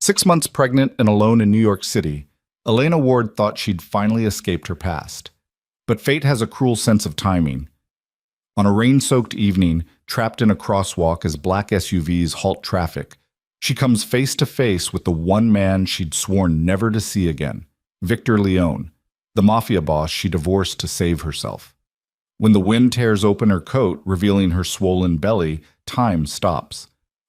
6 months pregnant and alone in New York City, Elena Ward thought she'd finally escaped her past. But fate has a cruel sense of timing. On a rain-soaked evening, trapped in a crosswalk as black SUVs halt traffic, she comes face to face with the one man she'd sworn never to see again, Victor Leone, the mafia boss she divorced to save herself. When the wind tears open her coat, revealing her swollen belly, time stops.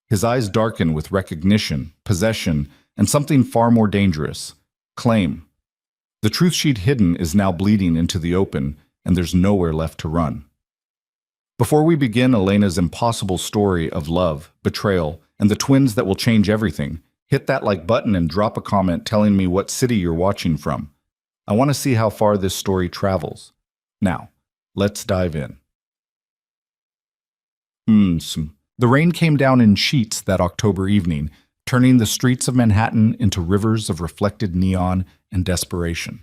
His eyes darken with recognition, possession, and something far more dangerous: claim. The truth she'd hidden is now bleeding into the open, and there's nowhere left to run. Before we begin Elena's impossible story of love, betrayal, and the twins that will change everything, hit that like button and drop a comment telling me what city you're watching from. I want to see how far this story travels. Now, let's dive in. The rain came down in sheets that October evening, turning the streets of Manhattan into rivers of reflected neon and desperation.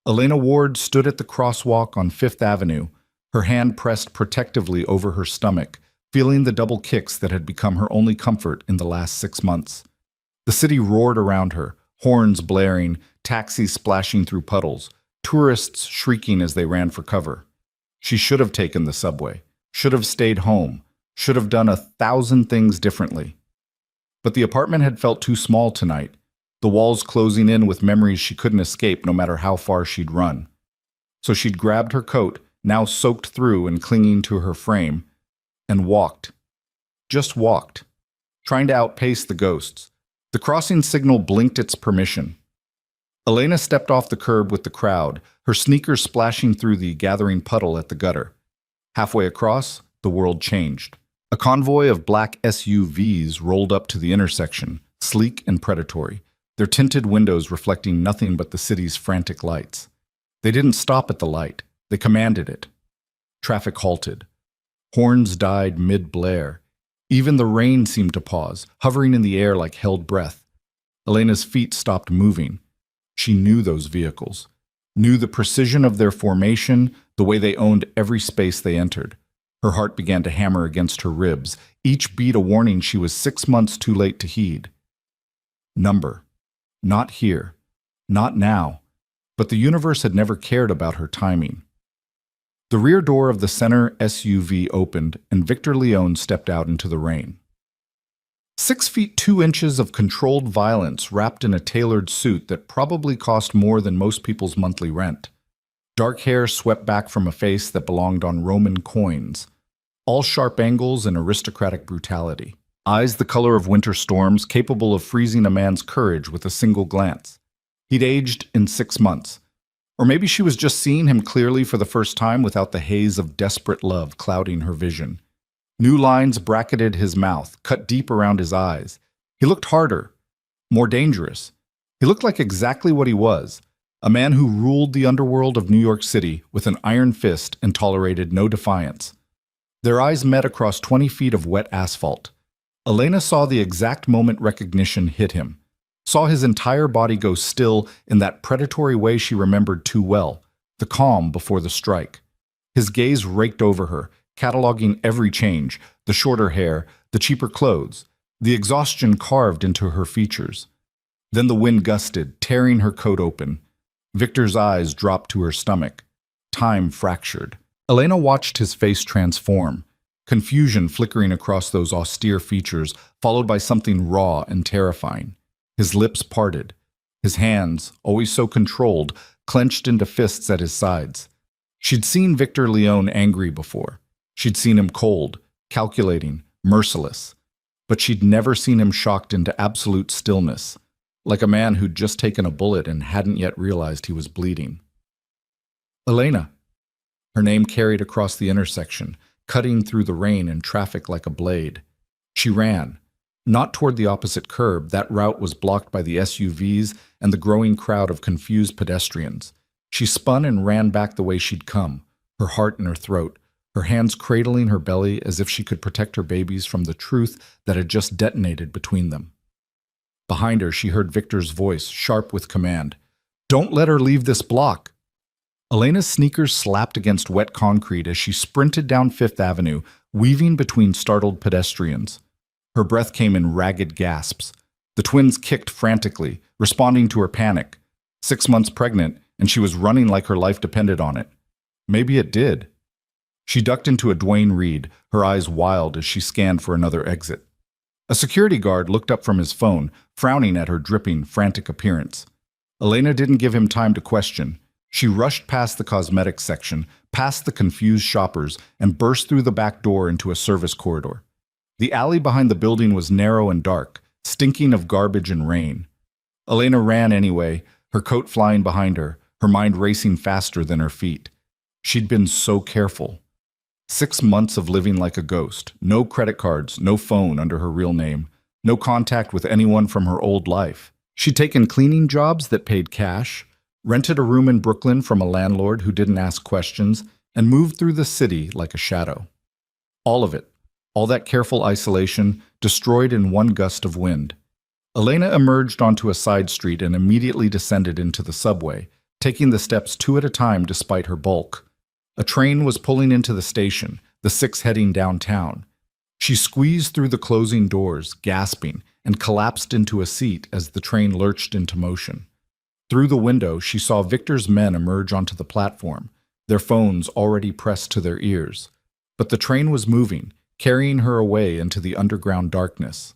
Elena Ward stood at the crosswalk on Fifth Avenue, her hand pressed protectively over her stomach, feeling the double kicks that had become her only comfort in the last 6 months. The city roared around her, horns blaring, taxis splashing through puddles, tourists shrieking as they ran for cover. She should have taken the subway, should have stayed home, should have done 1,000 things differently. But the apartment had felt too small tonight, the walls closing in with memories she couldn't escape no matter how far she'd run. So she'd grabbed her coat, now soaked through and clinging to her frame, and walked. Just walked, trying to outpace the ghosts. The crossing signal blinked its permission. Elena stepped off the curb with the crowd, her sneakers splashing through the gathering puddle at the gutter. Halfway across, the world changed. A convoy of black SUVs rolled up to the intersection, sleek and predatory, their tinted windows reflecting nothing but the city's frantic lights. They didn't stop at the light, they commanded it. Traffic halted. Horns died mid-blare. Even the rain seemed to pause, hovering in the air like held breath. Elena's feet stopped moving. She knew those vehicles, knew the precision of their formation, the way they owned every space they entered. Her heart began to hammer against her ribs, each beat a warning she was 6 months too late to heed. Number. Not here. Not now. But the universe had never cared about her timing. The rear door of the center SUV opened, and Victor Leone stepped out into the rain. 6 feet 2 inches of controlled violence wrapped in a tailored suit that probably cost more than most people's monthly rent. Dark hair swept back from a face that belonged on Roman coins. All sharp angles and aristocratic brutality. Eyes the color of winter storms, capable of freezing a man's courage with a single glance. He'd aged in 6 months. Or maybe she was just seeing him clearly for the first time without the haze of desperate love clouding her vision. New lines bracketed his mouth, cut deep around his eyes. He looked harder, more dangerous. He looked like exactly what he was, a man who ruled the underworld of New York City with an iron fist and tolerated no defiance. Their eyes met across 20 feet of wet asphalt. Elena saw the exact moment recognition hit him, saw his entire body go still in that predatory way she remembered too well, the calm before the strike. His gaze raked over her, cataloging every change, the shorter hair, the cheaper clothes, the exhaustion carved into her features. Then the wind gusted, tearing her coat open. Victor's eyes dropped to her stomach. Time fractured. Elena watched his face transform, confusion flickering across those austere features, followed by something raw and terrifying. His lips parted. His hands, always so controlled, clenched into fists at his sides. She'd seen Victor Leone angry before. She'd seen him cold, calculating, merciless. But she'd never seen him shocked into absolute stillness, like a man who'd just taken a bullet and hadn't yet realized he was bleeding. Elena. Her name carried across the intersection, cutting through the rain and traffic like a blade. She ran. Not toward the opposite curb, that route was blocked by the SUVs and the growing crowd of confused pedestrians. She spun and ran back the way she'd come, her heart in her throat, her hands cradling her belly as if she could protect her babies from the truth that had just detonated between them. Behind her, she heard Victor's voice, sharp with command. "Don't let her leave this block." Elena's sneakers slapped against wet concrete as she sprinted down Fifth Avenue, weaving between startled pedestrians. Her breath came in ragged gasps. The twins kicked frantically, responding to her panic. 6 months pregnant, and she was running like her life depended on it. Maybe it did. She ducked into a Duane Reade, her eyes wild as she scanned for another exit. A security guard looked up from his phone, frowning at her dripping, frantic appearance. Elena didn't give him time to question. She rushed past the cosmetics section, past the confused shoppers, and burst through the back door into a service corridor. The alley behind the building was narrow and dark, stinking of garbage and rain. Elena ran anyway, her coat flying behind her, her mind racing faster than her feet. She'd been so careful. 6 months of living like a ghost, no credit cards, no phone under her real name, no contact with anyone from her old life. She'd taken cleaning jobs that paid cash, rented a room in Brooklyn from a landlord who didn't ask questions, and moved through the city like a shadow. All of it, all that careful isolation, destroyed in one gust of wind. Elena emerged onto a side street and immediately descended into the subway, taking the steps 2 at a time despite her bulk. A train was pulling into the station, the 6 heading downtown. She squeezed through the closing doors, gasping, and collapsed into a seat as the train lurched into motion. Through the window, she saw Victor's men emerge onto the platform, their phones already pressed to their ears. But the train was moving, carrying her away into the underground darkness.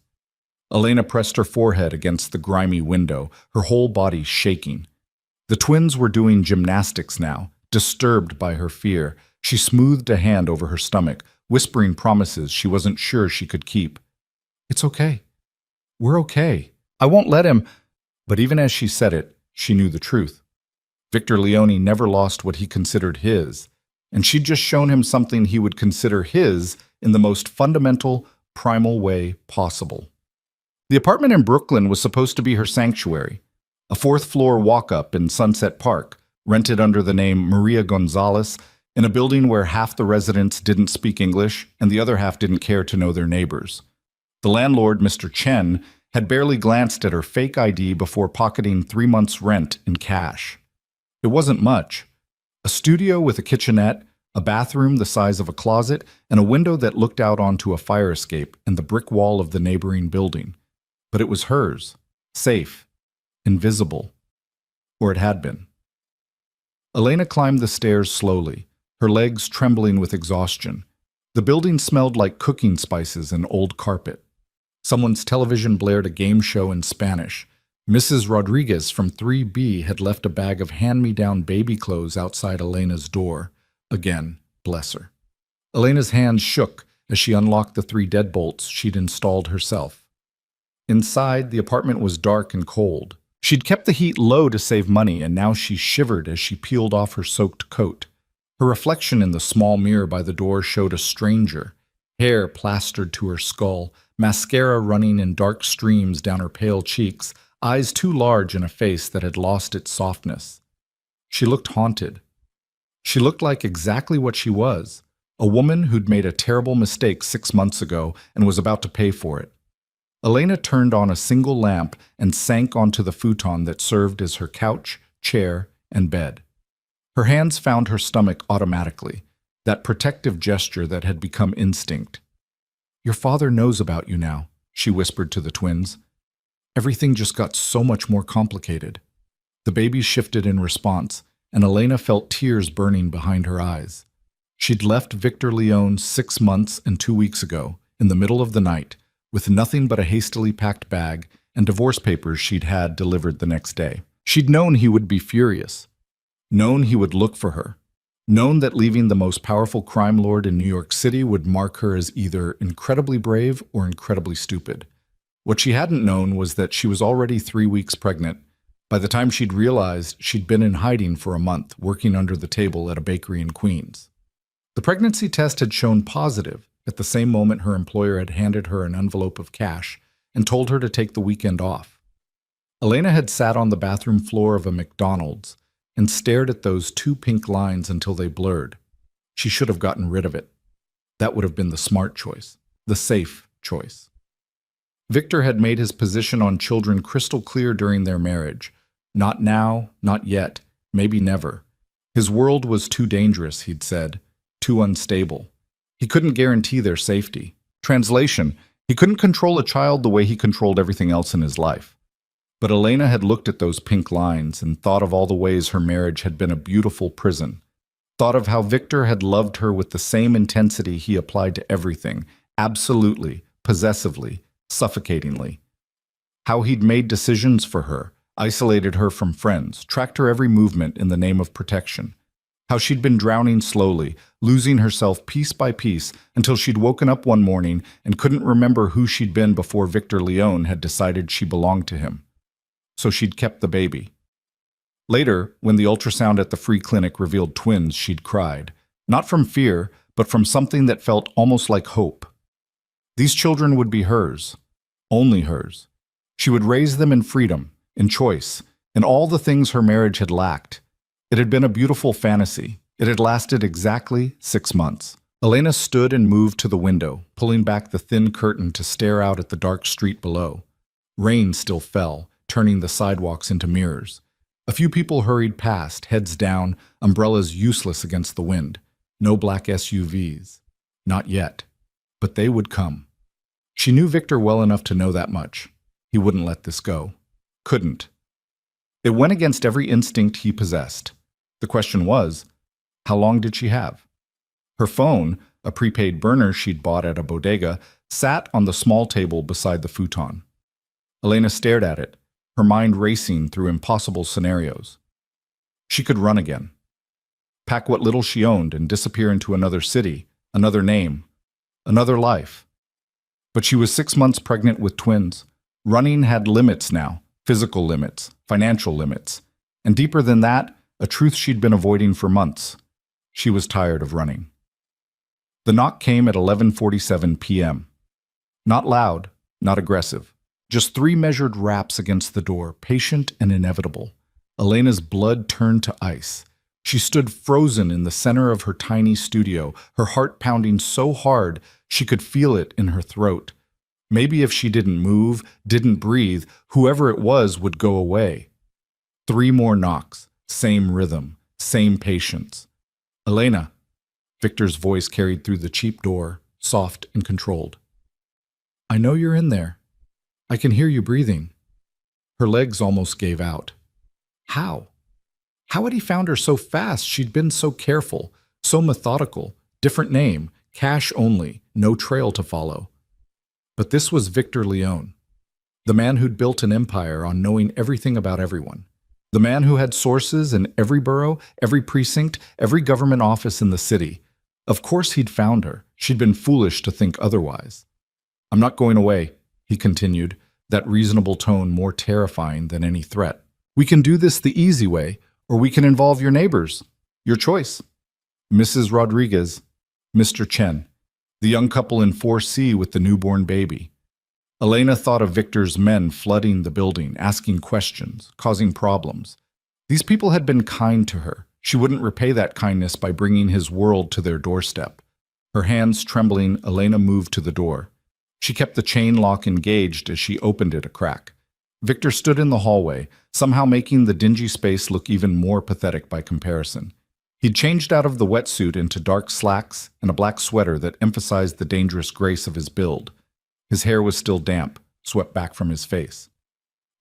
Elena pressed her forehead against the grimy window, her whole body shaking. The twins were doing gymnastics now. Disturbed by her fear, she smoothed a hand over her stomach, whispering promises she wasn't sure she could keep. "It's okay. We're okay. I won't let him." But even as she said it, she knew the truth. Victor Leone never lost what he considered his, and she'd just shown him something he would consider his in the most fundamental, primal way possible. The apartment in Brooklyn was supposed to be her sanctuary, a 4th-floor walk-up in Sunset Park, rented under the name Maria Gonzalez, in a building where half the residents didn't speak English and the other half didn't care to know their neighbors. The landlord, Mr. Chen, had barely glanced at her fake ID before pocketing 3 months' rent in cash. It wasn't much. A studio with a kitchenette, a bathroom the size of a closet, and a window that looked out onto a fire escape and the brick wall of the neighboring building. But it was hers, safe, invisible. Or it had been. Elena climbed the stairs slowly, her legs trembling with exhaustion. The building smelled like cooking spices and old carpet. Someone's television blared a game show in Spanish. Mrs. Rodriguez from 3B had left a bag of hand-me-down baby clothes outside Elena's door. Again, bless her. Elena's hands shook as she unlocked the 3 deadbolts she'd installed herself. Inside, the apartment was dark and cold. She'd kept the heat low to save money, and now she shivered as she peeled off her soaked coat. Her reflection in the small mirror by the door showed a stranger, hair plastered to her skull, mascara running in dark streams down her pale cheeks, eyes too large in a face that had lost its softness. She looked haunted. She looked like exactly what she was, a woman who'd made a terrible mistake 6 months ago and was about to pay for it. Elena turned on a single lamp and sank onto the futon that served as her couch, chair, and bed. Her hands found her stomach automatically, that protective gesture that had become instinct. "Your father knows about you now," she whispered to the twins. Everything just got so much more complicated. The babies shifted in response, and Elena felt tears burning behind her eyes. She'd left Victor Leone 6 months and 2 weeks ago, in the middle of the night, with nothing but a hastily packed bag and divorce papers she'd had delivered the next day. She'd known he would be furious, known he would look for her, known that leaving the most powerful crime lord in New York City would mark her as either incredibly brave or incredibly stupid. What she hadn't known was that she was already 3 weeks pregnant. By the time she'd realized, she'd been in hiding for a month, working under the table at a bakery in Queens. The pregnancy test had shown positive. At the same moment, her employer had handed her an envelope of cash and told her to take the weekend off. Elena had sat on the bathroom floor of a McDonald's and stared at those 2 pink lines until they blurred. She should have gotten rid of it. That would have been the smart choice, the safe choice. Victor had made his position on children crystal clear during their marriage. Not now, not yet, maybe never. His world was too dangerous, he'd said, too unstable. He couldn't guarantee their safety. Translation, He couldn't control a child the way he controlled everything else in his life. But Elena had looked at those pink lines and thought of all the ways her marriage had been a beautiful prison. Thought of how Victor had loved her with the same intensity he applied to everything, absolutely, possessively, suffocatingly. How he'd made decisions for her, isolated her from friends, tracked her every movement in the name of protection. How she'd been drowning slowly, losing herself piece by piece until she'd woken up one morning and couldn't remember who she'd been before Victor Leone had decided she belonged to him. So she'd kept the baby. Later, when the ultrasound at the free clinic revealed twins, she'd cried, not from fear, but from something that felt almost like hope. These children would be hers, only hers. She would raise them in freedom, in choice, in all the things her marriage had lacked. It had been a beautiful fantasy. It had lasted exactly 6 months. Elena stood and moved to the window, pulling back the thin curtain to stare out at the dark street below. Rain still fell, turning the sidewalks into mirrors. A few people hurried past, heads down, umbrellas useless against the wind. No black SUVs. Not yet. But they would come. She knew Victor well enough to know that much. He wouldn't let this go. Couldn't. It went against every instinct he possessed. The question was, how long did she have? Her phone, a prepaid burner she'd bought at a bodega, sat on the small table beside the futon. Elena stared at it, her mind racing through impossible scenarios. She could run again. Pack what little she owned and disappear into another city, another name, another life. But she was 6 months pregnant with twins. Running had limits now, physical limits, financial limits, and deeper than that, a truth she'd been avoiding for months. She was tired of running. The knock came at 11:47 p.m. Not loud, not aggressive. Just 3 measured raps against the door, patient and inevitable. Elena's blood turned to ice. She stood frozen in the center of her tiny studio, her heart pounding so hard she could feel it in her throat. Maybe if she didn't move, didn't breathe, whoever it was would go away. 3 more knocks, same rhythm, same patience. Elena, Victor's voice carried through the cheap door, soft and controlled. I know you're in there. I can hear you breathing. Her legs almost gave out. How? How had he found her so fast? She'd been so careful, so methodical. Different name, cash only, no trail to follow. But this was Victor Leone, the man who'd built an empire on knowing everything about everyone. The man who had sources in every borough, every precinct, every government office in the city. Of course he'd found her. She'd been foolish to think otherwise. I'm not going away, he continued, that reasonable tone more terrifying than any threat. We can do this the easy way, or we can involve your neighbors. Your choice. Mrs. Rodriguez, Mr. Chen, the young couple in 4C with the newborn baby. Elena thought of Victor's men flooding the building, asking questions, causing problems. These people had been kind to her. She wouldn't repay that kindness by bringing his world to their doorstep. Her hands trembling, Elena moved to the door. She kept the chain lock engaged as she opened it a crack. Victor stood in the hallway, somehow making the dingy space look even more pathetic by comparison. He'd changed out of the wetsuit into dark slacks and a black sweater that emphasized the dangerous grace of his build. His hair was still damp, swept back from his face.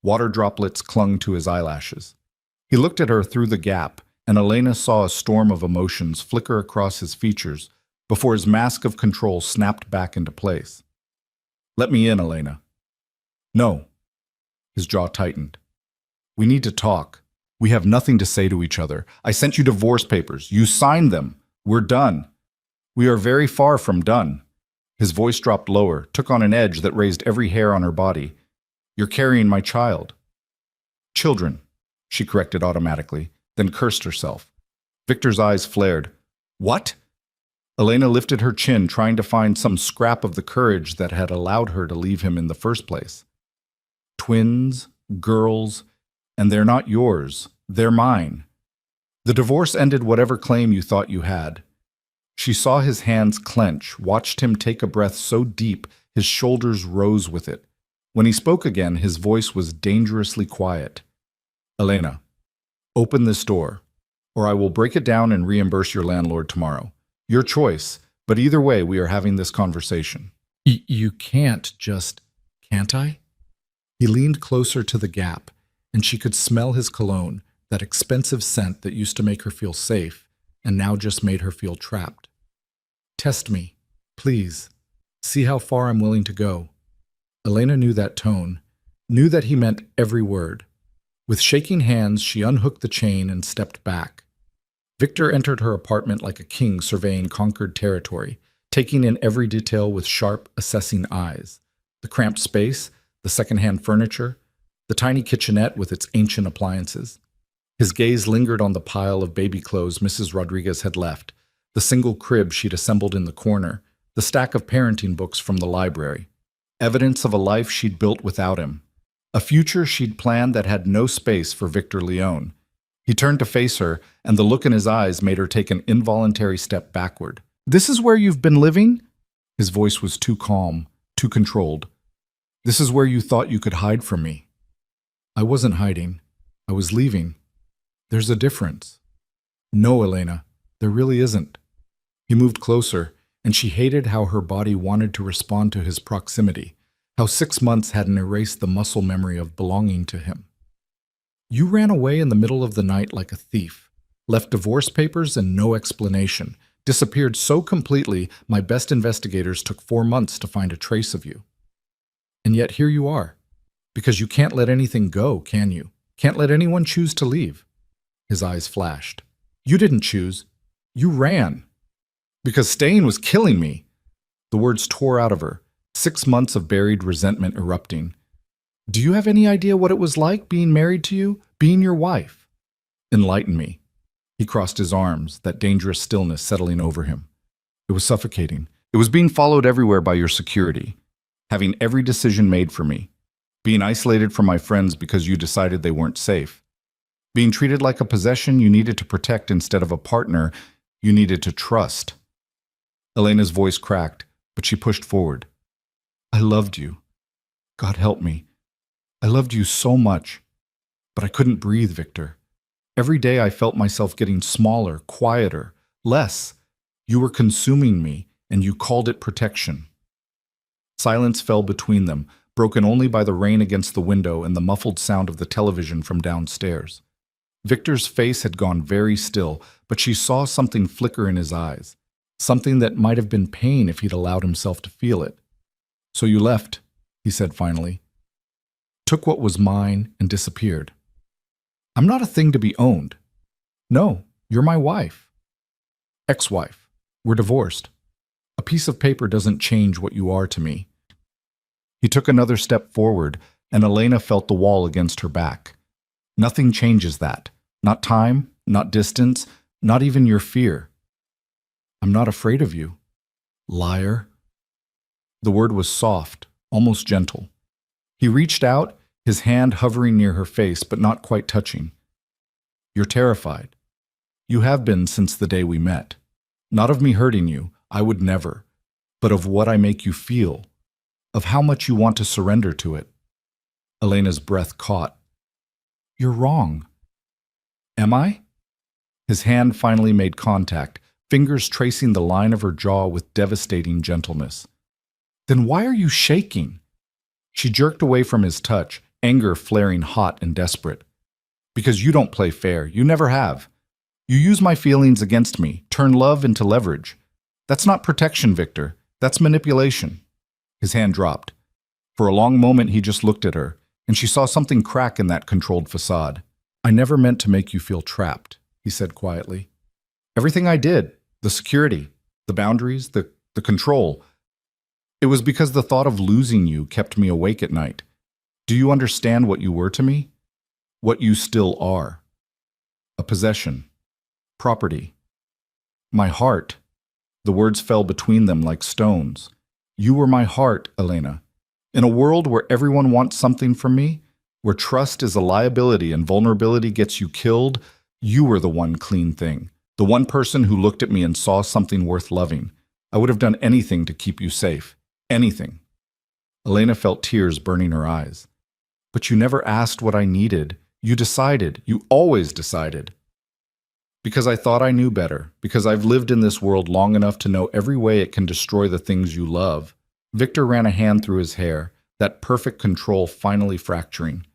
Water droplets clung to his eyelashes. He looked at her through the gap, and Elena saw a storm of emotions flicker across his features before his mask of control snapped back into place. Let me in, Elena. No. His jaw tightened. We need to talk. We have nothing to say to each other. I sent you divorce papers. You signed them. We're done. We are very far from done. His voice dropped lower, took on an edge that raised every hair on her body. You're carrying my child. Children, she corrected automatically, then cursed herself. Victor's eyes flared. What? Elena lifted her chin, trying to find some scrap of the courage that had allowed her to leave him in the first place. Twins, girls, and they're not yours. They're mine. The divorce ended whatever claim you thought you had. She saw his hands clench, watched him take a breath so deep his shoulders rose with it. When he spoke again, his voice was dangerously quiet. Elena, open this door, or I will break it down and reimburse your landlord tomorrow. Your choice, but either way we are having this conversation. You can't just, can't I? He leaned closer to the gap, and she could smell his cologne, that expensive scent that used to make her feel safe, and now just made her feel trapped. Test me, please. See how far I'm willing to go. Elena knew that tone, knew that he meant every word. With shaking hands, she unhooked the chain and stepped back. Victor entered her apartment like a king surveying conquered territory, taking in every detail with sharp, assessing eyes. The cramped space, the second-hand furniture, the tiny kitchenette with its ancient appliances. His gaze lingered on the pile of baby clothes Mrs. Rodriguez had left, the single crib she'd assembled in the corner, the stack of parenting books from the library. Evidence of a life she'd built without him. A future she'd planned that had no space for Victor Leone. He turned to face her, and the look in his eyes made her take an involuntary step backward. "This is where you've been living?" His voice was too calm, too controlled. "This is where you thought you could hide from me." "I wasn't hiding. I was leaving. There's a difference." "No, Elena, there really isn't." He moved closer, and she hated how her body wanted to respond to his proximity, how 6 months hadn't erased the muscle memory of belonging to him. "You ran away in the middle of the night like a thief, left divorce papers and no explanation, disappeared so completely my best investigators took 4 months to find a trace of you. And yet here you are, because you can't let anything go, can you? Can't let anyone choose to leave." His eyes flashed. "You didn't choose. You ran. Because staying was killing me." The words tore out of her, 6 months of buried resentment erupting. "Do you have any idea what it was like being married to you, being your wife?" "Enlighten me." He crossed his arms, that dangerous stillness settling over him. "It was suffocating. It was being followed everywhere by your security, having every decision made for me, being isolated from my friends because you decided they weren't safe, being treated like a possession you needed to protect instead of a partner you needed to trust." Elena's voice cracked, but she pushed forward. "I loved you. God help me. I loved you so much. But I couldn't breathe, Victor. Every day I felt myself getting smaller, quieter, less. You were consuming me, and you called it protection." Silence fell between them, broken only by the rain against the window and the muffled sound of the television from downstairs. Victor's face had gone very still, but she saw something flicker in his eyes, something that might have been pain if he'd allowed himself to feel it. "So you left," he said finally. "Took what was mine and disappeared. I'm not a thing to be owned. No, you're my wife. Ex-wife. We're divorced. A piece of paper doesn't change what you are to me." He took another step forward, and Elena felt the wall against her back. "Nothing changes that. Not time, not distance, not even your fear." "I'm not afraid of you. Liar." The word was soft, almost gentle. He reached out, his hand hovering near her face but not quite touching. "You're terrified. You have been since the day we met. Not of me hurting you, I would never, but of what I make you feel, of how much you want to surrender to it." Elena's breath caught. "You're wrong." "Am I?" His hand finally made contact, fingers tracing the line of her jaw with devastating gentleness. "Then why are you shaking?" She jerked away from his touch, anger flaring hot and desperate. "Because you don't play fair. You never have. You use my feelings against me, turn love into leverage. That's not protection, Victor. That's manipulation." His hand dropped. For a long moment he just looked at her, and she saw something crack in that controlled facade. "I never meant to make you feel trapped," he said quietly. "Everything I did, the security, the boundaries, the control, it was because the thought of losing you kept me awake at night. Do you understand what you were to me? What you still are? A possession. Property. My heart." The words fell between them like stones. "You were my heart, Elena. In a world where everyone wants something from me, where trust is a liability and vulnerability gets you killed, you were the one clean thing, the one person who looked at me and saw something worth loving. I would have done anything to keep you safe. Anything." Elena felt tears burning her eyes. "But you never asked what I needed. You decided. You always decided." "Because I thought I knew better. Because I've lived in this world long enough to know every way it can destroy the things you love. Victor ran a hand through his hair, that perfect control finally fracturing.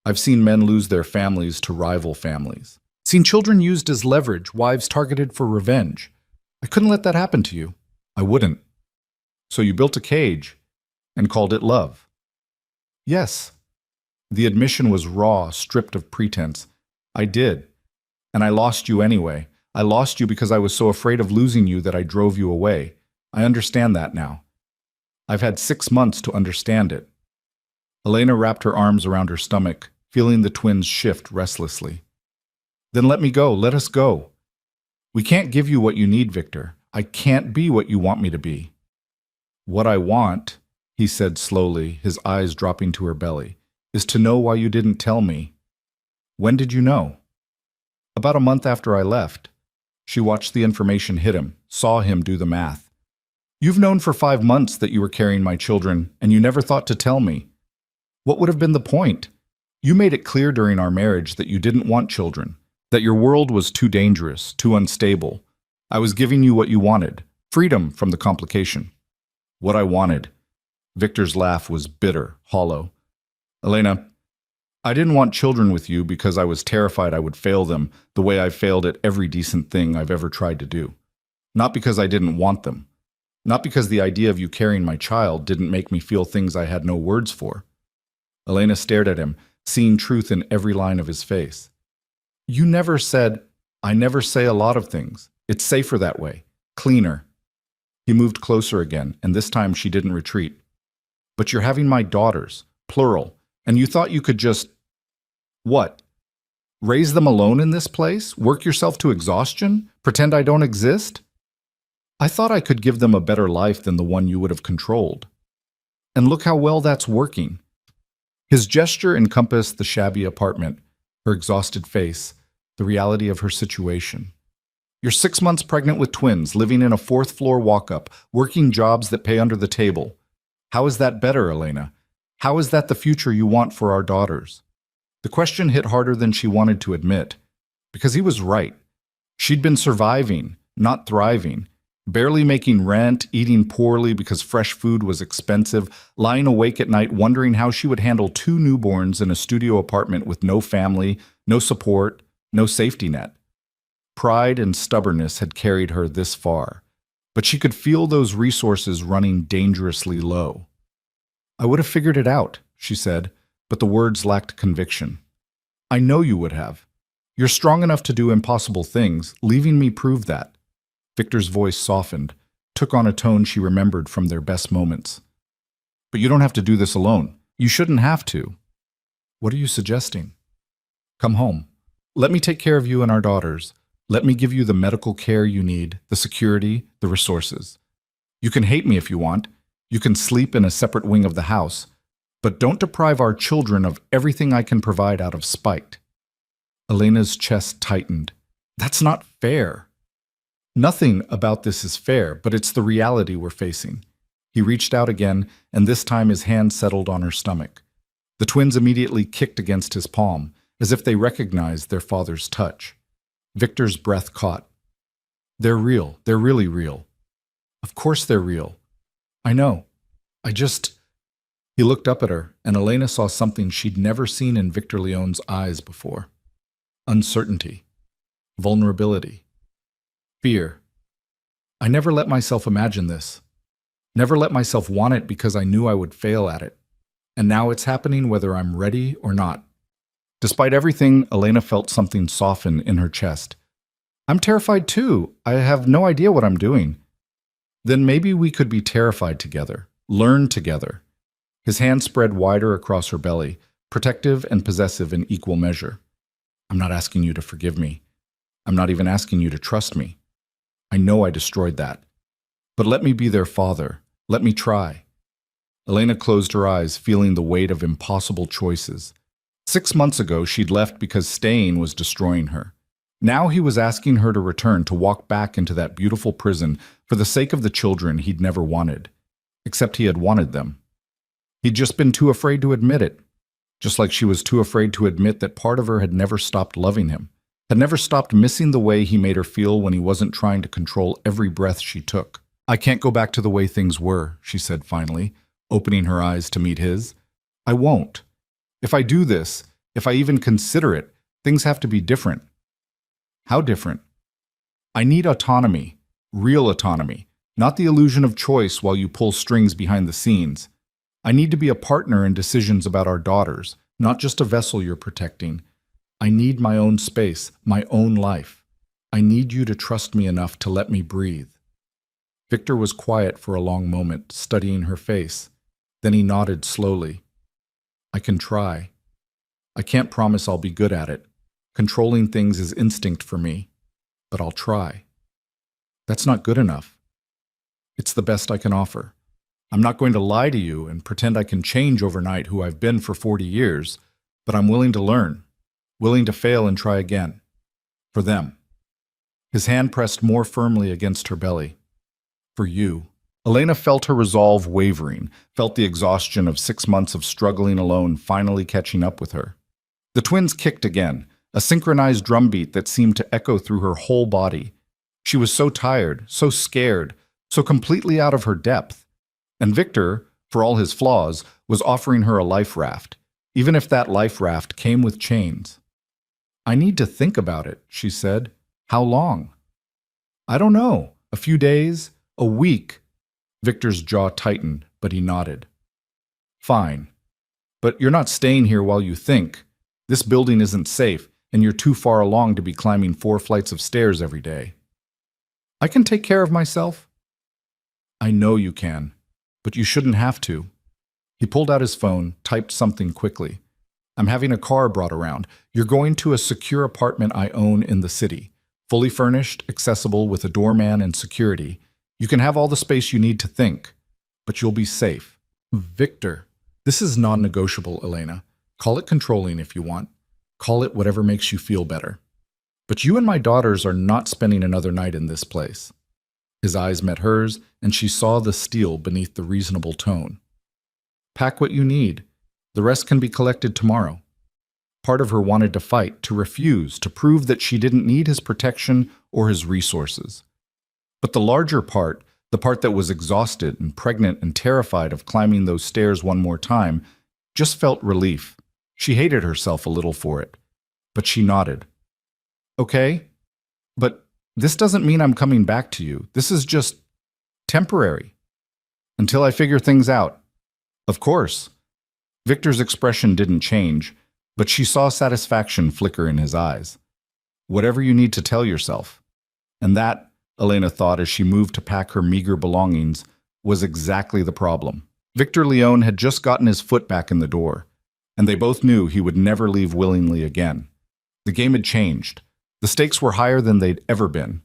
I've seen men lose their families to rival families. Seen children used as leverage, wives targeted for revenge. I couldn't let that happen to you. I wouldn't. So you built a cage and called it love. Yes. The admission was raw, stripped of pretense. I did. And I lost you anyway. I lost you because I was so afraid of losing you that I drove you away. I understand that now. I've had 6 months to understand it. Elena wrapped her arms around her stomach, feeling the twins shift restlessly. Then let me go. Let us go. We can't give you what you need, Victor. I can't be what you want me to be. What I want, he said slowly, his eyes dropping to her belly, is to know why you didn't tell me. When did you know? About a month after I left. She watched the information hit him, saw him do the math. You've known for 5 months that you were carrying my children, and you never thought to tell me. What would have been the point? You made it clear during our marriage that you didn't want children, that your world was too dangerous, too unstable. I was giving you what you wanted, freedom from the complication. What I wanted. Victor's laugh was bitter, hollow. Elena, I didn't want children with you because I was terrified I would fail them the way I failed at every decent thing I've ever tried to do. Not because I didn't want them. Not because the idea of you carrying my child didn't make me feel things I had no words for. Elena stared at him, seeing truth in every line of his face. You never said, I never say a lot of things. It's safer that way. Cleaner. He moved closer again, and this time she didn't retreat. But you're having my daughters, plural, and you thought you could just… What? Raise them alone in this place? Work yourself to exhaustion? Pretend I don't exist? I thought I could give them a better life than the one you would have controlled. And look how well that's working. His gesture encompassed the shabby apartment, her exhausted face, the reality of her situation. You're 6 months pregnant with twins, living in a 4th-floor walk-up, working jobs that pay under the table. How is that better, Elena? How is that the future you want for our daughters? The question hit harder than she wanted to admit, because he was right. She'd been surviving, not thriving, barely making rent, eating poorly because fresh food was expensive, lying awake at night wondering how she would handle 2 newborns in a studio apartment with no family, no support, no safety net. Pride and stubbornness had carried her this far, but she could feel those resources running dangerously low. I would have figured it out, she said, but the words lacked conviction. I know you would have. You're strong enough to do impossible things, leaving me prove that. Victor's voice softened, took on a tone she remembered from their best moments. But you don't have to do this alone. You shouldn't have to. What are you suggesting? Come home. Let me take care of you and our daughters. Let me give you the medical care you need, the security, the resources. You can hate me if you want. You can sleep in a separate wing of the house. But don't deprive our children of everything I can provide out of spite. Elena's chest tightened. That's not fair. Nothing about this is fair, but it's the reality we're facing. He reached out again, and this time his hand settled on her stomach. The twins immediately kicked against his palm, as if they recognized their father's touch. Victor's breath caught. They're real. They're really real. Of course they're real. I know. He looked up at her, and Elena saw something she'd never seen in Victor Leone's eyes before. Uncertainty. Vulnerability. Fear. I never let myself imagine this. Never let myself want it because I knew I would fail at it. And now it's happening whether I'm ready or not. Despite everything, Elena felt something soften in her chest. I'm terrified too. I have no idea what I'm doing. Then maybe we could be terrified together, learn together. His hand spread wider across her belly, protective and possessive in equal measure. I'm not asking you to forgive me. I'm not even asking you to trust me. I know I destroyed that. But let me be their father. Let me try. Elena closed her eyes, feeling the weight of impossible choices. 6 months ago, she'd left because staying was destroying her. Now he was asking her to return, to walk back into that beautiful prison for the sake of the children he'd never wanted. Except he had wanted them. He'd just been too afraid to admit it. Just like she was too afraid to admit that part of her had never stopped loving him, had never stopped missing the way he made her feel when he wasn't trying to control every breath she took. I can't go back to the way things were, she said finally, opening her eyes to meet his. I won't. If I do this, if I even consider it, things have to be different. How different? I need autonomy, real autonomy, not the illusion of choice while you pull strings behind the scenes. I need to be a partner in decisions about our daughters, not just a vessel you're protecting. I need my own space, my own life. I need you to trust me enough to let me breathe. Victor was quiet for a long moment, studying her face. Then he nodded slowly. I can try. I can't promise I'll be good at it. Controlling things is instinct for me, but I'll try. That's not good enough. It's the best I can offer. I'm not going to lie to you and pretend I can change overnight who I've been for 40 years, but I'm willing to learn, willing to fail and try again. For them. His hand pressed more firmly against her belly. For you. Elena felt her resolve wavering, felt the exhaustion of 6 months of struggling alone finally catching up with her. The twins kicked again, a synchronized drumbeat that seemed to echo through her whole body. She was so tired, so scared, so completely out of her depth. And Victor, for all his flaws, was offering her a life raft, even if that life raft came with chains. I need to think about it, she said. How long? I don't know. A few days? A week? Victor's jaw tightened, but he nodded. Fine. But you're not staying here while you think. This building isn't safe, and you're too far along to be climbing 4 flights of stairs every day. I can take care of myself. I know you can, but you shouldn't have to. He pulled out his phone, typed something quickly. I'm having a car brought around. You're going to a secure apartment I own in the city. Fully furnished, accessible with a doorman and security. You can have all the space you need to think, but you'll be safe. Victor, this is non-negotiable, Elena. Call it controlling if you want. Call it whatever makes you feel better. But you and my daughters are not spending another night in this place. His eyes met hers, and she saw the steel beneath the reasonable tone. Pack what you need. The rest can be collected tomorrow. Part of her wanted to fight, to refuse, to prove that she didn't need his protection or his resources. But the larger part, the part that was exhausted and pregnant and terrified of climbing those stairs one more time, just felt relief. She hated herself a little for it. But she nodded. Okay, but this doesn't mean I'm coming back to you. This is just temporary. Until I figure things out. Of course. Victor's expression didn't change, but she saw satisfaction flicker in his eyes. Whatever you need to tell yourself. And that, Elena thought as she moved to pack her meager belongings, was exactly the problem. Victor Leone had just gotten his foot back in the door, and they both knew he would never leave willingly again. The game had changed. The stakes were higher than they'd ever been,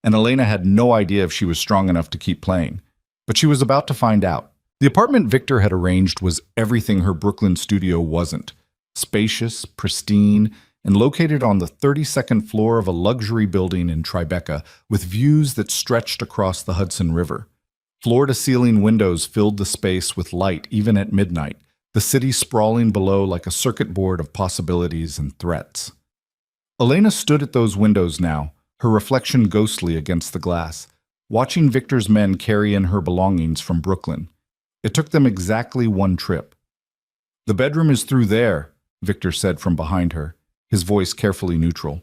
and Elena had no idea if she was strong enough to keep playing. But she was about to find out. The apartment Victor had arranged was everything her Brooklyn studio wasn't. Spacious, pristine, and located on the 32nd floor of a luxury building in Tribeca with views that stretched across the Hudson River. Floor-to-ceiling windows filled the space with light even at midnight, the city sprawling below like a circuit board of possibilities and threats. Elena stood at those windows now, her reflection ghostly against the glass, watching Victor's men carry in her belongings from Brooklyn. It took them exactly 1 trip. The bedroom is through there, Victor said from behind her, his voice carefully neutral.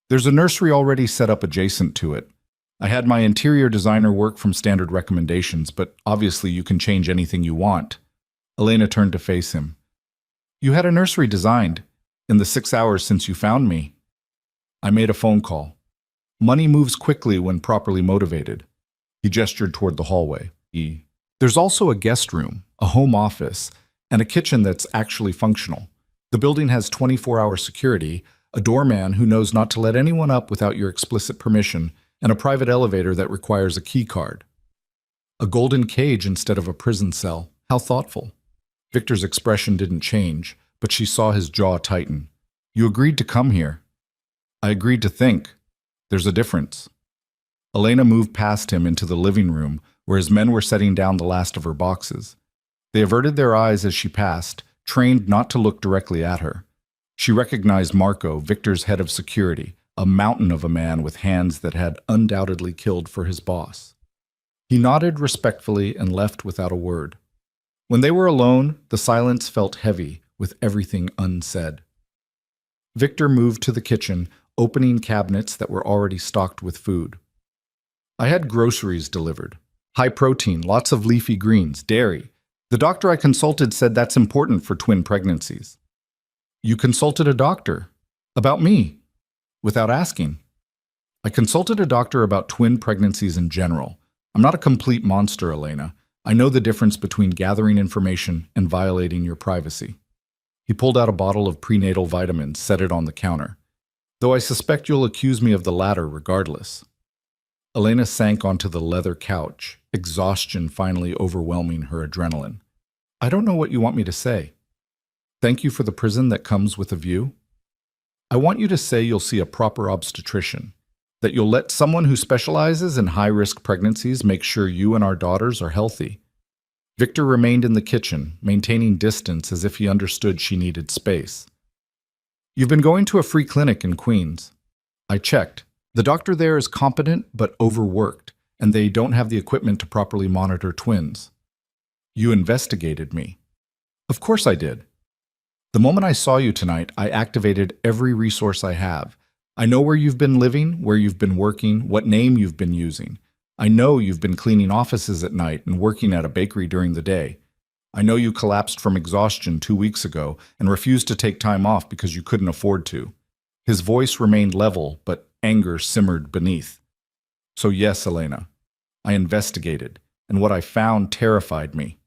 There's a nursery already set up adjacent to it. I had my interior designer work from standard recommendations, but obviously you can change anything you want. Elena turned to face him. You had a nursery designed. In the 6 hours since you found me. I made a phone call. Money moves quickly when properly motivated. He gestured toward the hallway. There's also a guest room, a home office, and a kitchen that's actually functional. The building has 24-hour security, a doorman who knows not to let anyone up without your explicit permission, and a private elevator that requires a key card. A golden cage instead of a prison cell. How thoughtful. Victor's expression didn't change, but she saw his jaw tighten. You agreed to come here. I agreed to think. There's a difference. Elena moved past him into the living room, where his men were setting down the last of her boxes. They averted their eyes as she passed, trained not to look directly at her. She recognized Marco, Victor's head of security, a mountain of a man with hands that had undoubtedly killed for his boss. He nodded respectfully and left without a word. When they were alone, the silence felt heavy, with everything unsaid. Victor moved to the kitchen, opening cabinets that were already stocked with food. I had groceries delivered. High protein, lots of leafy greens, dairy. The doctor I consulted said that's important for twin pregnancies. You consulted a doctor? About me? Without asking. I consulted a doctor about twin pregnancies in general. I'm not a complete monster, Elena. I know the difference between gathering information and violating your privacy. He pulled out a bottle of prenatal vitamins, set it on the counter. Though I suspect you'll accuse me of the latter regardless. Elena sank onto the leather couch, exhaustion finally overwhelming her adrenaline. I don't know what you want me to say. Thank you for the prison that comes with a view? I want you to say you'll see a proper obstetrician, that you'll let someone who specializes in high-risk pregnancies make sure you and our daughters are healthy. Victor remained in the kitchen, maintaining distance as if he understood she needed space. You've been going to a free clinic in Queens. I checked. The doctor there is competent but overworked, and they don't have the equipment to properly monitor twins. You investigated me. Of course I did. The moment I saw you tonight, I activated every resource I have. I know where you've been living, where you've been working, what name you've been using. I know you've been cleaning offices at night and working at a bakery during the day. I know you collapsed from exhaustion 2 weeks ago and refused to take time off because you couldn't afford to. His voice remained level, but anger simmered beneath. So yes, Elena, I investigated, and what I found terrified me.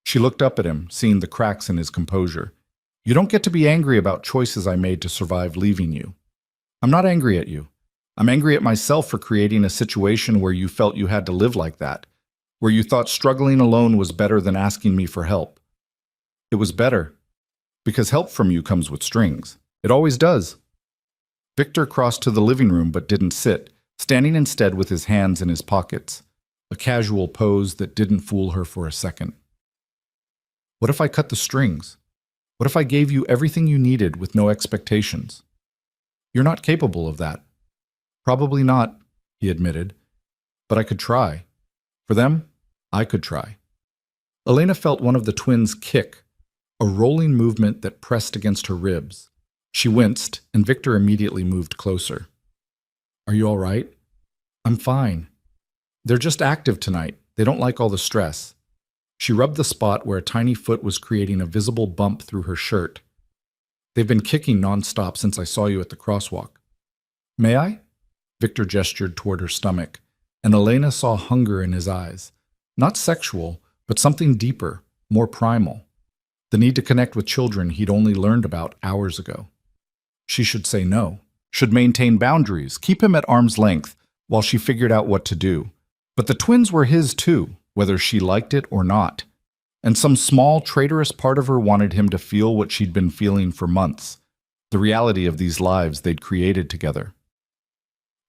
She looked up at him, seeing the cracks in his composure. You don't get to be angry about choices I made to survive leaving you. I'm not angry at you. I'm angry at myself for creating a situation where you felt you had to live like that, where you thought struggling alone was better than asking me for help. It was better, because help from you comes with strings. It always does. Victor crossed to the living room but didn't sit, standing instead with his hands in his pockets, a casual pose that didn't fool her for a second. What if I cut the strings? What if I gave you everything you needed with no expectations? You're not capable of that. Probably not, he admitted, but I could try. For them, I could try. Elena felt one of the twins kick, a rolling movement that pressed against her ribs. She winced, and Victor immediately moved closer. Are you all right? I'm fine. They're just active tonight. They don't like all the stress. She rubbed the spot where a tiny foot was creating a visible bump through her shirt. They've been kicking nonstop since I saw you at the crosswalk. May I? Victor gestured toward her stomach, and Elena saw hunger in his eyes. Not sexual, but something deeper, more primal. The need to connect with children he'd only learned about hours ago. She should say no, should maintain boundaries, keep him at arm's length, while she figured out what to do. But the twins were his too, whether she liked it or not. And some small, traitorous part of her wanted him to feel what she'd been feeling for months, the reality of these lives they'd created together.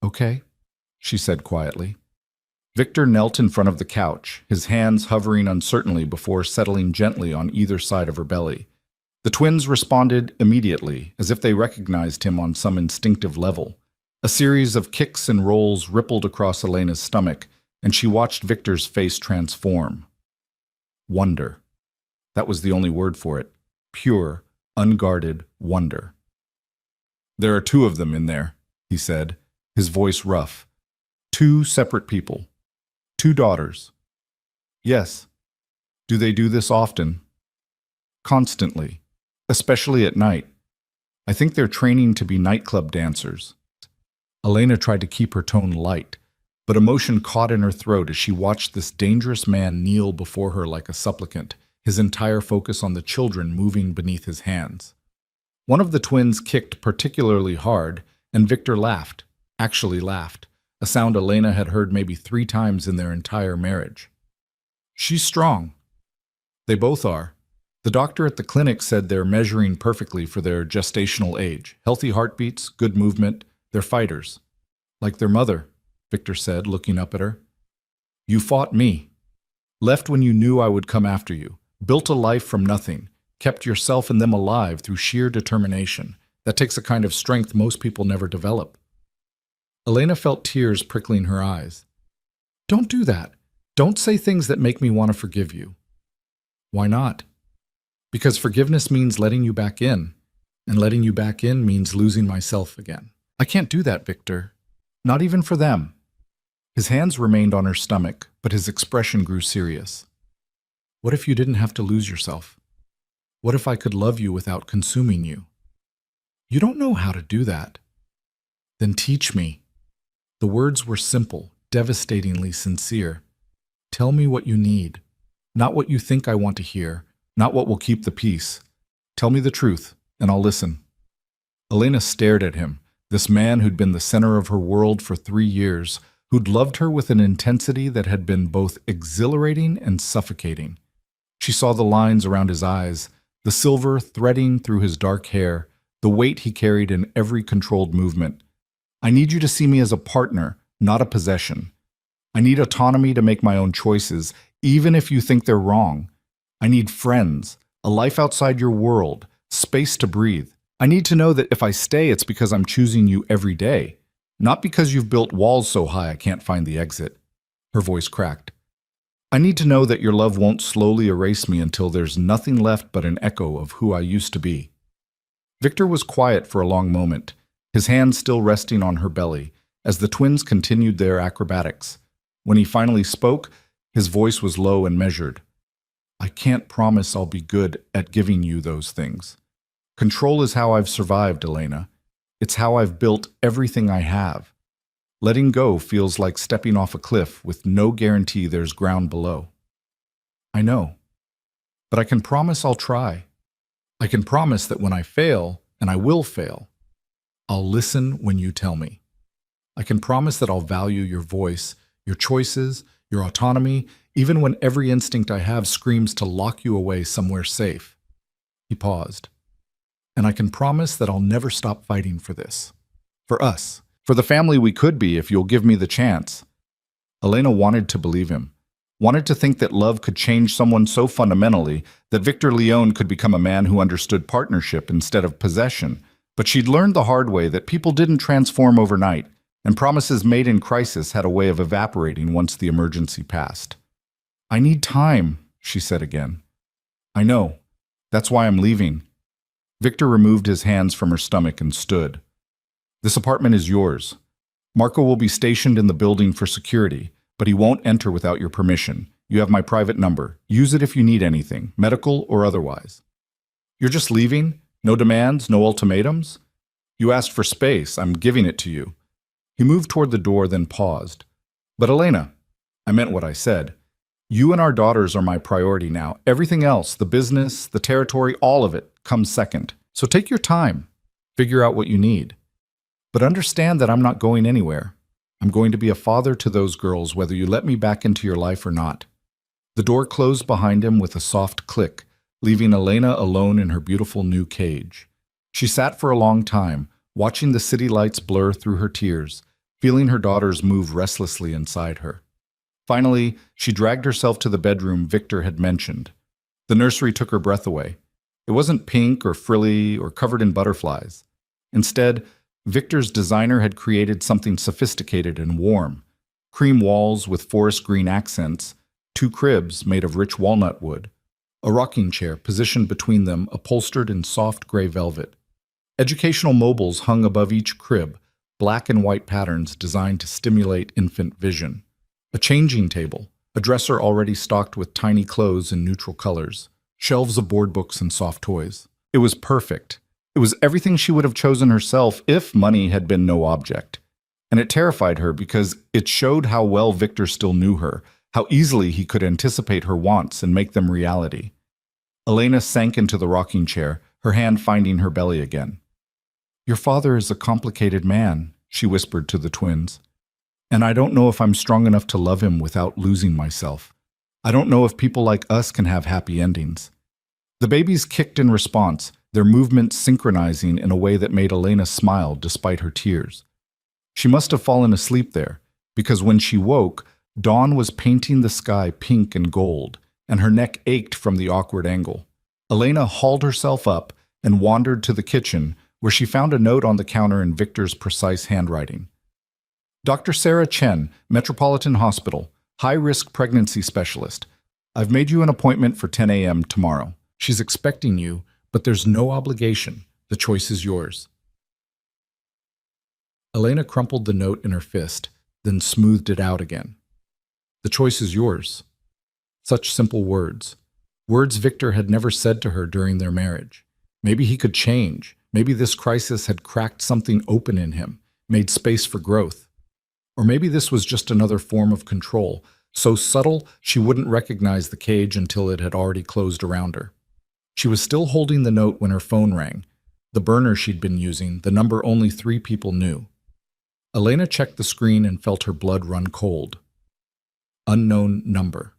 Okay, she said quietly. Victor knelt in front of the couch, his hands hovering uncertainly before settling gently on either side of her belly. The twins responded immediately, as if they recognized him on some instinctive level. A series of kicks and rolls rippled across Elena's stomach, and she watched Victor's face transform. Wonder. That was the only word for it. Pure, unguarded wonder. There are 2 of them in there, he said, his voice rough. 2 separate people. 2 daughters. Yes. Do they do this often? Constantly. Especially at night. I think they're training to be nightclub dancers. Elena tried to keep her tone light, but emotion caught in her throat as she watched this dangerous man kneel before her like a supplicant, his entire focus on the children moving beneath his hands. One of the twins kicked particularly hard, and Victor laughed, actually laughed, a sound Elena had heard maybe 3 times in their entire marriage. She's strong. They both are. The doctor at the clinic said they're measuring perfectly for their gestational age. Healthy heartbeats, good movement, they're fighters. Like their mother, Victor said, looking up at her. You fought me. Left when you knew I would come after you. Built a life from nothing. Kept yourself and them alive through sheer determination. That takes a kind of strength most people never develop. Elena felt tears prickling her eyes. Don't do that. Don't say things that make me want to forgive you. Why not? Because forgiveness means letting you back in, and letting you back in means losing myself again. I can't do that, Victor. Not even for them. His hands remained on her stomach, but his expression grew serious. What if you didn't have to lose yourself? What if I could love you without consuming you? You don't know how to do that. Then teach me. The words were simple, devastatingly sincere. Tell me what you need, not what you think I want to hear, not what will keep the peace. Tell me the truth, and I'll listen. Elena stared at him, this man who'd been the center of her world for 3 years, who'd loved her with an intensity that had been both exhilarating and suffocating. She saw the lines around his eyes, the silver threading through his dark hair, the weight he carried in every controlled movement. I need you to see me as a partner, not a possession. I need autonomy to make my own choices, even if you think they're wrong. I need friends, a life outside your world, space to breathe. I need to know that if I stay, it's because I'm choosing you every day, not because you've built walls so high I can't find the exit. Her voice cracked. I need to know that your love won't slowly erase me until there's nothing left but an echo of who I used to be. Victor was quiet for a long moment, his hand still resting on her belly, as the twins continued their acrobatics. When he finally spoke, his voice was low and measured. I can't promise I'll be good at giving you those things. Control is how I've survived, Elena. It's how I've built everything I have. Letting go feels like stepping off a cliff with no guarantee there's ground below. I know. But I can promise I'll try. I can promise that when I fail, and I will fail, I'll listen when you tell me. I can promise that I'll value your voice, your choices, your autonomy, even when every instinct I have screams to lock you away somewhere safe. He paused. And I can promise that I'll never stop fighting for this. For us. For the family we could be if you'll give me the chance. Elena wanted to believe him. Wanted to think that love could change someone so fundamentally that Victor Leone could become a man who understood partnership instead of possession. But she'd learned the hard way that people didn't transform overnight, and promises made in crisis had a way of evaporating once the emergency passed. I need time, she said again. I know. That's why I'm leaving. Victor removed his hands from her stomach and stood. This apartment is yours. Marco will be stationed in the building for security, but he won't enter without your permission. You have my private number. Use it if you need anything, medical or otherwise. You're just leaving? No demands, no ultimatums? You asked for space. I'm giving it to you. He moved toward the door, then paused. But Elena, I meant what I said. You and our daughters are my priority now. Everything else, the business, the territory, all of it, comes second. So take your time. Figure out what you need. But understand that I'm not going anywhere. I'm going to be a father to those girls, whether you let me back into your life or not. The door closed behind him with a soft click, leaving Elena alone in her beautiful new cage. She sat for a long time, watching the city lights blur through her tears, feeling her daughters move restlessly inside her. Finally, she dragged herself to the bedroom Victor had mentioned. The nursery took her breath away. It wasn't pink or frilly or covered in butterflies. Instead, Victor's designer had created something sophisticated and warm. Cream walls with forest green accents, 2 cribs made of rich walnut wood, a rocking chair positioned between them upholstered in soft gray velvet. Educational mobiles hung above each crib, black and white patterns designed to stimulate infant vision. A changing table, a dresser already stocked with tiny clothes in neutral colors, shelves of board books and soft toys. It was perfect. It was everything she would have chosen herself if money had been no object. And it terrified her because it showed how well Victor still knew her, how easily he could anticipate her wants and make them reality. Elena sank into the rocking chair, her hand finding her belly again. Your father is a complicated man, she whispered to the twins. And I don't know if I'm strong enough to love him without losing myself. I don't know if people like us can have happy endings. The babies kicked in response, their movements synchronizing in a way that made Elena smile despite her tears. She must have fallen asleep there, because when she woke, dawn was painting the sky pink and gold, and her neck ached from the awkward angle. Elena hauled herself up and wandered to the kitchen, where she found a note on the counter in Victor's precise handwriting. Dr. Sarah Chen, Metropolitan Hospital. High-risk pregnancy specialist. I've made you an appointment for 10 a.m. tomorrow. She's expecting you, but there's no obligation. The choice is yours. Elena crumpled the note in her fist, then smoothed it out again. The choice is yours. Such simple words. Words Victor had never said to her during their marriage. Maybe he could change. Maybe this crisis had cracked something open in him, made space for growth. Or maybe this was just another form of control, so subtle she wouldn't recognize the cage until it had already closed around her. She was still holding the note when her phone rang. The burner she'd been using, the number only 3 people knew. Elena checked the screen and felt her blood run cold. Unknown number.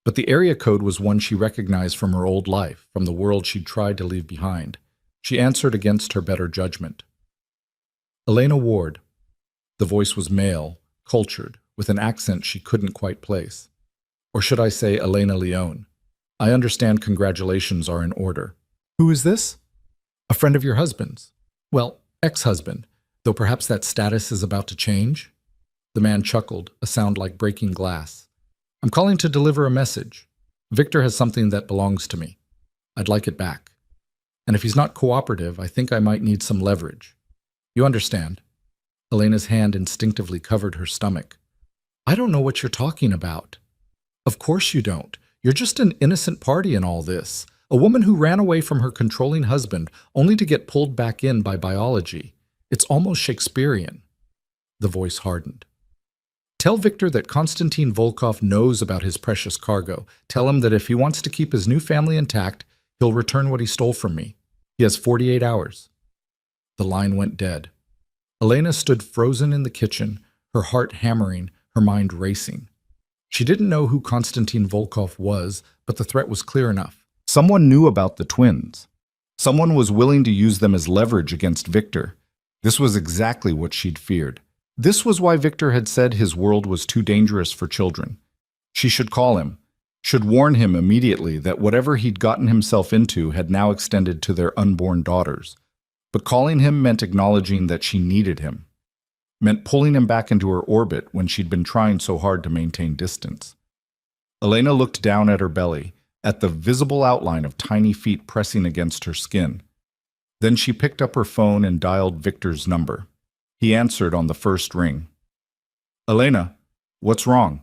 But the area code was one she recognized from her old life, from the world she'd tried to leave behind. She answered against her better judgment. Elena Ward. The voice was male, cultured, with an accent she couldn't quite place. Or should I say Elena Leone? I understand congratulations are in order. Who is this? A friend of your husband's. Well, ex-husband, though perhaps that status is about to change? The man chuckled, a sound like breaking glass. I'm calling to deliver a message. Victor has something that belongs to me. I'd like it back. And if he's not cooperative, I think I might need some leverage. You understand? Elena's hand instinctively covered her stomach. I don't know what you're talking about. Of course you don't. You're just an innocent party in all this. A woman who ran away from her controlling husband only to get pulled back in by biology. It's almost Shakespearean. The voice hardened. Tell Victor that Konstantin Volkov knows about his precious cargo. Tell him that if he wants to keep his new family intact, he'll return what he stole from me. He has 48 hours. The line went dead. Elena stood frozen in the kitchen, her heart hammering, her mind racing. She didn't know who Konstantin Volkov was, but the threat was clear enough. Someone knew about the twins. Someone was willing to use them as leverage against Victor. This was exactly what she'd feared. This was why Victor had said his world was too dangerous for children. She should call him, should warn him immediately that whatever he'd gotten himself into had now extended to their unborn daughters. But calling him meant acknowledging that she needed him, meant pulling him back into her orbit when she'd been trying so hard to maintain distance. Elena looked down at her belly, at the visible outline of tiny feet pressing against her skin. Then she picked up her phone and dialed Victor's number. He answered on the first ring. Elena, what's wrong?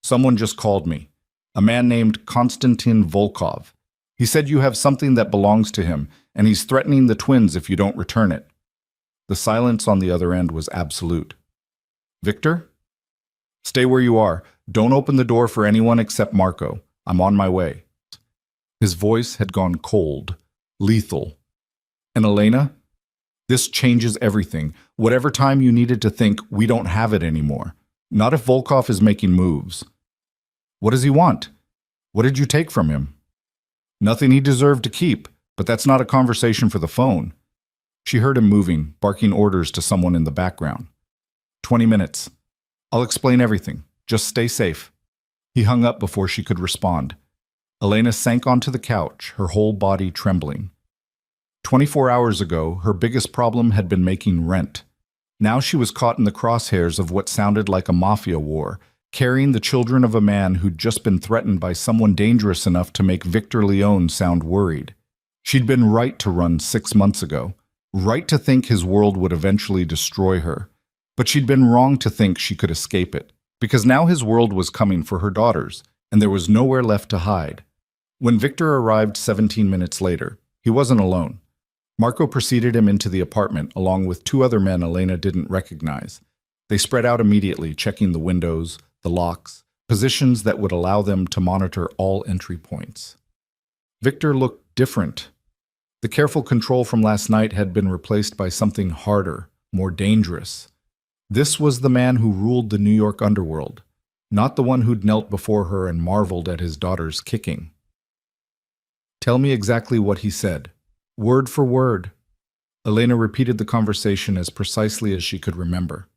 Someone just called me. A man named Konstantin Volkov. He said you have something that belongs to him, and he's threatening the twins if you don't return it. The silence on the other end was absolute. Victor? Stay where you are. Don't open the door for anyone except Marco. I'm on my way. His voice had gone cold, lethal. And Elena? This changes everything. Whatever time you needed to think, we don't have it anymore. Not if Volkov is making moves. What does he want? What did you take from him? Nothing he deserved to keep, but that's not a conversation for the phone. She heard him moving, barking orders to someone in the background. 20 minutes. I'll explain everything. Just stay safe. He hung up before she could respond. Elena sank onto the couch, her whole body trembling. 24 hours ago, her biggest problem had been making rent. Now she was caught in the crosshairs of what sounded like a mafia war, carrying the children of a man who'd just been threatened by someone dangerous enough to make Victor Leone sound worried. She'd been right to run 6 months ago, right to think his world would eventually destroy her. But she'd been wrong to think she could escape it, because now his world was coming for her daughters, and there was nowhere left to hide. When Victor arrived 17 minutes later, he wasn't alone. Marco preceded him into the apartment along with 2 other men Elena didn't recognize. They spread out immediately, checking the windows, the locks, positions that would allow them to monitor all entry points. Victor looked different. The careful control from last night had been replaced by something harder, more dangerous. This was the man who ruled the New York underworld, not the one who'd knelt before her and marveled at his daughter's kicking. Tell me exactly what he said. Word for word. Elena repeated the conversation as precisely as she could remember.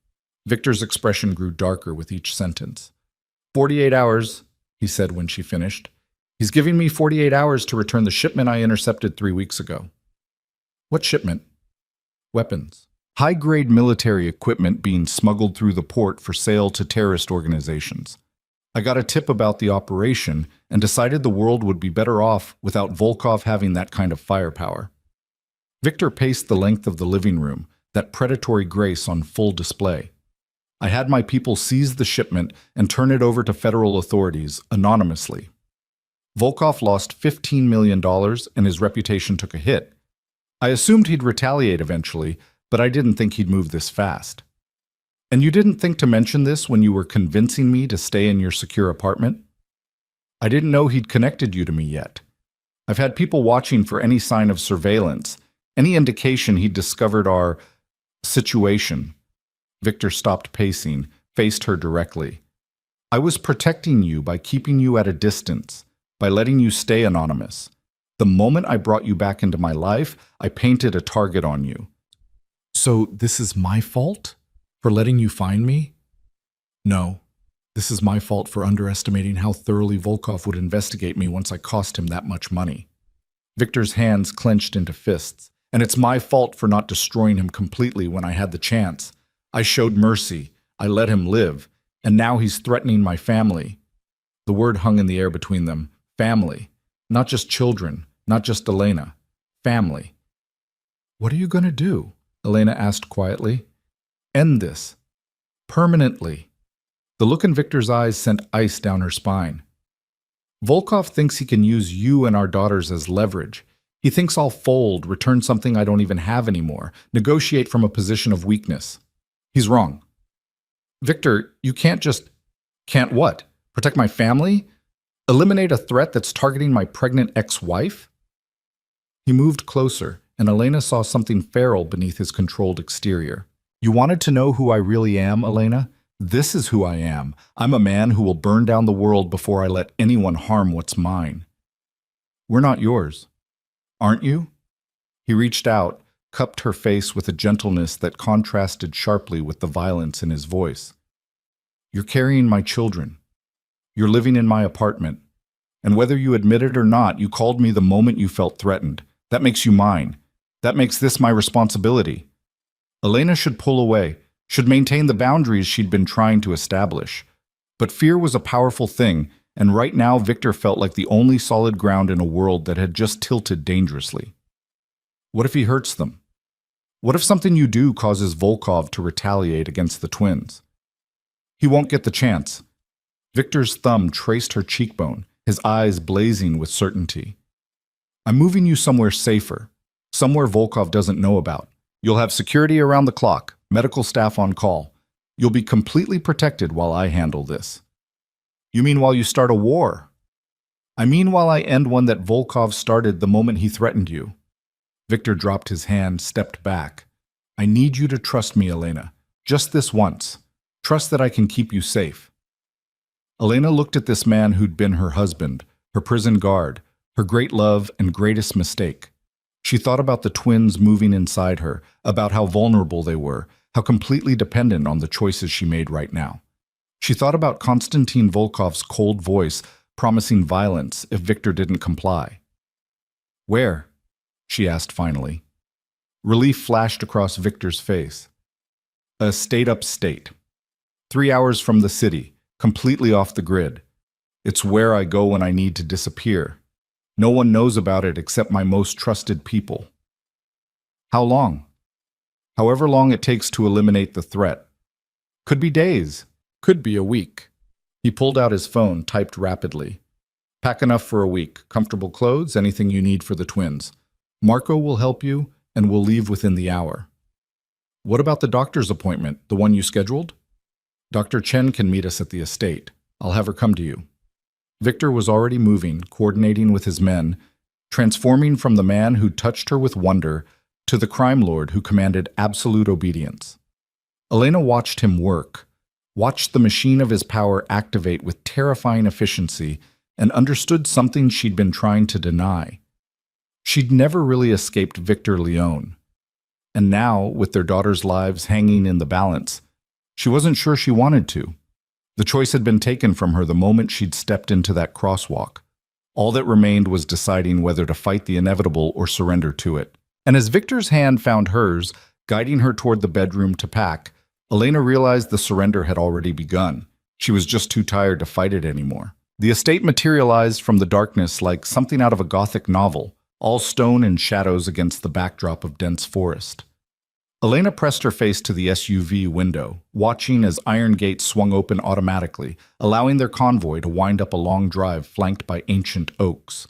Victor's expression grew darker with each sentence. 48 hours, he said when she finished. He's giving me 48 hours to return the shipment I intercepted 3 weeks ago. What shipment? Weapons. High-grade military equipment being smuggled through the port for sale to terrorist organizations. I got a tip about the operation and decided the world would be better off without Volkov having that kind of firepower. Victor paced the length of the living room, that predatory grace on full display. I had my people seize the shipment and turn it over to federal authorities anonymously. Volkov lost $15 million and his reputation took a hit. I assumed he'd retaliate eventually, but I didn't think he'd move this fast. And you didn't think to mention this when you were convincing me to stay in your secure apartment? I didn't know he'd connected you to me yet. I've had people watching for any sign of surveillance, any indication he'd discovered our situation. Victor stopped pacing, faced her directly. I was protecting you by keeping you at a distance, by letting you stay anonymous. The moment I brought you back into my life, I painted a target on you. So this is my fault? For letting you find me? No. This is my fault for underestimating how thoroughly Volkov would investigate me once I cost him that much money. Victor's hands clenched into fists, and it's my fault for not destroying him completely when I had the chance. I showed mercy, I let him live, and now he's threatening my family. The word hung in the air between them. Family. Not just children, not just Elena. Family. What are you going to do? Elena asked quietly. End this. Permanently. The look in Victor's eyes sent ice down her spine. Volkov thinks he can use you and our daughters as leverage. He thinks I'll fold, return something I don't even have anymore, negotiate from a position of weakness. He's wrong. Victor, you can't just... Can't what? Protect my family? Eliminate a threat that's targeting my pregnant ex-wife? He moved closer, and Elena saw something feral beneath his controlled exterior. You wanted to know who I really am, Elena? This is who I am. I'm a man who will burn down the world before I let anyone harm what's mine. We're not yours. Aren't you? He reached out, cupped her face with a gentleness that contrasted sharply with the violence in his voice. You're carrying my children. You're living in my apartment. And whether you admit it or not, you called me the moment you felt threatened. That makes you mine. That makes this my responsibility. Elena should pull away, should maintain the boundaries she'd been trying to establish. But fear was a powerful thing, and right now Victor felt like the only solid ground in a world that had just tilted dangerously. What if he hurts them? What if something you do causes Volkov to retaliate against the twins? He won't get the chance. Victor's thumb traced her cheekbone, his eyes blazing with certainty. I'm moving you somewhere safer, somewhere Volkov doesn't know about. You'll have security around the clock, medical staff on call. You'll be completely protected while I handle this. You mean while you start a war? I mean while I end one that Volkov started the moment he threatened you. Victor dropped his hand, stepped back. I need you to trust me, Elena. Just this once. Trust that I can keep you safe. Elena looked at this man who'd been her husband, her prison guard, her great love and greatest mistake. She thought about the twins moving inside her, about how vulnerable they were, how completely dependent on the choices she made right now. She thought about Konstantin Volkov's cold voice promising violence if Victor didn't comply. Where? She asked finally. Relief flashed across Victor's face. A estate upstate. 3 hours from the city, completely off the grid. It's where I go when I need to disappear. No one knows about it except my most trusted people. How long? However long it takes to eliminate the threat. Could be days. Could be a week. He pulled out his phone, typed rapidly. Pack enough for a week. Comfortable clothes, anything you need for the twins. Marco will help you, and we'll leave within the hour. What about the doctor's appointment, the one you scheduled? Dr. Chen can meet us at the estate. I'll have her come to you. Victor was already moving, coordinating with his men, transforming from the man who touched her with wonder to the crime lord who commanded absolute obedience. Elena watched him work, watched the machine of his power activate with terrifying efficiency, and understood something she'd been trying to deny. She'd never really escaped Victor Leone. And now, with their daughters' lives hanging in the balance, she wasn't sure she wanted to. The choice had been taken from her the moment she'd stepped into that crosswalk. All that remained was deciding whether to fight the inevitable or surrender to it. And as Victor's hand found hers, guiding her toward the bedroom to pack, Elena realized the surrender had already begun. She was just too tired to fight it anymore. The estate materialized from the darkness like something out of a Gothic novel, all stone and shadows against the backdrop of dense forest. Elena pressed her face to the SUV window, watching as iron gates swung open automatically, allowing their convoy to wind up a long drive flanked by ancient oaks.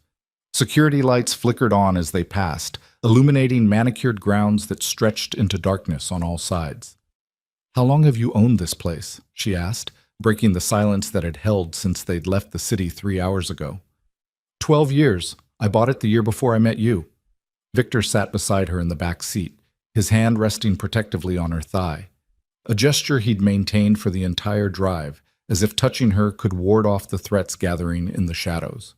Security lights flickered on as they passed, illuminating manicured grounds that stretched into darkness on all sides. "How long have you owned this place?" she asked, breaking the silence that had held since they'd left the city 3 hours ago. 12 years. I bought it the year before I met you." Victor sat beside her in the back seat, his hand resting protectively on her thigh, a gesture he'd maintained for the entire drive, as if touching her could ward off the threats gathering in the shadows.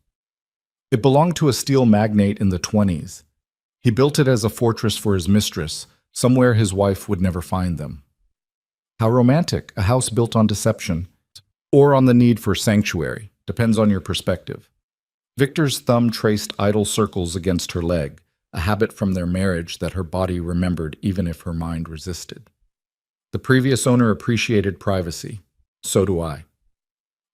It belonged to a steel magnate in the 20s. He built it as a fortress for his mistress, somewhere his wife would never find them. How romantic, a house built on deception, or on the need for sanctuary, depends on your perspective. Victor's thumb traced idle circles against her leg, a habit from their marriage that her body remembered even if her mind resisted. The previous owner appreciated privacy. So do I.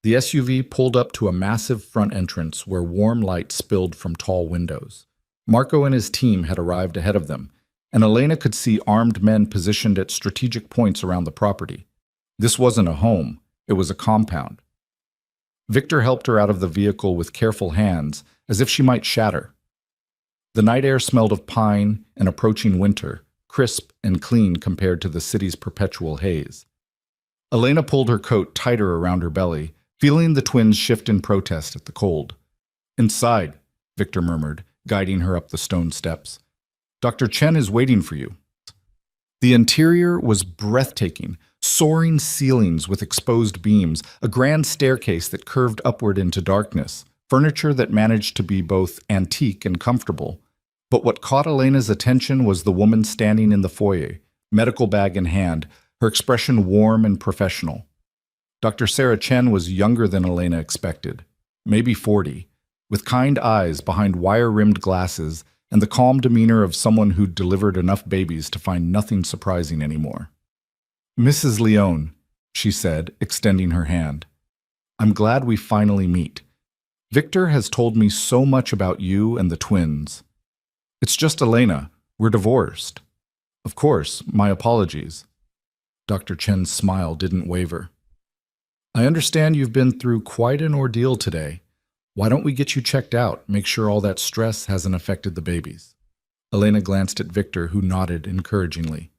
The SUV pulled up to a massive front entrance where warm light spilled from tall windows. Marco and his team had arrived ahead of them, and Elena could see armed men positioned at strategic points around the property. This wasn't a home, it was a compound. Victor helped her out of the vehicle with careful hands, as if she might shatter. The night air smelled of pine and approaching winter, crisp and clean compared to the city's perpetual haze. Elena pulled her coat tighter around her belly, feeling the twins shift in protest at the cold. "Inside," Victor murmured, guiding her up the stone steps. "Dr. Chen is waiting for you." The interior was breathtaking, soaring ceilings with exposed beams, a grand staircase that curved upward into darkness, furniture that managed to be both antique and comfortable. But what caught Elena's attention was the woman standing in the foyer, medical bag in hand, her expression warm and professional. Dr. Sarah Chen was younger than Elena expected, maybe 40, with kind eyes behind wire-rimmed glasses and the calm demeanor of someone who'd delivered enough babies to find nothing surprising anymore. "Mrs. Leone," she said, extending her hand. "I'm glad we finally meet. Victor has told me so much about you and the twins." "It's just Elena. We're divorced." "Of course, my apologies." Dr. Chen's smile didn't waver. "I understand you've been through quite an ordeal today. Why don't we get you checked out, make sure all that stress hasn't affected the babies?" Elena glanced at Victor, who nodded encouragingly.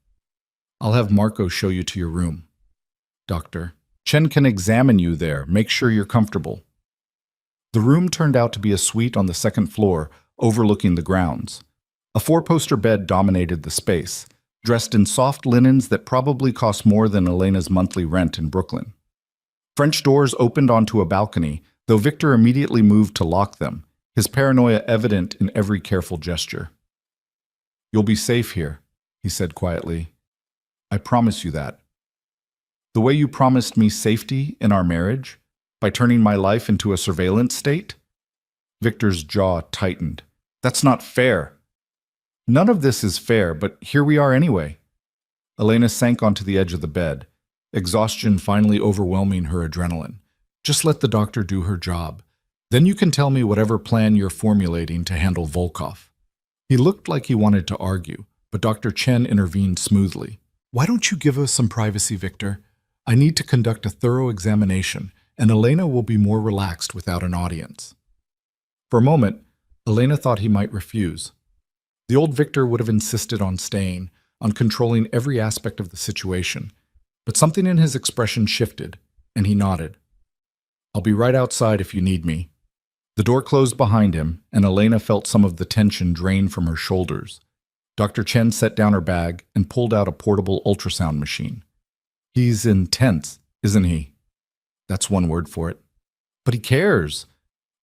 "I'll have Marco show you to your room." "Doctor, Chen can examine you there. Make sure you're comfortable." The room turned out to be a suite on the second floor, overlooking the grounds. A 4-poster bed dominated the space, dressed in soft linens that probably cost more than Elena's monthly rent in Brooklyn. French doors opened onto a balcony, though Victor immediately moved to lock them, his paranoia evident in every careful gesture. "You'll be safe here," he said quietly. "I promise you that. The way you promised me safety in our marriage, by turning my life into a surveillance state?" Victor's jaw tightened. "That's not fair." "None of this is fair, but here we are anyway." Elena sank onto the edge of the bed, exhaustion finally overwhelming her adrenaline. "Just let the doctor do her job. Then you can tell me whatever plan you're formulating to handle Volkov." He looked like he wanted to argue, but Dr. Chen intervened smoothly. "Why don't you give us some privacy, Victor? I need to conduct a thorough examination, and Elena will be more relaxed without an audience." For a moment, Elena thought he might refuse. The old Victor would have insisted on staying, on controlling every aspect of the situation. But something in his expression shifted, and he nodded. "I'll be right outside if you need me." The door closed behind him, and Elena felt some of the tension drain from her shoulders. Dr. Chen set down her bag and pulled out a portable ultrasound machine. "He's intense, isn't he?" "That's one word for it." "But he cares.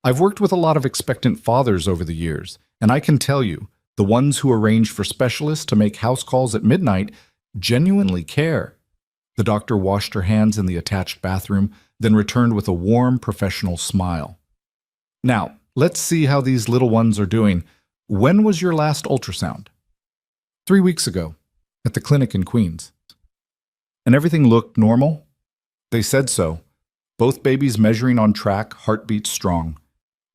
I've worked with a lot of expectant fathers over the years, and I can tell you, the ones who arrange for specialists to make house calls at midnight genuinely care." The doctor washed her hands in the attached bathroom, then returned with a warm, professional smile. "Now, let's see how these little ones are doing. When was your last ultrasound?" 3 weeks ago, at the clinic in Queens." "And everything looked normal?" "They said so. Both babies measuring on track, heartbeats strong.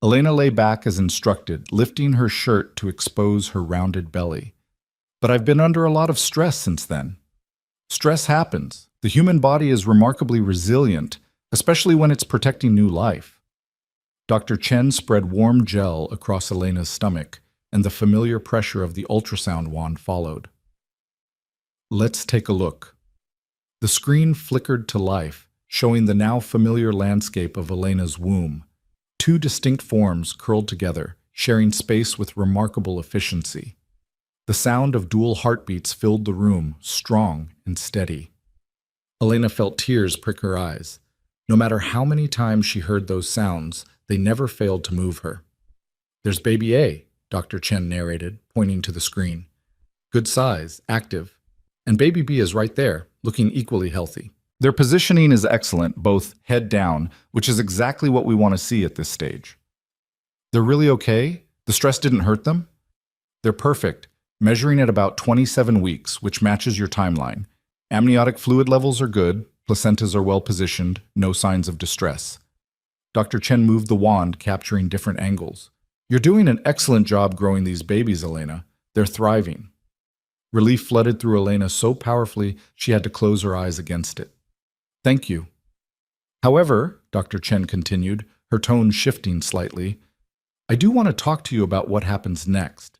Elena lay back as instructed, lifting her shirt to expose her rounded belly. But I've been under a lot of stress since then. Stress happens. The human body is remarkably resilient, especially when it's protecting new life. Dr. Chen spread warm gel across Elena's stomach, and the familiar pressure of the ultrasound wand followed. Let's take a look. The screen flickered to life, showing the now familiar landscape of Elena's womb. Two distinct forms curled together, sharing space with remarkable efficiency. The sound of dual heartbeats filled the room, strong and steady. Elena felt tears prick her eyes. No matter how many times she heard those sounds, they never failed to move her. "There's baby A," Dr. Chen narrated, pointing to the screen. "Good size, active. And baby B is right there, looking equally healthy." Their positioning is excellent, both head down, which is exactly what we want to see at this stage. "They're really okay? The stress didn't hurt them?" "They're perfect, measuring at about 27 weeks, which matches your timeline. Amniotic fluid levels are good, placentas are well positioned, no signs of distress." Dr. Chen moved the wand, capturing different angles. "You're doing an excellent job growing these babies, Elena. They're thriving." Relief flooded through Elena so powerfully she had to close her eyes against it. "Thank you." "However," Dr. Chen continued, her tone shifting slightly, "I do want to talk to you about what happens next.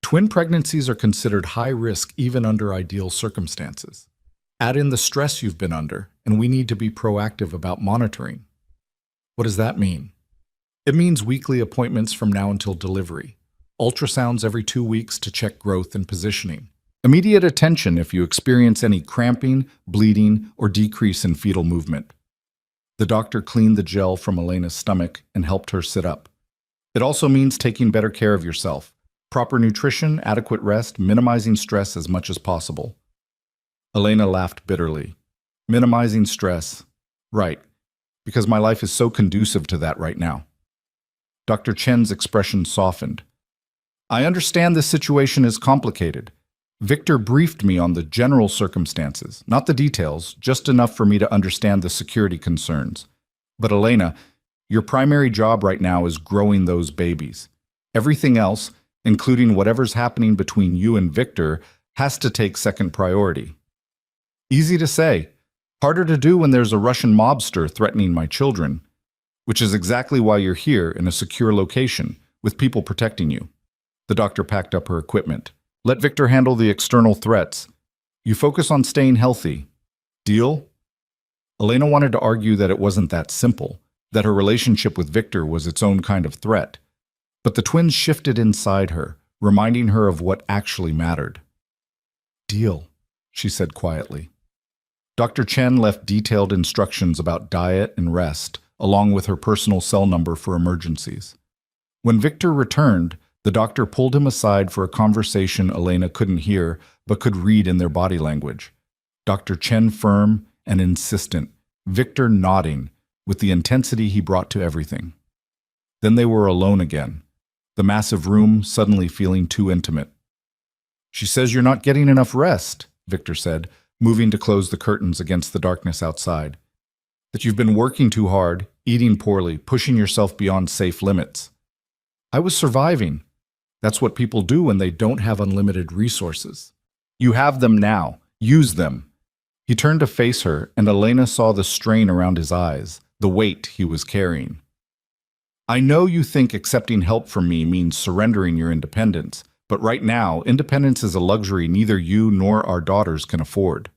Twin pregnancies are considered high risk even under ideal circumstances. Add in the stress you've been under, and we need to be proactive about monitoring." "What does that mean?" "It means weekly appointments from now until delivery. Ultrasounds every 2 weeks to check growth and positioning. Immediate attention if you experience any cramping, bleeding, or decrease in fetal movement." The doctor cleaned the gel from Elena's stomach and helped her sit up. "It also means taking better care of yourself. Proper nutrition, adequate rest, minimizing stress as much as possible." Elena laughed bitterly. "Minimizing stress. Right. Because my life is so conducive to that right now." Dr. Chen's expression softened. "I understand this situation is complicated. Victor briefed me on the general circumstances, not the details, just enough for me to understand the security concerns. But Elena, your primary job right now is growing those babies. Everything else, including whatever's happening between you and Victor, has to take second priority." "Easy to say. Harder to do when there's a Russian mobster threatening my children. Which is exactly why you're here in a secure location, with people protecting you." The doctor packed up her equipment. "Let Victor handle the external threats. You focus on staying healthy. Deal?" Elena wanted to argue that it wasn't that simple, that her relationship with Victor was its own kind of threat. But the twins shifted inside her, reminding her of what actually mattered. "Deal," she said quietly. Dr. Chen left detailed instructions about diet and rest, along with her personal cell number for emergencies. When Victor returned, the doctor pulled him aside for a conversation Elena couldn't hear but could read in their body language. Dr. Chen firm and insistent, Victor nodding with the intensity he brought to everything. Then they were alone again, the massive room suddenly feeling too intimate. "She says you're not getting enough rest," Victor said, moving to close the curtains against the darkness outside. "That you've been working too hard, eating poorly, pushing yourself beyond safe limits." "I was surviving. That's what people do when they don't have unlimited resources. You have them now. Use them." He turned to face her, and Elena saw the strain around his eyes, the weight he was carrying. "I know you think accepting help from me means surrendering your independence, but right now, independence is a luxury neither you nor our daughters can afford.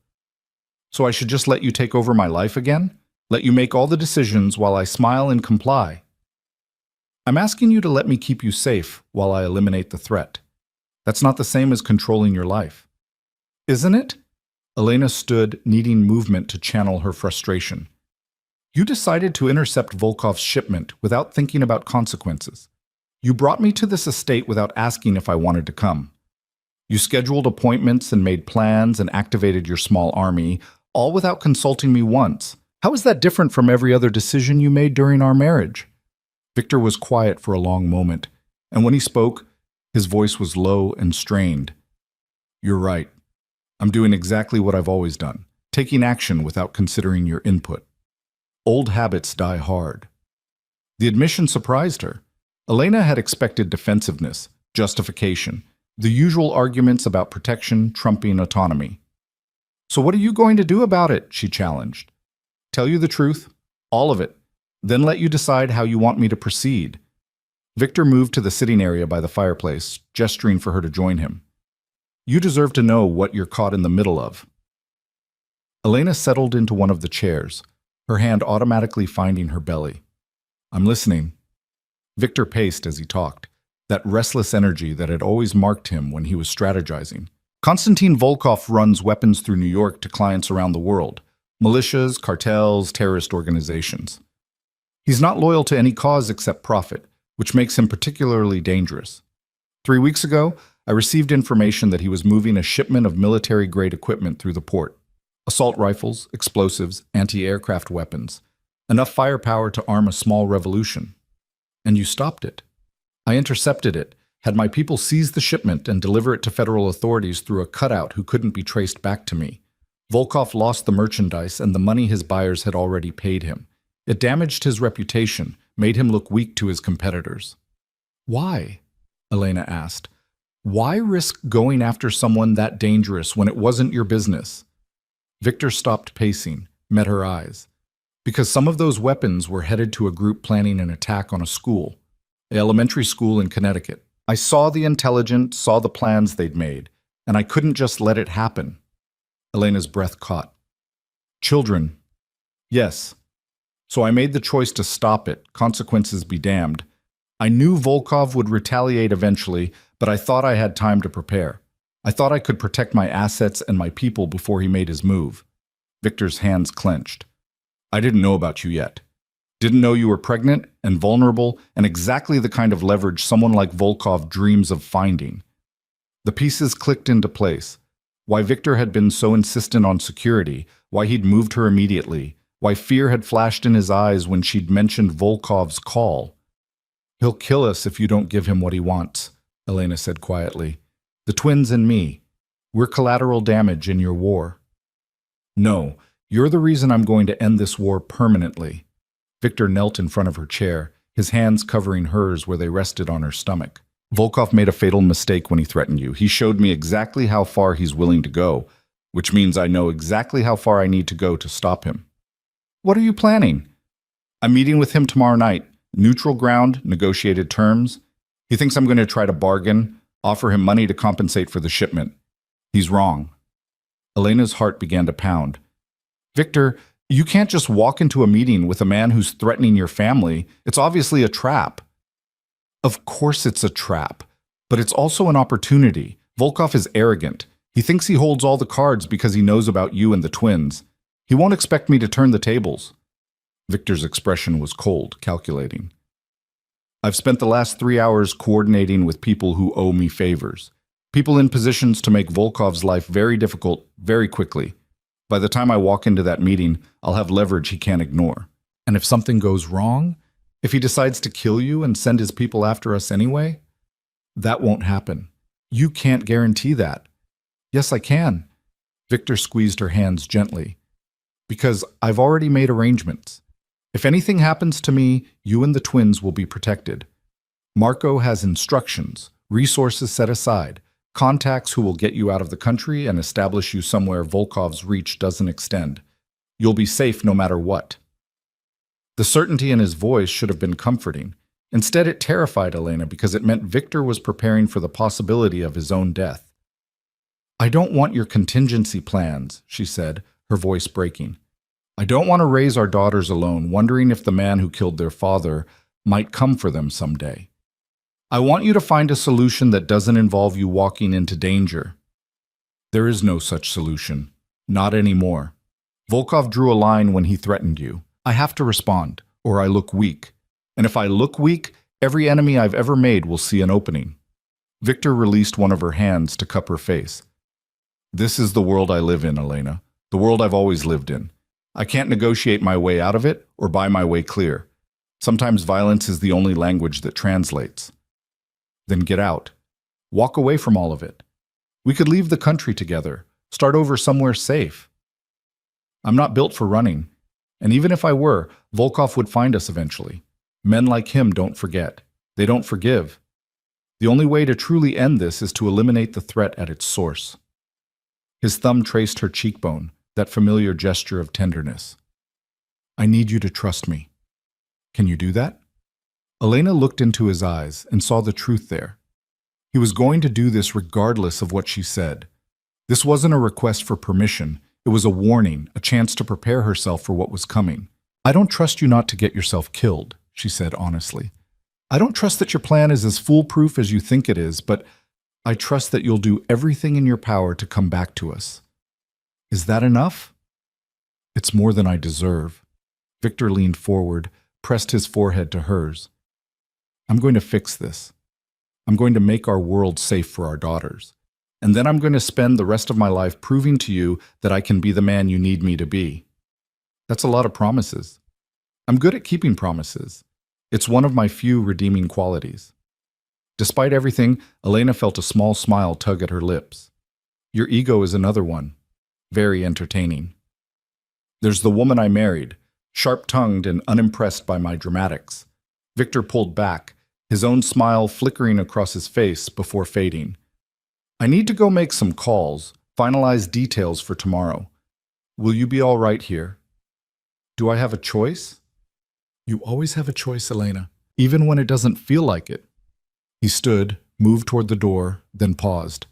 So I should just let you take over my life again? Let you make all the decisions while I smile and comply? I'm asking you to let me keep you safe while I eliminate the threat. That's not the same as controlling your life." "Isn't it?" Elena stood, needing movement to channel her frustration. "You decided to intercept Volkov's shipment without thinking about consequences. You brought me to this estate without asking if I wanted to come. You scheduled appointments and made plans and activated your small army, all without consulting me once. How is that different from every other decision you made during our marriage?" Victor was quiet for a long moment, and when he spoke, his voice was low and strained. "You're right. I'm doing exactly what I've always done, taking action without considering your input." Old habits die hard. The admission surprised her. Elena had expected defensiveness, justification, the usual arguments about protection trumping autonomy. "So what are you going to do about it?" she challenged. "Tell you the truth, all of it, then let you decide how you want me to proceed." Victor moved to the sitting area by the fireplace, gesturing for her to join him. "You deserve to know what you're caught in the middle of." Elena settled into one of the chairs, her hand automatically finding her belly. "I'm listening." Victor paced as he talked, that restless energy that had always marked him when he was strategizing. Konstantin Volkov runs weapons through New York to clients around the world, militias, cartels, terrorist organizations. He's not loyal to any cause except profit, which makes him particularly dangerous. 3 weeks ago, I received information that he was moving a shipment of military-grade equipment through the port. Assault rifles, explosives, anti-aircraft weapons. Enough firepower to arm a small revolution. And you stopped it. I intercepted it, had my people seize the shipment and deliver it to federal authorities through a cutout who couldn't be traced back to me. Volkov lost the merchandise and the money his buyers had already paid him. It damaged his reputation, made him look weak to his competitors. "Why?" Elena asked. "Why risk going after someone that dangerous when it wasn't your business?" Victor stopped pacing, met her eyes. "Because some of those weapons were headed to a group planning an attack on a school, an elementary school in Connecticut. I saw the intelligence, saw the plans they'd made, and I couldn't just let it happen." Elena's breath caught. "Children." "Yes. So I made the choice to stop it, consequences be damned. I knew Volkov would retaliate eventually, but I thought I had time to prepare. I thought I could protect my assets and my people before he made his move." Victor's hands clenched. "I didn't know about you yet. Didn't know you were pregnant and vulnerable and exactly the kind of leverage someone like Volkov dreams of finding." The pieces clicked into place. Why Victor had been so insistent on security, why he'd moved her immediately, why fear had flashed in his eyes when she'd mentioned Volkov's call. "He'll kill us if you don't give him what he wants," Elena said quietly. "The twins and me. We're collateral damage in your war." "No, you're the reason I'm going to end this war permanently." Victor knelt in front of her chair, his hands covering hers where they rested on her stomach. "Volkov made a fatal mistake when he threatened you. He showed me exactly how far he's willing to go, which means I know exactly how far I need to go to stop him." "What are you planning?" "I'm meeting with him tomorrow night. Neutral ground, negotiated terms. He thinks I'm going to try to bargain, offer him money to compensate for the shipment. He's wrong." Elena's heart began to pound. "Victor, you can't just walk into a meeting with a man who's threatening your family. It's obviously a trap." "Of course it's a trap, but it's also an opportunity. Volkov is arrogant. He thinks he holds all the cards because he knows about you and the twins. He won't expect me to turn the tables." Victor's expression was cold, calculating. "I've spent the last 3 hours coordinating with people who owe me favors. People in positions to make Volkov's life very difficult, very quickly. By the time I walk into that meeting, I'll have leverage he can't ignore. And if something goes wrong, if he decides to kill you and send his people after us anyway, that won't happen. You can't guarantee that." "Yes, I can." Victor squeezed her hands gently. "Because I've already made arrangements. If anything happens to me, you and the twins will be protected. Marco has instructions, resources set aside, contacts who will get you out of the country and establish you somewhere Volkov's reach doesn't extend. You'll be safe no matter what." The certainty in his voice should have been comforting. Instead, it terrified Elena because it meant Victor was preparing for the possibility of his own death. "I don't want your contingency plans," she said, her voice breaking. "I don't want to raise our daughters alone, wondering if the man who killed their father might come for them someday. I want you to find a solution that doesn't involve you walking into danger." "There is no such solution. Not anymore. Volkov drew a line when he threatened you. I have to respond, or I look weak. And if I look weak, every enemy I've ever made will see an opening." Victor released one of her hands to cup her face. "This is the world I live in, Elena. The world I've always lived in. I can't negotiate my way out of it or buy my way clear. Sometimes violence is the only language that translates." "Then get out. Walk away from all of it. We could leave the country together, start over somewhere safe." "I'm not built for running. And even if I were, Volkov would find us eventually. Men like him don't forget. They don't forgive. The only way to truly end this is to eliminate the threat at its source. His thumb traced her cheekbone, that familiar gesture of tenderness. I need you to trust me. Can you do that? Elena looked into his eyes and saw the truth there. He was going to do this regardless of what she said. This wasn't a request for permission. It was a warning, a chance to prepare herself for what was coming. I don't trust you not to get yourself killed, she said honestly. I don't trust that your plan is as foolproof as you think it is, but I trust that you'll do everything in your power to come back to us. Is that enough? It's more than I deserve. Victor leaned forward, pressed his forehead to hers. I'm going to fix this. I'm going to make our world safe for our daughters. And then I'm going to spend the rest of my life proving to you that I can be the man you need me to be. That's a lot of promises. I'm good at keeping promises. It's one of my few redeeming qualities. Despite everything, Elena felt a small smile tug at her lips. Your ego is another one. Very entertaining. There's the woman I married, sharp-tongued and unimpressed by my dramatics. Victor pulled back, his own smile flickering across his face before fading. I need to go make some calls, finalize details for tomorrow. Will you be all right here? Do I have a choice? You always have a choice, Elena, even when it doesn't feel like it. He stood, moved toward the door, then paused.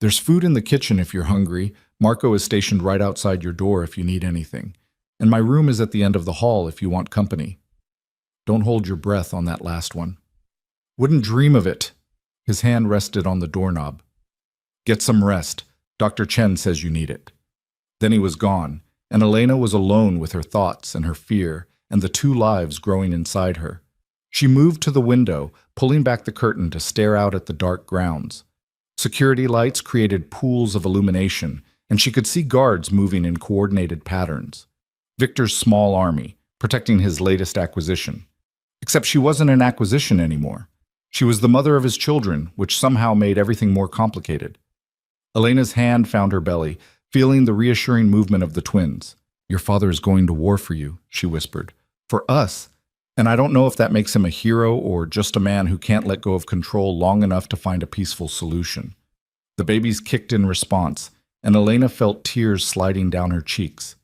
There's food in the kitchen if you're hungry. Marco is stationed right outside your door if you need anything. And my room is at the end of the hall if you want company. Don't hold your breath on that last one. Wouldn't dream of it. His hand rested on the doorknob. Get some rest. Dr. Chen says you need it. Then he was gone, and Elena was alone with her thoughts and her fear and the two lives growing inside her. She moved to the window, pulling back the curtain to stare out at the dark grounds. Security lights created pools of illumination, and she could see guards moving in coordinated patterns. Victor's small army, protecting his latest acquisition. Except she wasn't an acquisition anymore. She was the mother of his children, which somehow made everything more complicated. Elena's hand found her belly, feeling the reassuring movement of the twins. Your father is going to war for you, she whispered. For us. And I don't know if that makes him a hero or just a man who can't let go of control long enough to find a peaceful solution. The babies kicked in response, and Elena felt tears sliding down her cheeks.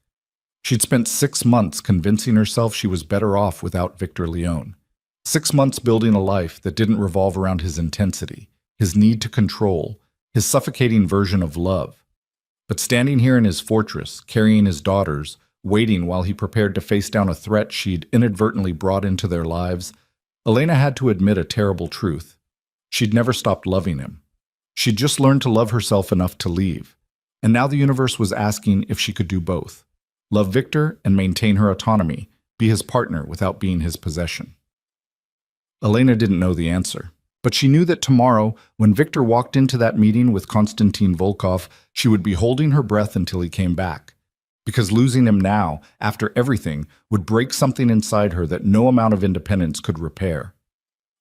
She'd spent 6 months convincing herself she was better off without Victor Leone. 6 months building a life that didn't revolve around his intensity, his need to control, his suffocating version of love. But standing here in his fortress, carrying his daughters, waiting while he prepared to face down a threat she'd inadvertently brought into their lives, Elena had to admit a terrible truth. She'd never stopped loving him. She'd just learned to love herself enough to leave. And now the universe was asking if she could do both. Love Victor and maintain her autonomy, be his partner without being his possession. Elena didn't know the answer, but she knew that tomorrow, when Victor walked into that meeting with Konstantin Volkov, she would be holding her breath until he came back. Because losing him now, after everything, would break something inside her that no amount of independence could repair.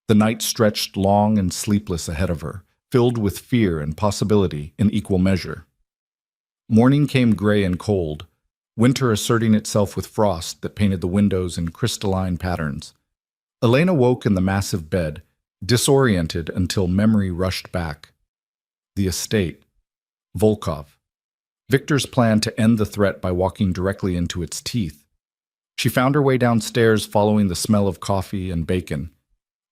The night stretched long and sleepless ahead of her, filled with fear and possibility in equal measure. Morning came gray and cold, winter asserting itself with frost that painted the windows in crystalline patterns. Elena woke in the massive bed, disoriented until memory rushed back. The estate. Volkov. Victor's plan to end the threat by walking directly into its teeth. She found her way downstairs following the smell of coffee and bacon.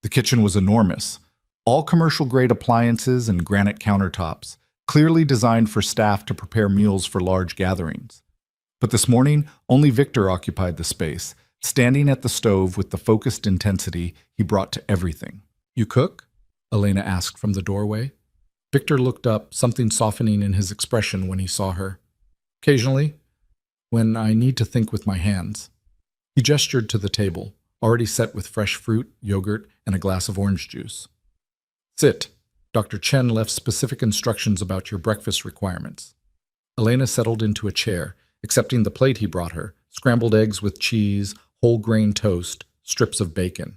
The kitchen was enormous. All commercial-grade appliances and granite countertops, clearly designed for staff to prepare meals for large gatherings. But this morning, only Victor occupied the space, standing at the stove with the focused intensity he brought to everything. You cook? Elena asked from the doorway. Victor looked up, something softening in his expression when he saw her. Occasionally, when I need to think with my hands. He gestured to the table, already set with fresh fruit, yogurt, and a glass of orange juice. Sit. Dr. Chen left specific instructions about your breakfast requirements. Elena settled into a chair, accepting the plate he brought her, scrambled eggs with cheese, whole grain toast, strips of bacon.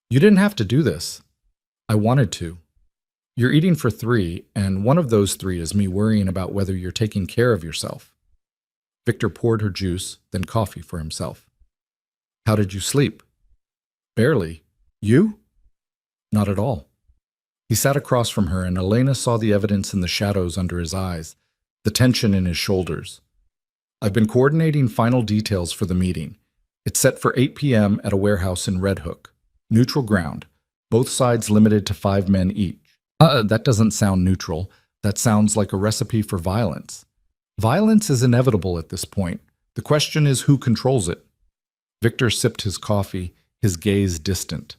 You didn't have to do this. I wanted to. You're eating for 3, and one of those 3 is me worrying about whether you're taking care of yourself. Victor poured her juice, then coffee for himself. How did you sleep? Barely. You? Not at all. He sat across from her, and Elena saw the evidence in the shadows under his eyes, the tension in his shoulders. I've been coordinating final details for the meeting. It's set for 8 p.m. at a warehouse in Red Hook. Neutral ground. Both sides limited to 5 men each. That doesn't sound neutral. That sounds like a recipe for violence. Violence is inevitable at this point. The question is who controls it. Victor sipped his coffee, his gaze distant.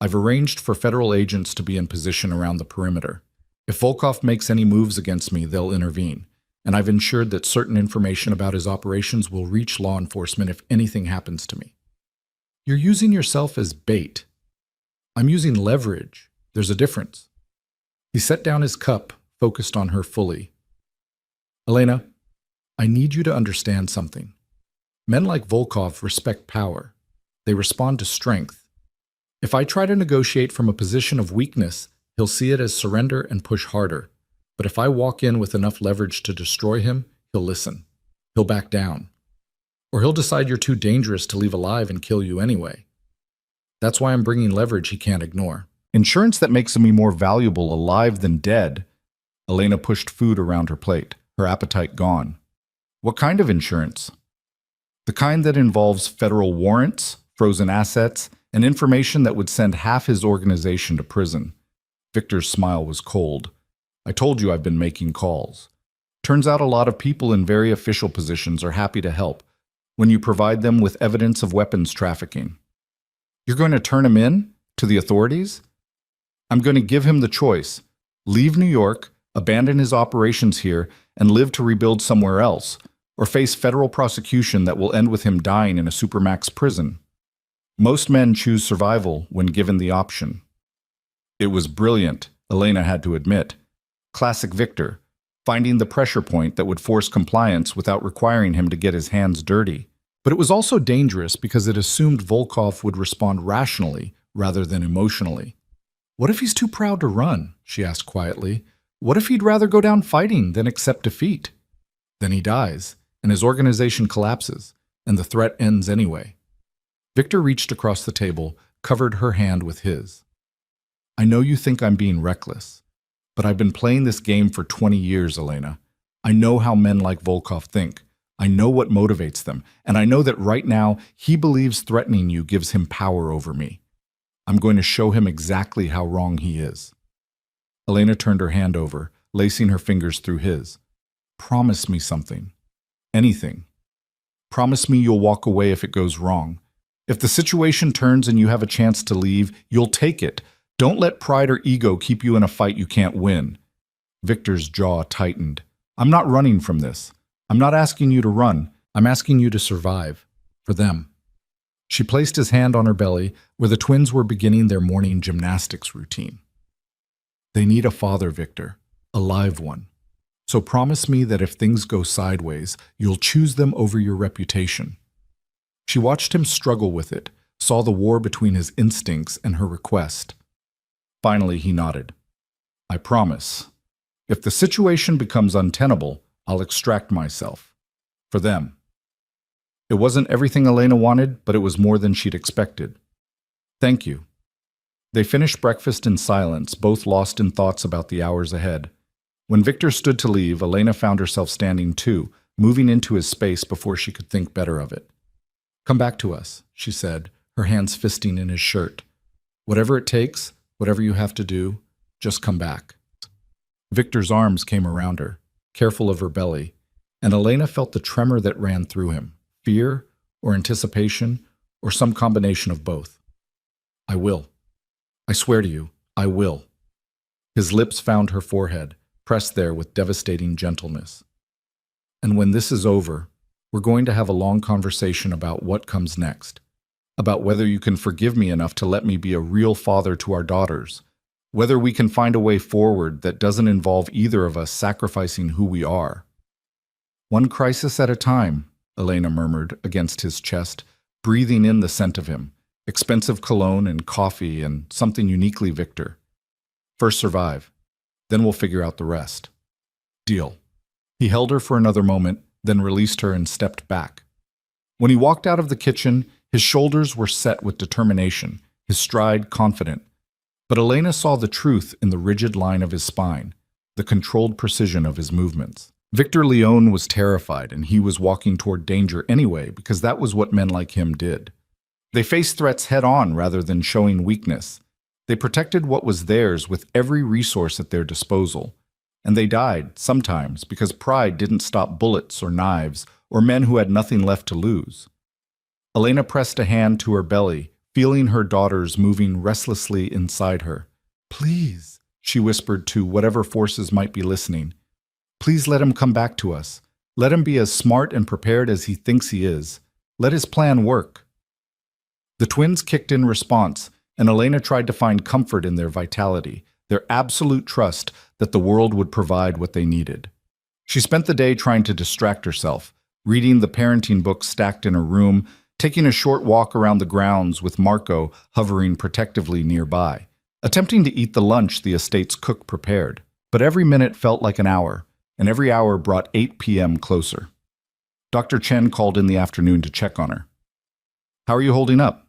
I've arranged for federal agents to be in position around the perimeter. If Volkov makes any moves against me, they'll intervene. And I've ensured that certain information about his operations will reach law enforcement if anything happens to me. You're using yourself as bait. I'm using leverage. There's a difference. He set down his cup, focused on her fully. Elena, I need you to understand something. Men like Volkov respect power. They respond to strength. If I try to negotiate from a position of weakness, he'll see it as surrender and push harder. But if I walk in with enough leverage to destroy him, he'll listen. He'll back down. Or he'll decide you're too dangerous to leave alive and kill you anyway. That's why I'm bringing leverage he can't ignore. Insurance that makes me more valuable alive than dead. Elena pushed food around her plate, her appetite gone. What kind of insurance? The kind that involves federal warrants, frozen assets, and information that would send half his organization to prison. Victor's smile was cold. I told you I've been making calls. Turns out a lot of people in very official positions are happy to help when you provide them with evidence of weapons trafficking. You're going to turn him in to the authorities? I'm going to give him the choice. Leave New York, abandon his operations here, and live to rebuild somewhere else, or face federal prosecution that will end with him dying in a supermax prison. Most men choose survival when given the option. It was brilliant, Elena had to admit. Classic Victor, finding the pressure point that would force compliance without requiring him to get his hands dirty. But it was also dangerous because it assumed Volkov would respond rationally rather than emotionally. What if he's too proud to run? She asked quietly. What if he'd rather go down fighting than accept defeat? Then he dies, and his organization collapses, and the threat ends anyway. Victor reached across the table, covered her hand with his. I know you think I'm being reckless, but I've been playing this game for 20 years, Elena. I know how men like Volkov think. I know what motivates them, and I know that right now he believes threatening you gives him power over me. I'm going to show him exactly how wrong he is. Elena turned her hand over, lacing her fingers through his. Promise me something. Anything. Promise me you'll walk away if it goes wrong. If the situation turns and you have a chance to leave, you'll take it. Don't let pride or ego keep you in a fight you can't win. Victor's jaw tightened. I'm not running from this. I'm not asking you to run. I'm asking you to survive. For them. She placed his hand on her belly, where the twins were beginning their morning gymnastics routine. They need a father, Victor. A live one. So promise me that if things go sideways, you'll choose them over your reputation. She watched him struggle with it, saw the war between his instincts and her request. Finally, he nodded. I promise. If the situation becomes untenable, I'll extract myself. For them. It wasn't everything Elena wanted, but it was more than she'd expected. Thank you. They finished breakfast in silence, both lost in thoughts about the hours ahead. When Victor stood to leave, Elena found herself standing too, moving into his space before she could think better of it. Come back to us, she said, her hands fisting in his shirt. Whatever it takes, whatever you have to do, just come back. Victor's arms came around her, careful of her belly, and Elena felt the tremor that ran through him, fear or anticipation or some combination of both. I will. I swear to you, I will. His lips found her forehead, pressed there with devastating gentleness. And when this is over, we're going to have a long conversation about what comes next, about whether you can forgive me enough to let me be a real father to our daughters, whether we can find a way forward that doesn't involve either of us sacrificing who we are. One crisis at a time, Elena murmured against his chest, breathing in the scent of him, expensive cologne and coffee and something uniquely Victor. First survive, then we'll figure out the rest. Deal. He held her for another moment, then released her and stepped back. When he walked out of the kitchen, his shoulders were set with determination, his stride confident. But Elena saw the truth in the rigid line of his spine, the controlled precision of his movements. Victor Leone was terrified, and he was walking toward danger anyway because that was what men like him did. They faced threats head-on rather than showing weakness. They protected what was theirs with every resource at their disposal. And they died, sometimes, because pride didn't stop bullets or knives or men who had nothing left to lose. Elena pressed a hand to her belly, feeling her daughters moving restlessly inside her. "Please," she whispered to whatever forces might be listening. "Please let him come back to us. Let him be as smart and prepared as he thinks he is. Let his plan work." The twins kicked in response, and Elena tried to find comfort in their vitality, their absolute trust that the world would provide what they needed. She spent the day trying to distract herself, reading the parenting books stacked in her room, taking a short walk around the grounds with Marco hovering protectively nearby, attempting to eat the lunch the estate's cook prepared. But every minute felt like an hour, and every hour brought 8 p.m. closer. Dr. Chen called in the afternoon to check on her. "How are you holding up?"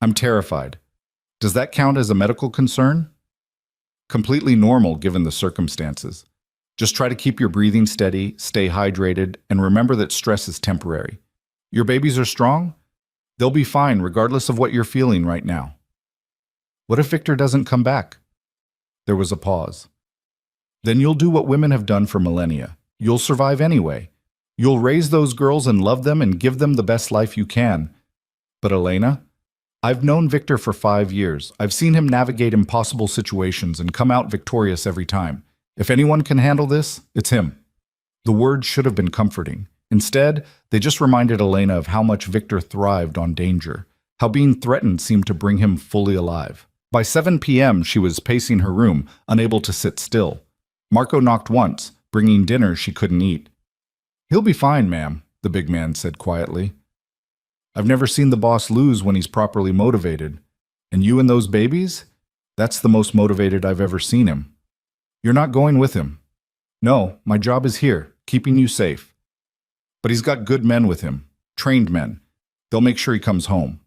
"I'm terrified." "Does that count as a medical concern?" "Completely normal given the circumstances. Just try to keep your breathing steady, stay hydrated, and remember that stress is temporary. Your babies are strong? They'll be fine regardless of what you're feeling right now." "What if Victor doesn't come back?" There was a pause. "Then you'll do what women have done for millennia. You'll survive anyway. You'll raise those girls and love them and give them the best life you can." "But Elena, I've known Victor for 5 years. I've seen him navigate impossible situations and come out victorious every time. If anyone can handle this, it's him." The words should have been comforting. Instead, they just reminded Elena of how much Victor thrived on danger, how being threatened seemed to bring him fully alive. By 7 p.m., she was pacing her room, unable to sit still. Marco knocked once, bringing dinner she couldn't eat. "He'll be fine, ma'am," the big man said quietly. "I've never seen the boss lose when he's properly motivated. And you and those babies? That's the most motivated I've ever seen him." "You're not going with him." "No, my job is here, keeping you safe." "But he's got good men with him, trained men. They'll make sure he comes home."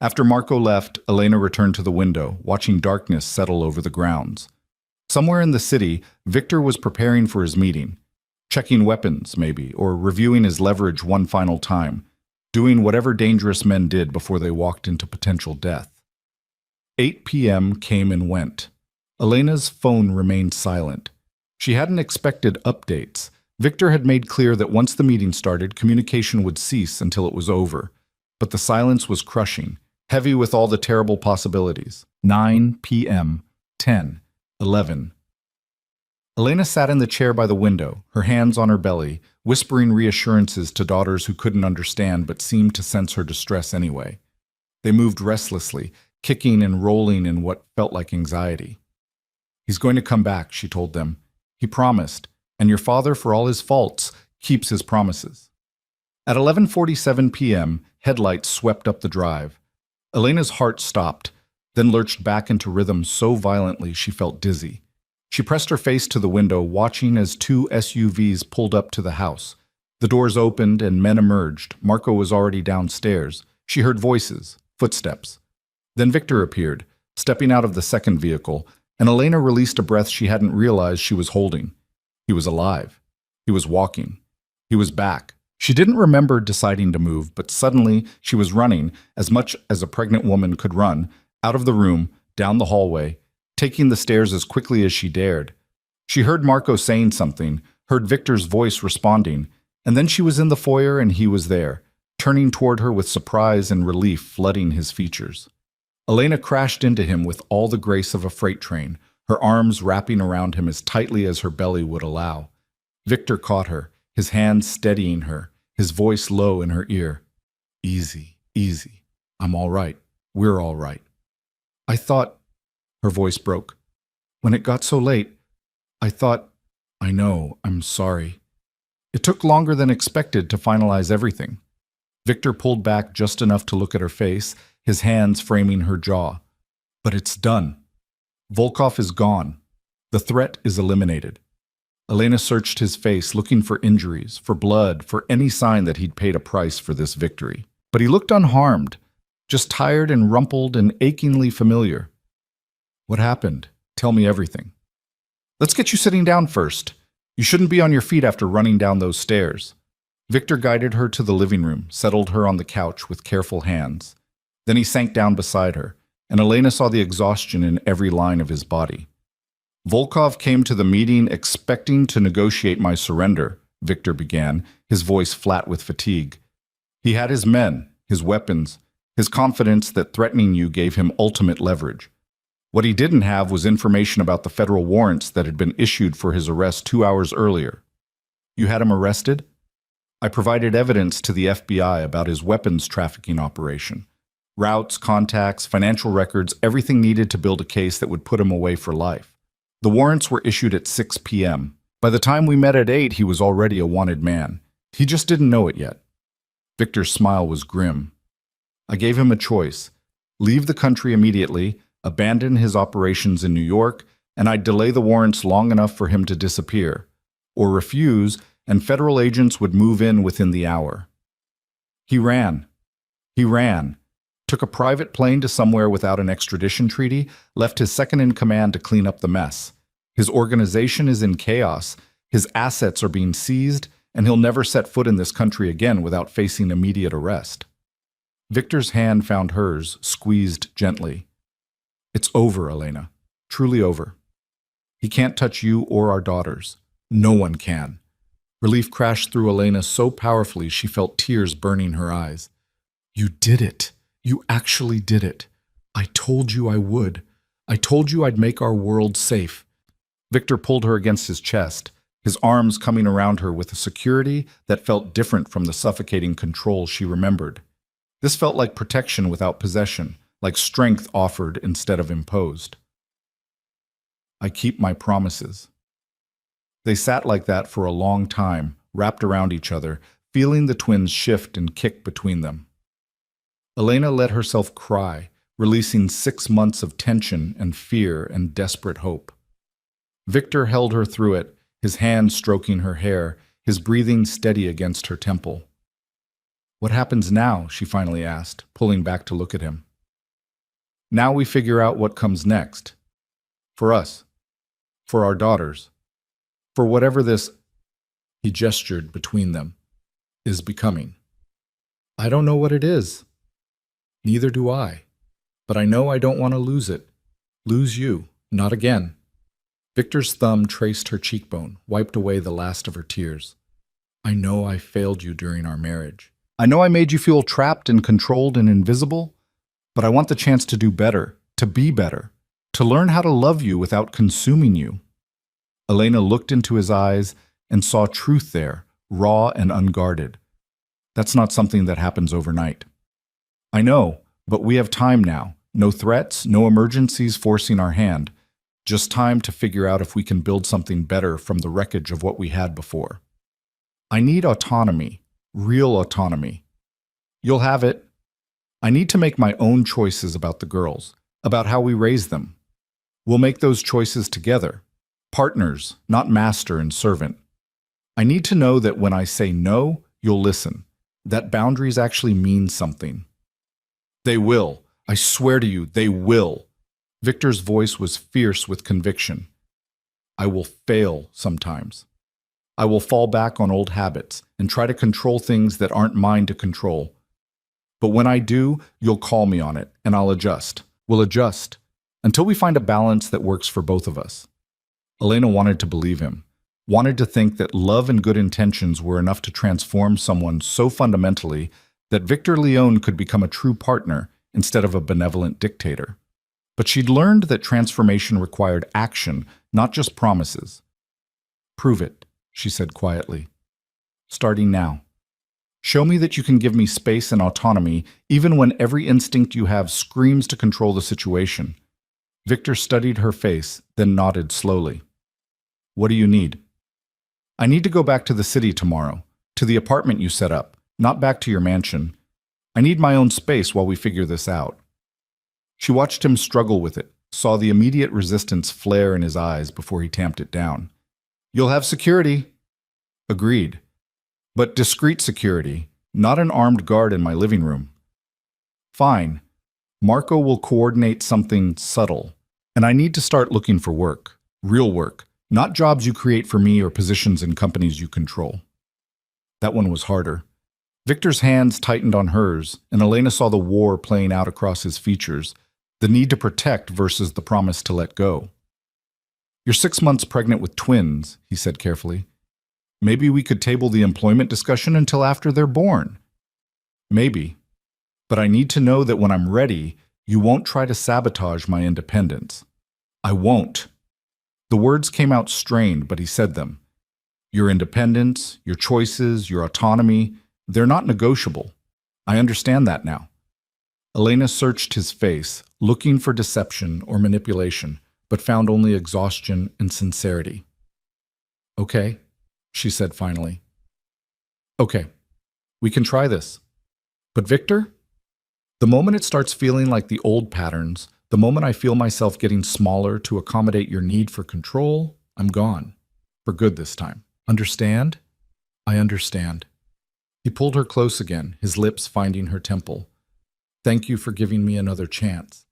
After Marco left, Elena returned to the window, watching darkness settle over the grounds. Somewhere in the city, Victor was preparing for his meeting, checking weapons, maybe, or reviewing his leverage one final time, doing whatever dangerous men did before they walked into potential death. 8 p.m. came and went. Elena's phone remained silent. She hadn't expected updates. Victor had made clear that once the meeting started, communication would cease until it was over. But the silence was crushing, heavy with all the terrible possibilities. 9 p.m., 10, 11. Elena sat in the chair by the window, her hands on her belly, whispering reassurances to daughters who couldn't understand but seemed to sense her distress anyway. They moved restlessly, kicking and rolling in what felt like anxiety. "He's going to come back," she told them. "He promised, and your father, for all his faults, keeps his promises." At 11:47 p.m., headlights swept up the drive. Elena's heart stopped, then lurched back into rhythm so violently she felt dizzy. She pressed her face to the window, watching as 2 SUVs pulled up to the house. The doors opened and men emerged. Marco was already downstairs. She heard voices, footsteps. Then Victor appeared, stepping out of the second vehicle, and Elena released a breath she hadn't realized she was holding. He was alive. He was walking. He was back. She didn't remember deciding to move, but suddenly she was running, as much as a pregnant woman could run, out of the room, down the hallway, taking the stairs as quickly as she dared. She heard Marco saying something, heard Victor's voice responding, and then she was in the foyer and he was there, turning toward her with surprise and relief flooding his features. Elena crashed into him with all the grace of a freight train, her arms wrapping around him as tightly as her belly would allow. Victor caught her, his hands steadying her, his voice low in her ear. "Easy, easy. I'm all right. We're all right." "I thought," her voice broke. "When it got so late, I thought," "I know, I'm sorry." It took longer than expected to finalize everything. Victor pulled back just enough to look at her face, his hands framing her jaw. "But it's done. Volkov is gone. The threat is eliminated." Elena searched his face, looking for injuries, for blood, for any sign that he'd paid a price for this victory. But he looked unharmed, just tired and rumpled and achingly familiar. What happened? Tell me everything. Let's get you sitting down first. You shouldn't be on your feet after running down those stairs. Victor guided her to the living room, settled her on the couch with careful hands. Then he sank down beside her, and Elena saw the exhaustion in every line of his body. Volkov came to the meeting expecting to negotiate my surrender, Victor began, his voice flat with fatigue. He had his men, his weapons, his confidence that threatening you gave him ultimate leverage. What he didn't have was information about the federal warrants that had been issued for his arrest 2 hours earlier. You had him arrested? I provided evidence to the FBI about his weapons trafficking operation. Routes, contacts, financial records, everything needed to build a case that would put him away for life. The warrants were issued at 6 p.m. By the time we met at 8, he was already a wanted man. He just didn't know it yet. Victor's smile was grim. I gave him a choice. Leave the country immediately, abandon his operations in New York, and I'd delay the warrants long enough for him to disappear. Or refuse, and federal agents would move in within the hour. He ran. He ran. Took a private plane to somewhere without an extradition treaty, left his second-in-command to clean up the mess. His organization is in chaos, his assets are being seized, and he'll never set foot in this country again without facing immediate arrest. Victor's hand found hers, squeezed gently. It's over, Elena. Truly over. He can't touch you or our daughters. No one can. Relief crashed through Elena so powerfully she felt tears burning her eyes. You did it. You actually did it. I told you I would. I told you I'd make our world safe. Victor pulled her against his chest, his arms coming around her with a security that felt different from the suffocating control she remembered. This felt like protection without possession, like strength offered instead of imposed. I keep my promises. They sat like that for a long time, wrapped around each other, feeling the twins shift and kick between them. Elena let herself cry, releasing 6 months of tension and fear and desperate hope. Victor held her through it, his hand stroking her hair, his breathing steady against her temple. What happens now? She finally asked, pulling back to look at him. Now we figure out what comes next. For us. For our daughters. For whatever this, he gestured between them, is becoming. I don't know what it is. Neither do I. But I know I don't want to lose it. Lose you. Not again. Victor's thumb traced her cheekbone, wiped away the last of her tears. I know I failed you during our marriage. I know I made you feel trapped and controlled and invisible, but I want the chance to do better, to be better, to learn how to love you without consuming you. Elena looked into his eyes and saw truth there, raw and unguarded. That's not something that happens overnight. I know, but we have time now. No threats, no emergencies forcing our hand. Just time to figure out if we can build something better from the wreckage of what we had before. I need autonomy, real autonomy. You'll have it. I need to make my own choices about the girls, about how we raise them. We'll make those choices together. Partners, not master and servant. I need to know that when I say no, you'll listen. That boundaries actually mean something. They will. I swear to you, they will. Victor's voice was fierce with conviction. I will fail sometimes. I will fall back on old habits and try to control things that aren't mine to control. But when I do, you'll call me on it, and I'll adjust. We'll adjust until we find a balance that works for both of us. Elena wanted to believe him, wanted to think that love and good intentions were enough to transform someone so fundamentally that Victor Leone could become a true partner instead of a benevolent dictator. But she'd learned that transformation required action, not just promises. Prove it, she said quietly. Starting now. Show me that you can give me space and autonomy even when every instinct you have screams to control the situation. Victor studied her face, then nodded slowly. What do you need? I need to go back to the city tomorrow, to the apartment you set up, not back to your mansion. I need my own space while we figure this out. She watched him struggle with it, saw the immediate resistance flare in his eyes before he tamped it down. You'll have security. Agreed. But discreet security, not an armed guard in my living room. Fine. Marco will coordinate something subtle, and I need to start looking for work. Real work, not jobs you create for me or positions in companies you control. That one was harder. Victor's hands tightened on hers, and Elena saw the war playing out across his features, the need to protect versus the promise to let go. You're 6 months pregnant with twins, he said carefully. Maybe we could table the employment discussion until after they're born. Maybe. But I need to know that when I'm ready, you won't try to sabotage my independence. I won't. The words came out strained, but he said them. Your independence, your choices, your autonomy, they're not negotiable. I understand that now. Elena searched his face, looking for deception or manipulation, but found only exhaustion and sincerity. Okay, she said finally. Okay, we can try this. But Victor? The moment it starts feeling like the old patterns, the moment I feel myself getting smaller to accommodate your need for control, I'm gone. For good this time. Understand? I understand. He pulled her close again, his lips finding her temple. Thank you for giving me another chance.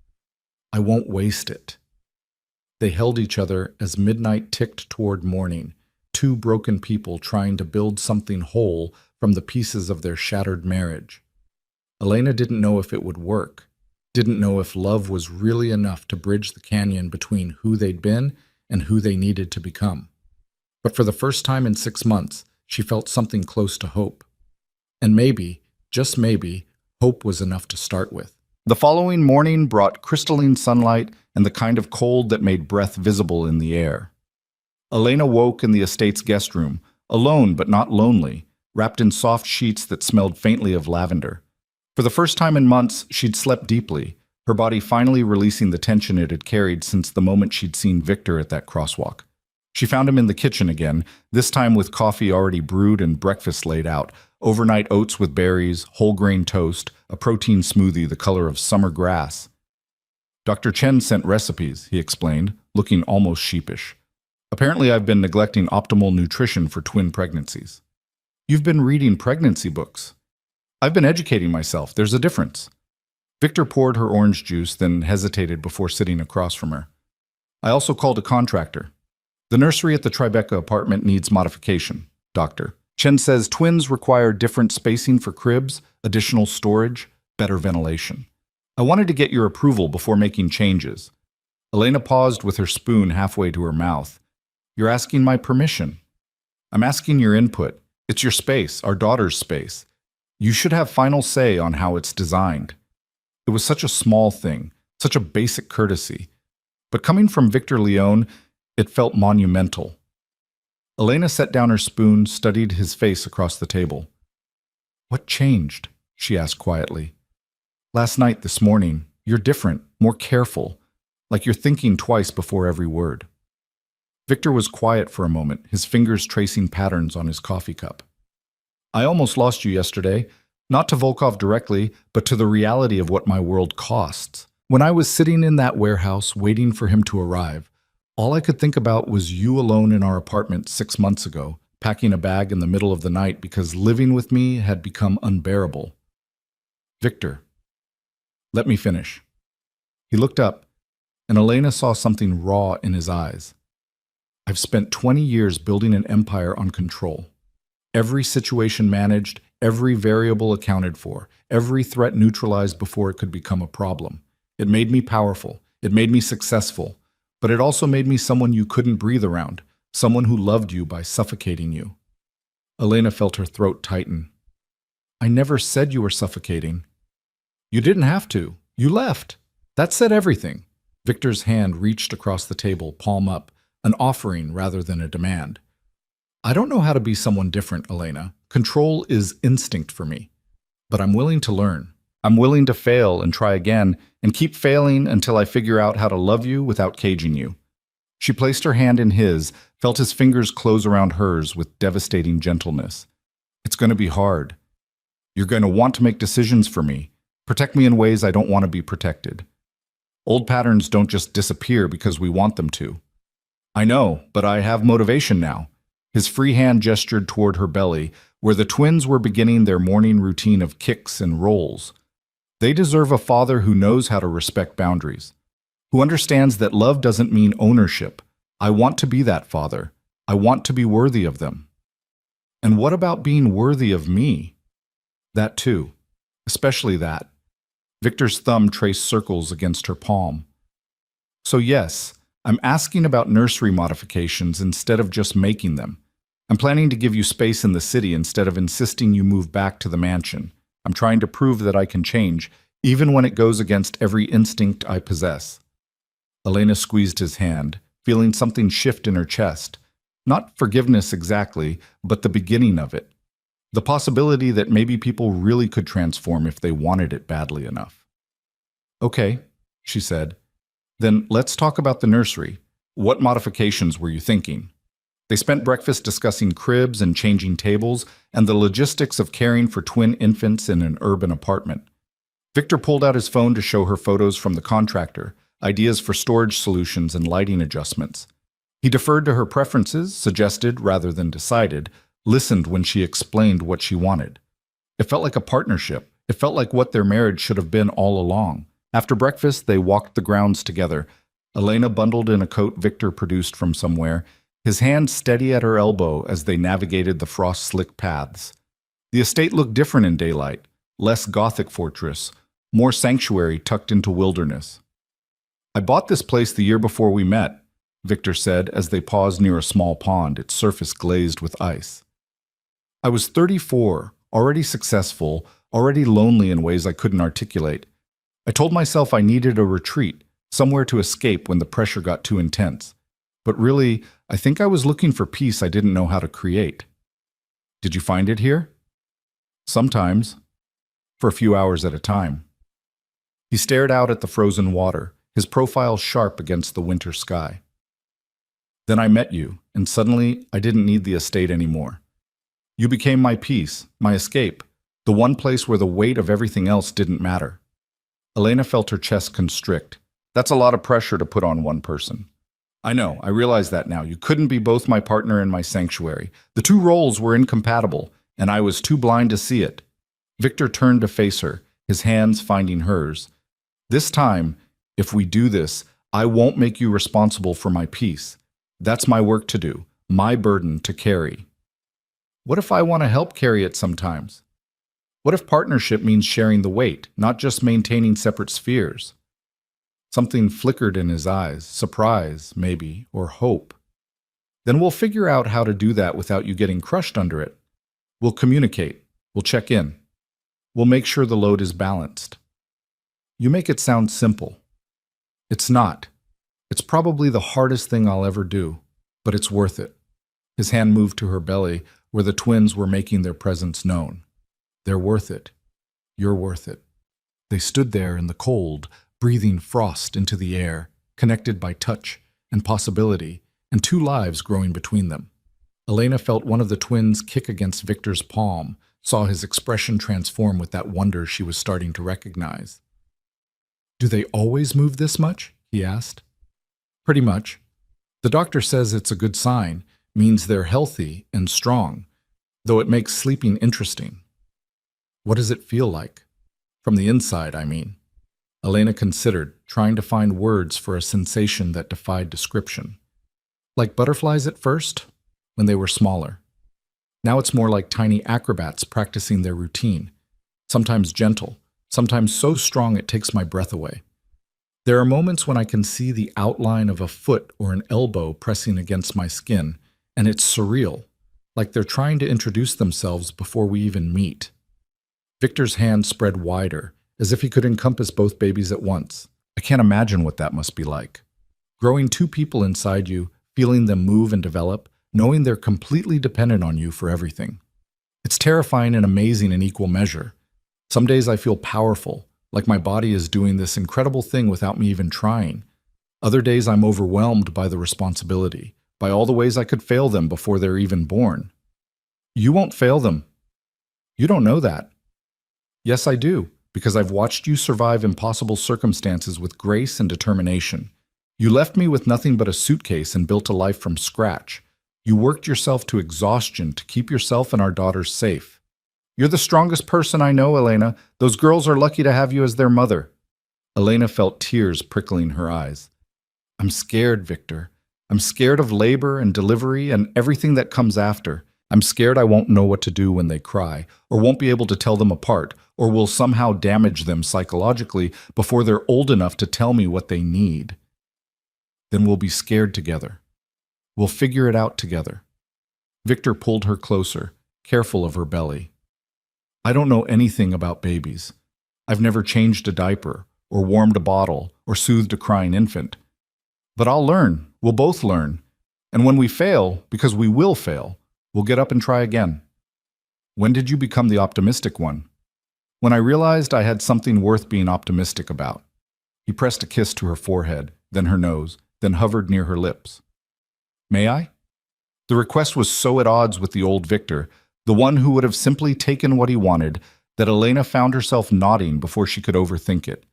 I won't waste it. They held each other as midnight ticked toward morning, two broken people trying to build something whole from the pieces of their shattered marriage. Elena didn't know if it would work, didn't know if love was really enough to bridge the canyon between who they'd been and who they needed to become. But for the first time in 6 months, she felt something close to hope. And maybe, just maybe, hope was enough to start with. The following morning brought crystalline sunlight and the kind of cold that made breath visible in the air. Elena woke in the estate's guest room, alone but not lonely, wrapped in soft sheets that smelled faintly of lavender. For the first time in months, she'd slept deeply, her body finally releasing the tension it had carried since the moment she'd seen Victor at that crosswalk. She found him in the kitchen again, this time with coffee already brewed and breakfast laid out, overnight oats with berries, whole grain toast, a protein smoothie the color of summer grass. Dr. Chen sent recipes, he explained, looking almost sheepish. Apparently I've been neglecting optimal nutrition for twin pregnancies. You've been reading pregnancy books. I've been educating myself. There's a difference. Victor poured her orange juice, then hesitated before sitting across from her. I also called a contractor. The nursery at the Tribeca apartment needs modification, Doctor. Chen says twins require different spacing for cribs, additional storage, better ventilation. I wanted to get your approval before making changes. Elena paused with her spoon halfway to her mouth. You're asking my permission. I'm asking your input. It's your space, our daughter's space. You should have final say on how it's designed. It was such a small thing, such a basic courtesy. But coming from Victor Leone, it felt monumental. Elena set down her spoon, studied his face across the table. What changed? She asked quietly. Last night, this morning, you're different, more careful, like you're thinking twice before every word. Victor was quiet for a moment, his fingers tracing patterns on his coffee cup. I almost lost you yesterday, not to Volkov directly, but to the reality of what my world costs. When I was sitting in that warehouse waiting for him to arrive, all I could think about was you alone in our apartment 6 months ago, packing a bag in the middle of the night because living with me had become unbearable. Victor, let me finish. He looked up, and Elena saw something raw in his eyes. I've spent 20 years building an empire on control. Every situation managed, every variable accounted for, every threat neutralized before it could become a problem. It made me powerful. It made me successful. But it also made me someone you couldn't breathe around, someone who loved you by suffocating you. Elena felt her throat tighten. I never said you were suffocating. You didn't have to. You left. That said everything. Victor's hand reached across the table, palm up, an offering rather than a demand. I don't know how to be someone different, Elena. Control is instinct for me. But I'm willing to learn. I'm willing to fail and try again, and keep failing until I figure out how to love you without caging you. She placed her hand in his, felt his fingers close around hers with devastating gentleness. It's going to be hard. You're going to want to make decisions for me, protect me in ways I don't want to be protected. Old patterns don't just disappear because we want them to. I know, but I have motivation now. His free hand gestured toward her belly, where the twins were beginning their morning routine of kicks and rolls. They deserve a father who knows how to respect boundaries, who understands that love doesn't mean ownership. I want to be that father. I want to be worthy of them. And what about being worthy of me? That too. Especially that. Victor's thumb traced circles against her palm. So yes, I'm asking about nursery modifications instead of just making them. I'm planning to give you space in the city instead of insisting you move back to the mansion. I'm trying to prove that I can change, even when it goes against every instinct I possess. Elena squeezed his hand, feeling something shift in her chest. Not forgiveness exactly, but the beginning of it. The possibility that maybe people really could transform if they wanted it badly enough. Okay, she said. Then let's talk about the nursery. What modifications were you thinking? They spent breakfast discussing cribs and changing tables and the logistics of caring for twin infants in an urban apartment. Victor pulled out his phone to show her photos from the contractor, ideas for storage solutions and lighting adjustments. He deferred to her preferences, suggested rather than decided, listened when she explained what she wanted. It felt like a partnership. It felt like what their marriage should have been all along. After breakfast, they walked the grounds together. Elena bundled in a coat Victor produced from somewhere, his hand steady at her elbow as they navigated the frost-slick paths. The estate looked different in daylight, less Gothic fortress, more sanctuary tucked into wilderness. I bought this place the year before we met, Victor said as they paused near a small pond, its surface glazed with ice. I was 34, already successful, already lonely in ways I couldn't articulate. I told myself I needed a retreat, somewhere to escape when the pressure got too intense. But really, I think I was looking for peace I didn't know how to create. Did you find it here? Sometimes. For a few hours at a time. He stared out at the frozen water, his profile sharp against the winter sky. Then I met you, and suddenly I didn't need the estate anymore. You became my peace, my escape, the one place where the weight of everything else didn't matter. Elena felt her chest constrict. That's a lot of pressure to put on one person. I know, I realize that now. You couldn't be both my partner and my sanctuary. The two roles were incompatible, and I was too blind to see it. Victor turned to face her, his hands finding hers. This time, if we do this, I won't make you responsible for my peace. That's my work to do, my burden to carry. What if I want to help carry it sometimes? What if partnership means sharing the weight, not just maintaining separate spheres? Something flickered in his eyes, surprise, maybe, or hope. Then we'll figure out how to do that without you getting crushed under it. We'll communicate. We'll check in. We'll make sure the load is balanced. You make it sound simple. It's not. It's probably the hardest thing I'll ever do, but it's worth it. His hand moved to her belly, where the twins were making their presence known. They're worth it. You're worth it. They stood there in the cold, breathing frost into the air, connected by touch and possibility, and two lives growing between them. Elena felt one of the twins kick against Victor's palm, saw his expression transform with that wonder she was starting to recognize. Do they always move this much? He asked. Pretty much. The doctor says it's a good sign, means they're healthy and strong, though it makes sleeping interesting. What does it feel like? From the inside, I mean. Elena considered, trying to find words for a sensation that defied description. Like butterflies at first, when they were smaller. Now it's more like tiny acrobats practicing their routine, sometimes gentle, sometimes so strong it takes my breath away. There are moments when I can see the outline of a foot or an elbow pressing against my skin, and it's surreal, like they're trying to introduce themselves before we even meet. Victor's hand spread wider, as if he could encompass both babies at once. I can't imagine what that must be like. Growing two people inside you, feeling them move and develop, knowing they're completely dependent on you for everything. It's terrifying and amazing in equal measure. Some days I feel powerful, like my body is doing this incredible thing without me even trying. Other days I'm overwhelmed by the responsibility, by all the ways I could fail them before they're even born. You won't fail them. You don't know that. Yes, I do, because I've watched you survive impossible circumstances with grace and determination. You left me with nothing but a suitcase and built a life from scratch. You worked yourself to exhaustion to keep yourself and our daughters safe. You're the strongest person I know, Elena. Those girls are lucky to have you as their mother." Elena felt tears prickling her eyes. "I'm scared, Victor. I'm scared of labor and delivery and everything that comes after. I'm scared I won't know what to do when they cry, or won't be able to tell them apart, or will somehow damage them psychologically before they're old enough to tell me what they need. Then we'll be scared together. We'll figure it out together." Victor pulled her closer, careful of her belly. "I don't know anything about babies. I've never changed a diaper, or warmed a bottle, or soothed a crying infant. But I'll learn. We'll both learn. And when we fail, because we will fail, we'll get up and try again." "When did you become the optimistic one?" "When I realized I had something worth being optimistic about." He pressed a kiss to her forehead, then her nose, then hovered near her lips. "May I?" The request was so at odds with the old Victor, the one who would have simply taken what he wanted, that Elena found herself nodding before she could overthink it.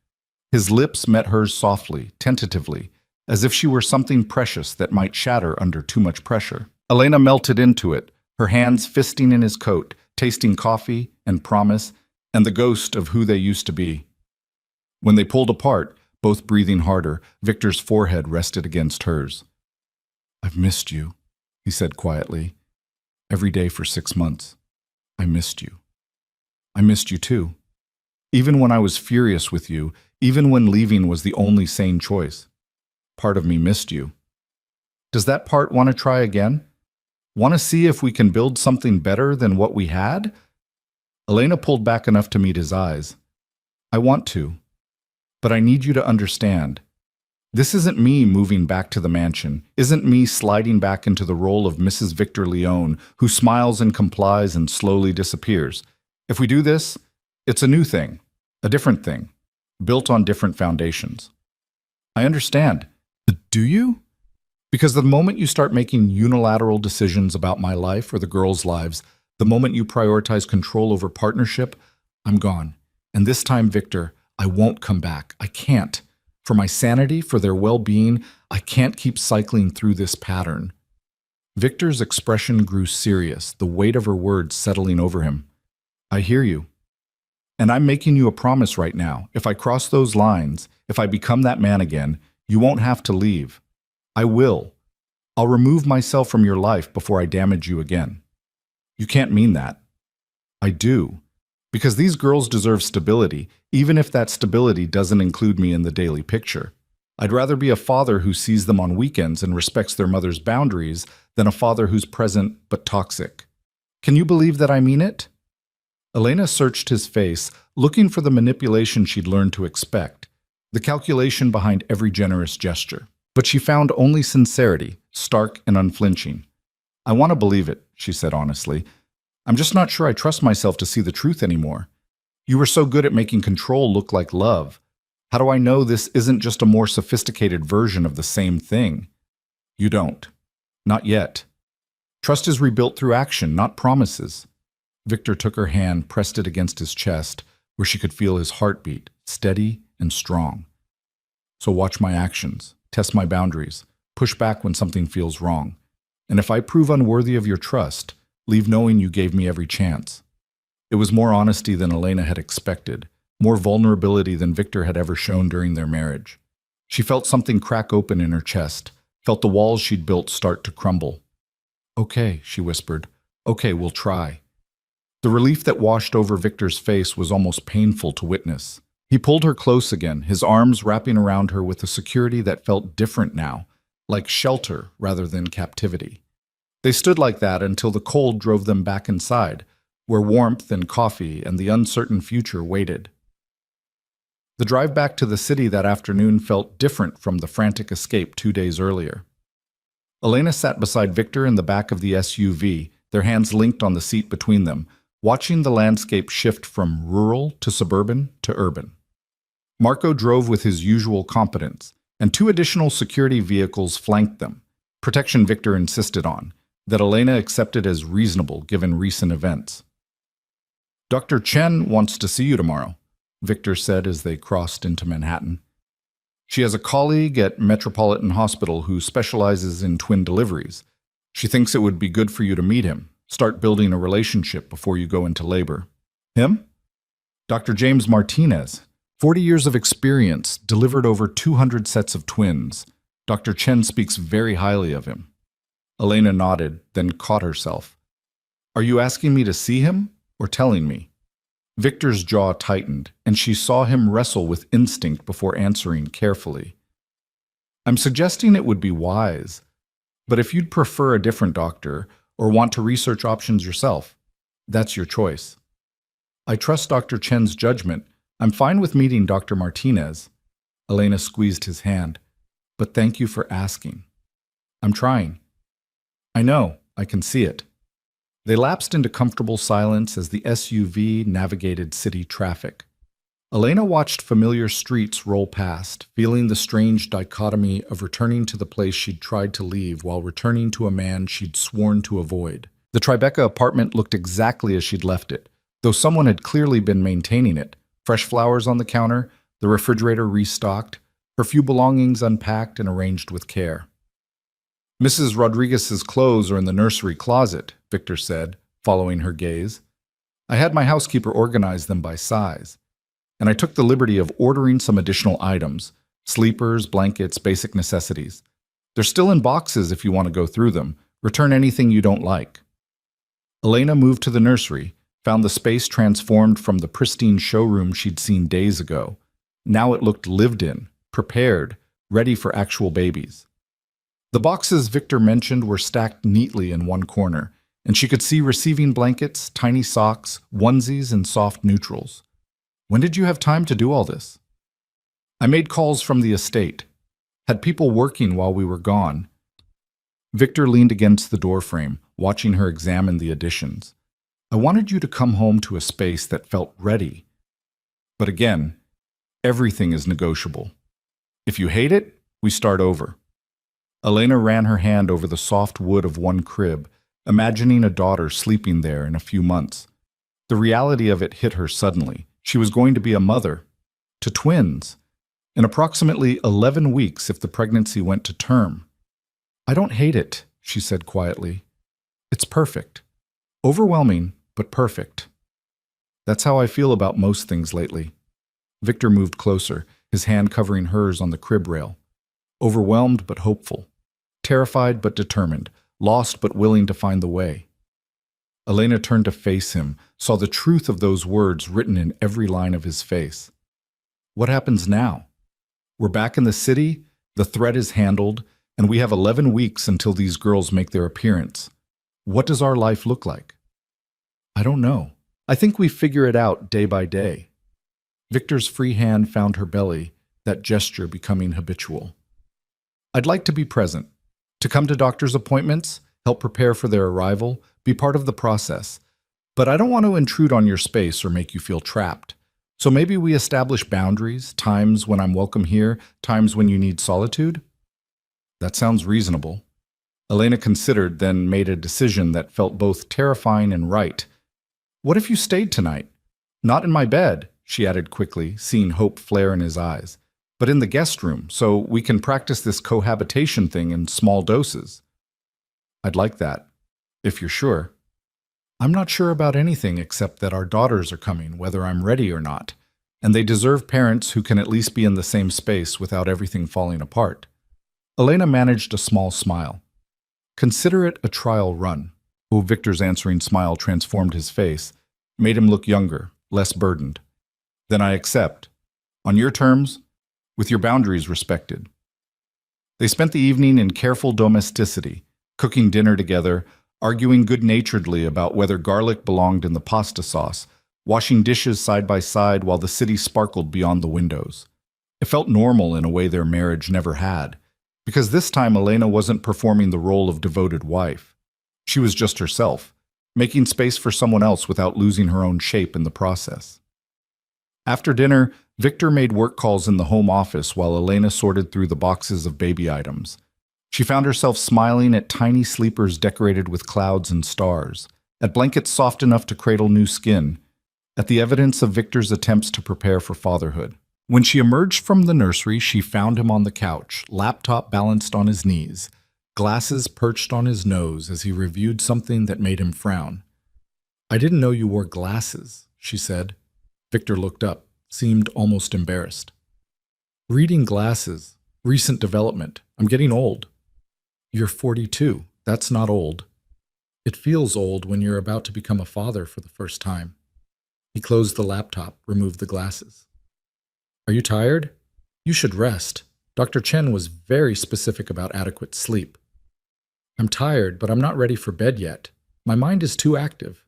His lips met hers softly, tentatively, as if she were something precious that might shatter under too much pressure. Elena melted into it, her hands fisting in his coat, tasting coffee and promise and the ghost of who they used to be. When they pulled apart, both breathing harder, Victor's forehead rested against hers. "I've missed you," he said quietly. "Every day for 6 months. I missed you. I missed you too. Even when I was furious with you, even when leaving was the only sane choice. Part of me missed you. Does that part want to try again? Want to see if we can build something better than what we had?" Elena pulled back enough to meet his eyes. "I want to. But I need you to understand. This isn't me moving back to the mansion, isn't me sliding back into the role of Mrs. Victor Leone, who smiles and complies and slowly disappears. If we do this, it's a new thing, a different thing, built on different foundations." "I understand. Do you?" "Because the moment you start making unilateral decisions about my life or the girls' lives, the moment you prioritize control over partnership, I'm gone. And this time, Victor, I won't come back. I can't. For my sanity, for their well-being, I can't keep cycling through this pattern." Victor's expression grew serious, the weight of her words settling over him. "I hear you. And I'm making you a promise right now. If I cross those lines, if I become that man again, you won't have to leave. I will. I'll remove myself from your life before I damage you again." "You can't mean that." "I do. Because these girls deserve stability, even if that stability doesn't include me in the daily picture. I'd rather be a father who sees them on weekends and respects their mother's boundaries than a father who's present but toxic. Can you believe that I mean it?" Elena searched his face, looking for the manipulation she'd learned to expect, the calculation behind every generous gesture. But she found only sincerity, stark and unflinching. "I want to believe it," she said honestly. "I'm just not sure I trust myself to see the truth anymore. You were so good at making control look like love. How do I know this isn't just a more sophisticated version of the same thing?" "You don't. Not yet. Trust is rebuilt through action, not promises." Victor took her hand, pressed it against his chest, where she could feel his heartbeat, steady and strong. "So watch my actions, test my boundaries, push back when something feels wrong. And if I prove unworthy of your trust, leave knowing you gave me every chance." It was more honesty than Elena had expected, more vulnerability than Victor had ever shown during their marriage. She felt something crack open in her chest, felt the walls she'd built start to crumble. "Okay," she whispered. "Okay, we'll try." The relief that washed over Victor's face was almost painful to witness. He pulled her close again, his arms wrapping around her with a security that felt different now, like shelter rather than captivity. They stood like that until the cold drove them back inside, where warmth and coffee and the uncertain future waited. The drive back to the city that afternoon felt different from the frantic escape 2 days earlier. Elena sat beside Victor in the back of the SUV, their hands linked on the seat between them, watching the landscape shift from rural to suburban to urban. Marco drove with his usual competence, and 2 additional security vehicles flanked them, protection Victor insisted on, that Elena accepted as reasonable given recent events. "Dr. Chen wants to see you tomorrow," Victor said as they crossed into Manhattan. "She has a colleague at Metropolitan Hospital who specializes in twin deliveries. She thinks it would be good for you to meet him, start building a relationship before you go into labor. Him? Dr. James Martinez, 40 years of experience, delivered over 200 sets of twins. Dr. Chen speaks very highly of him. Elena nodded, then caught herself. Are you asking me to see him or telling me? Victor's jaw tightened, and she saw him wrestle with instinct before answering carefully. I'm suggesting it would be wise, but if you'd prefer a different doctor or want to research options yourself, that's your choice. I trust Dr. Chen's judgment. I'm fine with meeting Dr. Martinez. Elena squeezed his hand. But thank you for asking. I'm trying. I know, I can see it. They lapsed into comfortable silence as the SUV navigated city traffic. Elena watched familiar streets roll past, feeling the strange dichotomy of returning to the place she'd tried to leave while returning to a man she'd sworn to avoid. The Tribeca apartment looked exactly as she'd left it, though someone had clearly been maintaining it. Fresh flowers on the counter, the refrigerator restocked, her few belongings unpacked and arranged with care. Mrs. Rodriguez's clothes are in the nursery closet, Victor said, following her gaze. I had my housekeeper organize them by size, and I took the liberty of ordering some additional items, sleepers, blankets, basic necessities. They're still in boxes if you want to go through them. Return anything you don't like. Elena moved to the nursery, found the space transformed from the pristine showroom she'd seen days ago. Now it looked lived in, prepared, ready for actual babies. The boxes Victor mentioned were stacked neatly in one corner, and she could see receiving blankets, tiny socks, onesies, and soft neutrals. When did you have time to do all this? I made calls from the estate. Had people working while we were gone. Victor leaned against the doorframe, watching her examine the additions. I wanted you to come home to a space that felt ready. But again, everything is negotiable. If you hate it, we start over. Elena ran her hand over the soft wood of one crib, imagining a daughter sleeping there in a few months. The reality of it hit her suddenly. She was going to be a mother, to twins, in approximately 11 weeks if the pregnancy went to term. I don't hate it, she said quietly. It's perfect. Overwhelming, but perfect. That's how I feel about most things lately. Victor moved closer, his hand covering hers on the crib rail. Overwhelmed but hopeful. Terrified but determined. Lost but willing to find the way. Elena turned to face him, saw the truth of those words written in every line of his face. What happens now? We're back in the city, the threat is handled, and we have 11 weeks until these girls make their appearance. What does our life look like? I don't know. I think we figure it out day by day. Victor's free hand found her belly, that gesture becoming habitual. I'd like to be present, to come to doctor's appointments, help prepare for their arrival, be part of the process. But I don't want to intrude on your space or make you feel trapped. So maybe we establish boundaries, times when I'm welcome here, times when you need solitude? That sounds reasonable. Elena considered, then made a decision that felt both terrifying and right. What if you stayed tonight? Not in my bed, she added quickly, seeing hope flare in his eyes, but in the guest room, so we can practice this cohabitation thing in small doses. I'd like that, if you're sure. I'm not sure about anything except that our daughters are coming, whether I'm ready or not, and they deserve parents who can at least be in the same space without everything falling apart. Elena managed a small smile. Consider it a trial run. Oh, Victor's answering smile transformed his face, made him look younger, less burdened. Then I accept. On your terms, with your boundaries respected. They spent the evening in careful domesticity, cooking dinner together, arguing good-naturedly about whether garlic belonged in the pasta sauce, washing dishes side by side while the city sparkled beyond the windows. It felt normal in a way their marriage never had, because this time Elena wasn't performing the role of devoted wife. She was just herself, making space for someone else without losing her own shape in the process. After dinner, Victor made work calls in the home office while Elena sorted through the boxes of baby items. She found herself smiling at tiny sleepers decorated with clouds and stars, at blankets soft enough to cradle new skin, at the evidence of Victor's attempts to prepare for fatherhood. When she emerged from the nursery, she found him on the couch, laptop balanced on his knees, Glasses perched on his nose as he reviewed something that made him frown. "I didn't know you wore glasses," she said. Victor looked up, seemed almost embarrassed. "Reading glasses. Recent development. I'm getting old." "You're 42. That's not old." "It feels old when you're about to become a father for the first time." He closed the laptop, removed the glasses. "Are you tired? You should rest. Dr. Chen was very specific about adequate sleep." "I'm tired, but I'm not ready for bed yet. My mind is too active."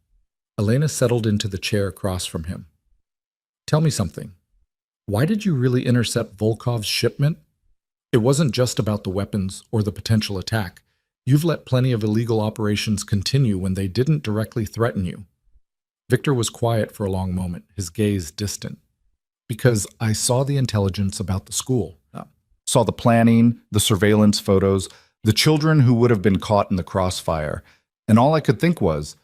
Elena settled into the chair across from him. "Tell me something. Why did you really intercept Volkov's shipment? It wasn't just about the weapons or the potential attack. You've let plenty of illegal operations continue when they didn't directly threaten you." Victor was quiet for a long moment, his gaze distant. "Because I saw the intelligence about the school. Saw the planning, the surveillance photos, the children who would have been caught in the crossfire. And all I could think was,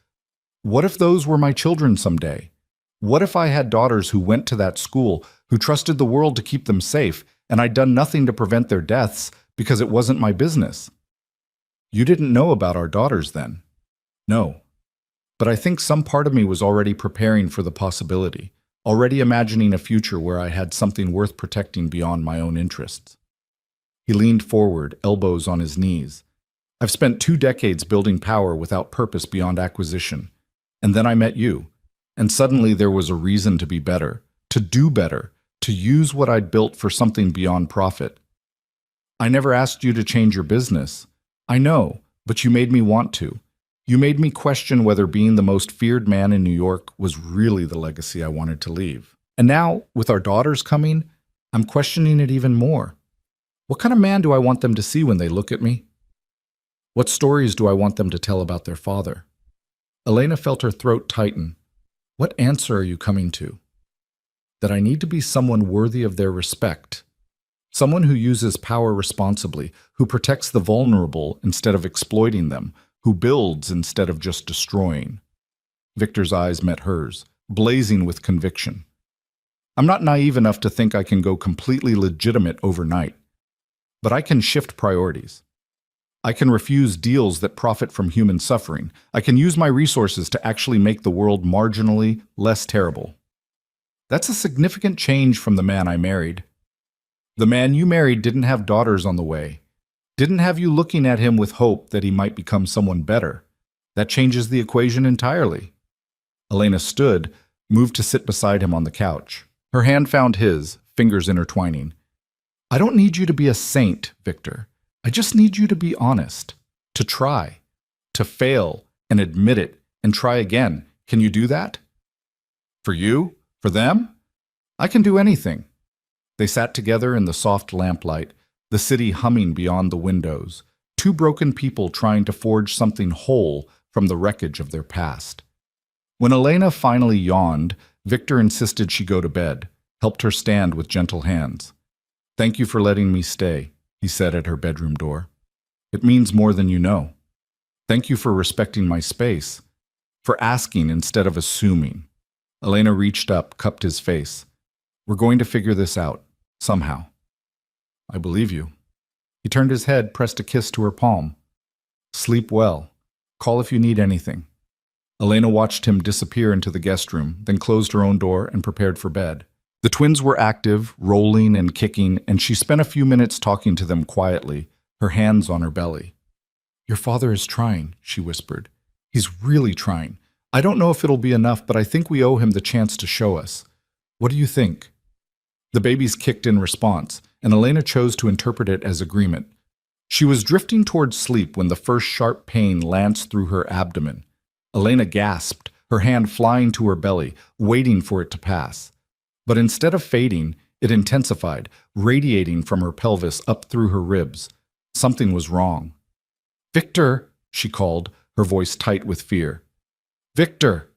what if those were my children someday? What if I had daughters who went to that school, who trusted the world to keep them safe, and I'd done nothing to prevent their deaths because it wasn't my business?" "You didn't know about our daughters then?" "No. But I think some part of me was already preparing for the possibility, already imagining a future where I had something worth protecting beyond my own interests." He leaned forward, elbows on his knees. "I've spent 2 decades building power without purpose beyond acquisition. And then I met you. And suddenly there was a reason to be better, to do better, to use what I'd built for something beyond profit. I never asked you to change your business. I know, but you made me want to. You made me question whether being the most feared man in New York was really the legacy I wanted to leave. And now, with our daughters coming, I'm questioning it even more. What kind of man do I want them to see when they look at me? What stories do I want them to tell about their father?" Elena felt her throat tighten. "What answer are you coming to?" "That I need to be someone worthy of their respect. Someone who uses power responsibly, who protects the vulnerable instead of exploiting them, who builds instead of just destroying." Victor's eyes met hers, blazing with conviction. "I'm not naive enough to think I can go completely legitimate overnight. But I can shift priorities. I can refuse deals that profit from human suffering. I can use my resources to actually make the world marginally less terrible." "That's a significant change from the man I married." "The man you married didn't have daughters on the way, didn't have you looking at him with hope that he might become someone better. That changes the equation entirely." Elena stood, moved to sit beside him on the couch. Her hand found his, fingers intertwining. "I don't need you to be a saint, Victor. I just need you to be honest, to try, to fail and admit it and try again. Can you do that? For you? For them? I can do anything." They sat together in the soft lamplight, the city humming beyond the windows, 2 broken people trying to forge something whole from the wreckage of their past. When Elena finally yawned, Victor insisted she go to bed, helped her stand with gentle hands. "Thank you for letting me stay," he said at her bedroom door. "It means more than you know. Thank you for respecting my space, for asking instead of assuming." Elena reached up, cupped his face. "We're going to figure this out, somehow." "I believe you." He turned his head, pressed a kiss to her palm. "Sleep well. Call if you need anything." Elena watched him disappear into the guest room, then closed her own door and prepared for bed. The twins were active, rolling and kicking, and she spent a few minutes talking to them quietly, her hands on her belly. "Your father is trying," she whispered. "He's really trying. I don't know if it'll be enough, but I think we owe him the chance to show us. What do you think?" The babies kicked in response, and Elena chose to interpret it as agreement. She was drifting towards sleep when the first sharp pain lanced through her abdomen. Elena gasped, her hand flying to her belly, waiting for it to pass. But instead of fading, it intensified, radiating from her pelvis up through her ribs. Something was wrong. "Victor," she called, her voice tight with fear. "Victor!"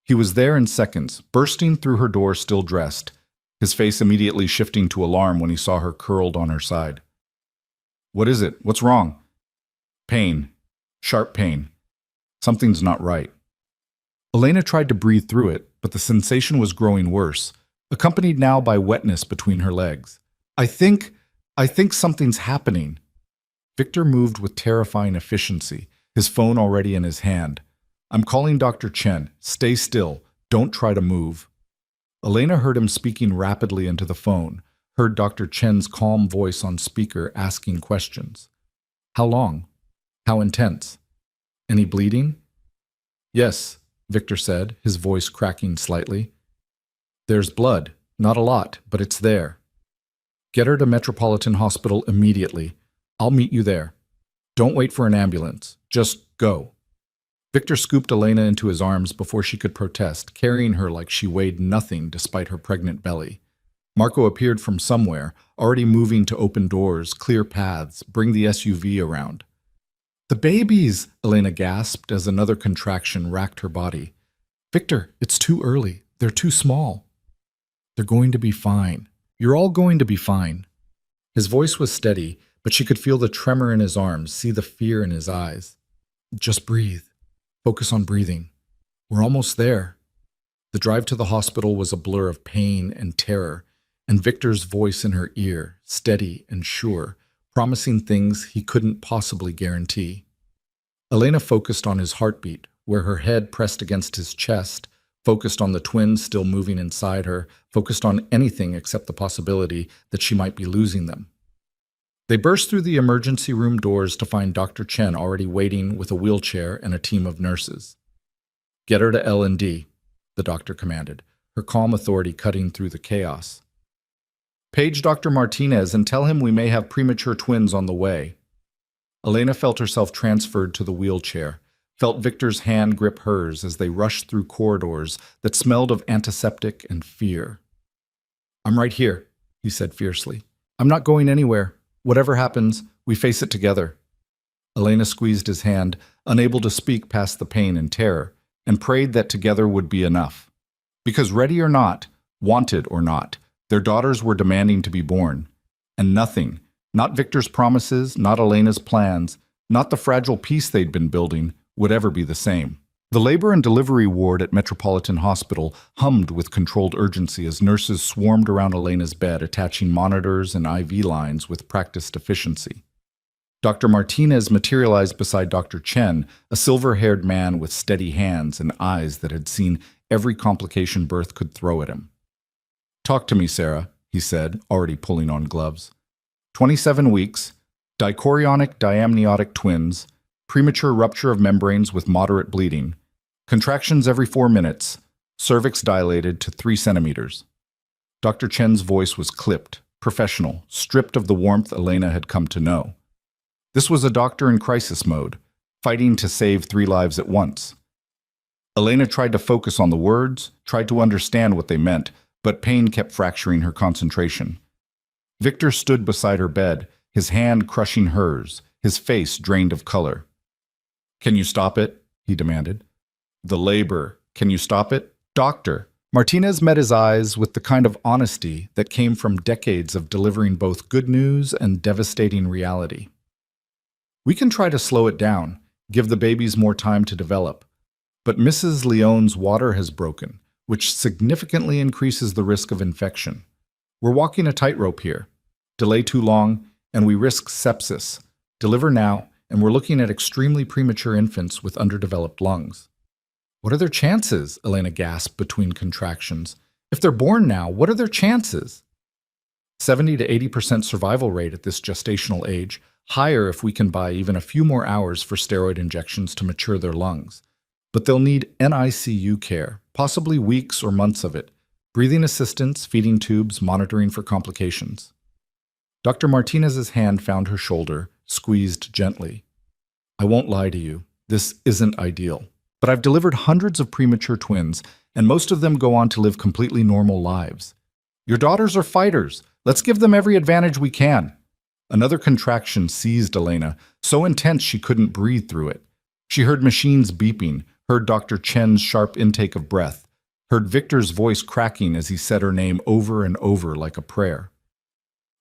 He was there in seconds, bursting through her door still dressed, his face immediately shifting to alarm when he saw her curled on her side. "What is it? What's wrong?" "Pain. Sharp pain. Something's not right." Elena tried to breathe through it, but the sensation was growing worse, accompanied now by wetness between her legs. I think something's happening." Victor moved with terrifying efficiency, his phone already in his hand. "I'm calling Dr. Chen. Stay still. Don't try to move." Elena heard him speaking rapidly into the phone, heard Dr. Chen's calm voice on speaker asking questions. "How long? How intense? Any bleeding?" "Yes," Victor said, his voice cracking slightly. "There's blood. Not a lot, but it's there. Get her to Metropolitan Hospital immediately. I'll meet you there. Don't wait for an ambulance. Just go." Victor scooped Elena into his arms before she could protest, carrying her like she weighed nothing despite her pregnant belly. Marco appeared from somewhere, already moving to open doors, clear paths, bring the SUV around. "The babies!" Elena gasped as another contraction racked her body. "Victor, it's too early. They're too small." "They're going to be fine. You're all going to be fine." His voice was steady, but she could feel the tremor in his arms, see the fear in his eyes. "Just breathe. Focus on breathing. We're almost there." The drive to the hospital was a blur of pain and terror, and Victor's voice in her ear, steady and sure, promising things he couldn't possibly guarantee. Elena focused on his heartbeat, where her head pressed against his chest, focused on the twins still moving inside her, focused on anything except the possibility that she might be losing them. They burst through the emergency room doors to find Dr. Chen already waiting with a wheelchair and a team of nurses. "Get her to L&D, the doctor commanded, her calm authority cutting through the chaos. "Page Dr. Martinez and tell him we may have premature twins on the way." Elena felt herself transferred to the wheelchair, felt Victor's hand grip hers as they rushed through corridors that smelled of antiseptic and fear. "I'm right here," he said fiercely. "I'm not going anywhere. Whatever happens, we face it together." Elena squeezed his hand, unable to speak past the pain and terror, and prayed that together would be enough. Because ready or not, wanted or not, their daughters were demanding to be born. And nothing, not Victor's promises, not Elena's plans, not the fragile peace they'd been building, would ever be the same. The labor and delivery ward at Metropolitan Hospital hummed with controlled urgency as nurses swarmed around Elena's bed, attaching monitors and IV lines with practiced efficiency. Dr. Martinez materialized beside Dr. Chen, a silver-haired man with steady hands and eyes that had seen every complication birth could throw at him. "Talk to me, Sarah," he said, already pulling on gloves. 27 weeks, dichorionic diamniotic twins, premature rupture of membranes with moderate bleeding, contractions every 4 minutes, cervix dilated to 3 centimeters. Dr. Chen's voice was clipped, professional, stripped of the warmth Elena had come to know. This was a doctor in crisis mode, fighting to save 3 lives at once. Elena tried to focus on the words, tried to understand what they meant, but pain kept fracturing her concentration. Victor stood beside her bed, his hand crushing hers, his face drained of color. "Can you stop it?" he demanded. "The labor. Can you stop it? Doctor." Martinez met his eyes with the kind of honesty that came from decades of delivering both good news and devastating reality. "We can try to slow it down, give the babies more time to develop. But Mrs. Leon's water has broken, which significantly increases the risk of infection. We're walking a tightrope here. Delay too long, and we risk sepsis. Deliver now, and we're looking at extremely premature infants with underdeveloped lungs." "What are their chances?" Elena gasped between contractions. "If they're born now, what are their chances?" 70 to 80% survival rate at this gestational age, higher if we can buy even a few more hours for steroid injections to mature their lungs. But they'll need NICU care, possibly weeks or months of it, breathing assistance, feeding tubes, monitoring for complications. Dr. Martinez's hand found her shoulder, squeezed gently. "I won't lie to you. This isn't ideal. But I've delivered hundreds of premature twins, and most of them go on to live completely normal lives. Your daughters are fighters. Let's give them every advantage we can." Another contraction seized Elena, so intense she couldn't breathe through it. She heard machines beeping, heard Dr. Chen's sharp intake of breath, heard Victor's voice cracking as he said her name over and over like a prayer.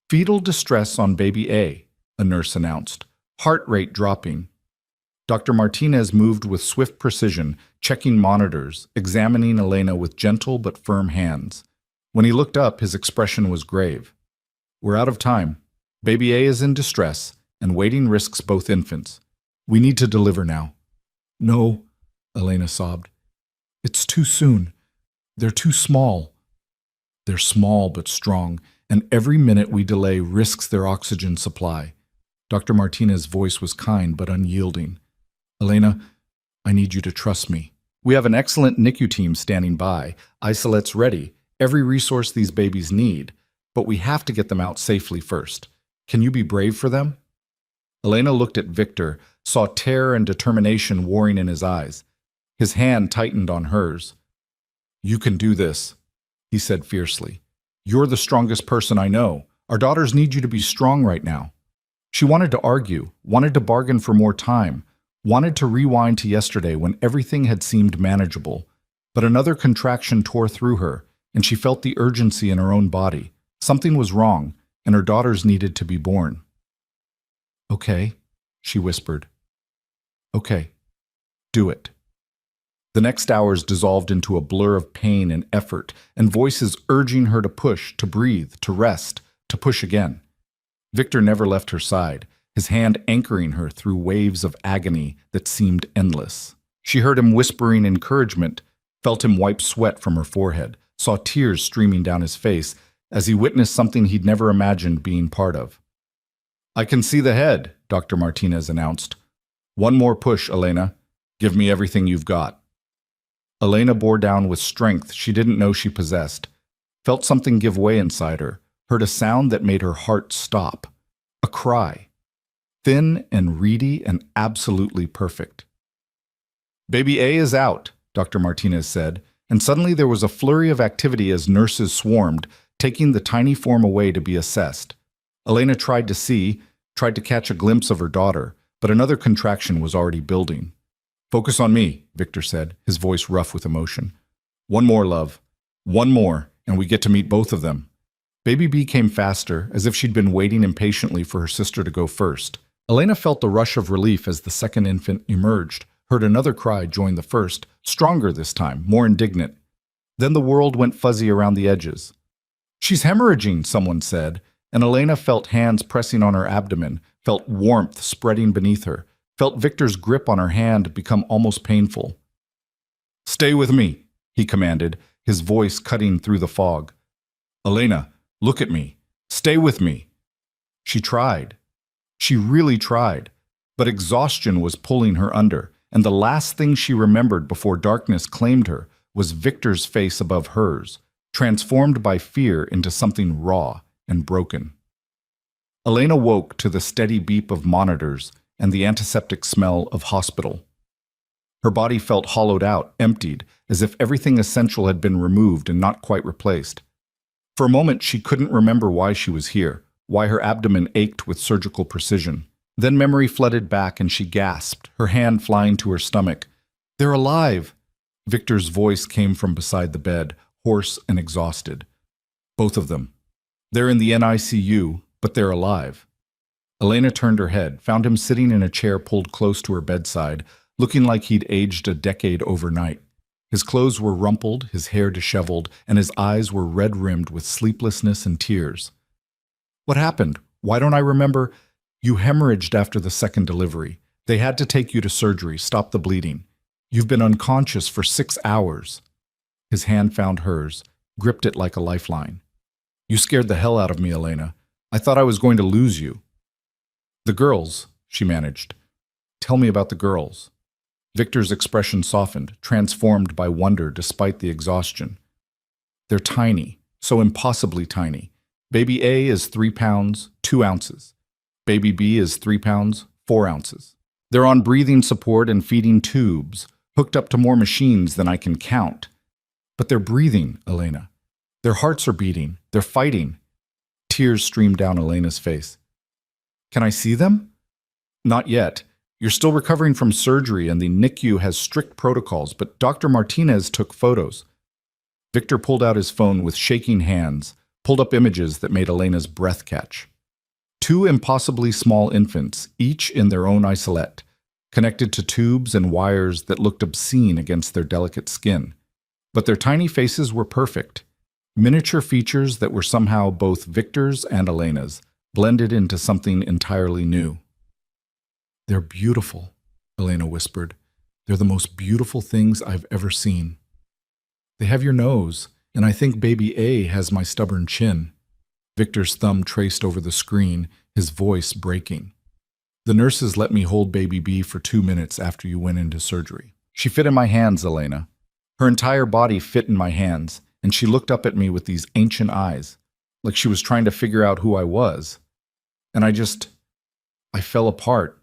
"Fetal distress on baby A," a nurse announced, heart rate dropping. Dr. Martinez moved with swift precision, checking monitors, examining Elena with gentle but firm hands. When he looked up, his expression was grave. "We're out of time. Baby A is in distress. and waiting risks both infants. We need to deliver now. No, Elena sobbed. It's too soon. They're too small. They're small but strong, and every minute we delay risks their oxygen supply. Dr. Martinez's voice was kind but unyielding. Elena, I need you to trust me. We have an excellent NICU team standing by, isolates ready, every resource these babies need, but we have to get them out safely first. Can you be brave for them? Elena looked at Victor, saw terror and determination warring in his eyes. His hand tightened on hers. You can do this, he said fiercely. You're the strongest person I know. Our daughters need you to be strong right now. She wanted to argue, wanted to bargain for more time, wanted to rewind to yesterday when everything had seemed manageable. But another contraction tore through her, and she felt the urgency in her own body. Something was wrong, and her daughters needed to be born. Okay, she whispered. Okay, do it. The next hours dissolved into a blur of pain and effort, and voices urging her to push, to breathe, to rest, to push again. Victor never left her side, his hand anchoring her through waves of agony that seemed endless. She heard him whispering encouragement, felt him wipe sweat from her forehead, saw tears streaming down his face as he witnessed something he'd never imagined being part of. I can see the head, Dr. Martinez announced. One more push, Elena. Give me everything you've got. Elena bore down with strength she didn't know she possessed, felt something give way inside her, heard a sound that made her heart stop. A cry. Thin and reedy and absolutely perfect. Baby A is out, Dr. Martinez said, and suddenly there was a flurry of activity as nurses swarmed, taking the tiny form away to be assessed. Elena tried to see, tried to catch a glimpse of her daughter, but another contraction was already building. Focus on me, Victor said, his voice rough with emotion. One more, love. One more, and we get to meet both of them. Baby B came faster, as if she'd been waiting impatiently for her sister to go first. Elena felt the rush of relief as the second infant emerged, heard another cry join the first, stronger this time, more indignant. Then the world went fuzzy around the edges. She's hemorrhaging, someone said, and Elena felt hands pressing on her abdomen, felt warmth spreading beneath her, felt Victor's grip on her hand become almost painful. Stay with me, he commanded, his voice cutting through the fog. Elena, look at me. Stay with me. She tried. She really tried, but exhaustion was pulling her under, and the last thing she remembered before darkness claimed her was Victor's face above hers, transformed by fear into something raw and broken. Elena woke to the steady beep of monitors and the antiseptic smell of hospital. Her body felt hollowed out, emptied, as if everything essential had been removed and not quite replaced. For a moment, she couldn't remember why she was here, why her abdomen ached with surgical precision. Then memory flooded back and she gasped, her hand flying to her stomach. They're alive! Victor's voice came from beside the bed, hoarse and exhausted. Both of them. They're in the NICU, but they're alive. Elena turned her head, found him sitting in a chair pulled close to her bedside, looking like he'd aged a decade overnight. His clothes were rumpled, his hair disheveled, and his eyes were red-rimmed with sleeplessness and tears. What happened? Why don't I remember? You hemorrhaged after the second delivery. They had to take you to surgery, stop the bleeding. You've been unconscious for 6 hours. His hand found hers, gripped it like a lifeline. You scared the hell out of me, Elena. I thought I was going to lose you. The girls, she managed. Tell me about the girls. Victor's expression softened, transformed by wonder despite the exhaustion. They're tiny, so impossibly tiny. Baby A is 3 pounds, 2 ounces. Baby B is 3 pounds, 4 ounces. They're on breathing support and feeding tubes, hooked up to more machines than I can count. But they're breathing, Elena. Their hearts are beating. They're fighting. Tears streamed down Elena's face. Can I see them? Not yet. You're still recovering from surgery and the NICU has strict protocols, but Dr. Martinez took photos. Victor pulled out his phone with shaking hands, pulled up images that made Elena's breath catch. 2 impossibly small infants, each in their own isolette, connected to tubes and wires that looked obscene against their delicate skin. But their tiny faces were perfect. Miniature features that were somehow both Victor's and Elena's, blended into something entirely new. They're beautiful, Elena whispered. They're the most beautiful things I've ever seen. They have your nose, and I think baby A has my stubborn chin. Victor's thumb traced over the screen, his voice breaking. The nurses let me hold baby B for 2 minutes after you went into surgery. She fit in my hands, Elena. Her entire body fit in my hands, and she looked up at me with these ancient eyes, like she was trying to figure out who I was. And I fell apart.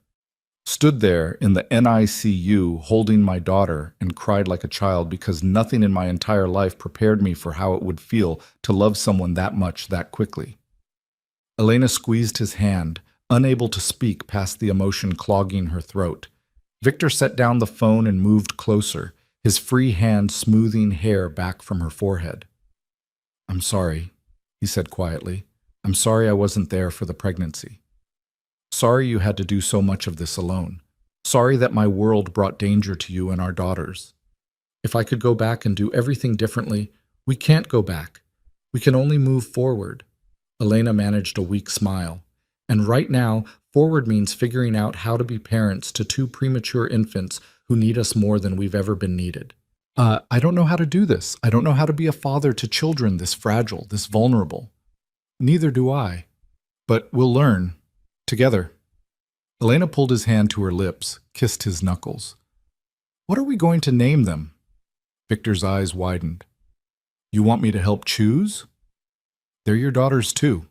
Stood there in the NICU holding my daughter and cried like a child because nothing in my entire life prepared me for how it would feel to love someone that much that quickly. Elena squeezed his hand, unable to speak past the emotion clogging her throat. Victor set down the phone and moved closer, his free hand smoothing hair back from her forehead. "I'm sorry," he said quietly. "I'm sorry I wasn't there for the pregnancy. Sorry you had to do so much of this alone. Sorry that my world brought danger to you and our daughters. If I could go back and do everything differently, we can't go back. We can only move forward." Elena managed a weak smile. "And right now, forward means figuring out how to be parents to 2 premature infants who need us more than we've ever been needed. I don't know how to do this. I don't know how to be a father to children this fragile, this vulnerable. Neither do I. But we'll learn. Together." Elena pulled his hand to her lips, kissed his knuckles. "What are we going to name them?" Victor's eyes widened. "You want me to help choose?" "They're your daughters too.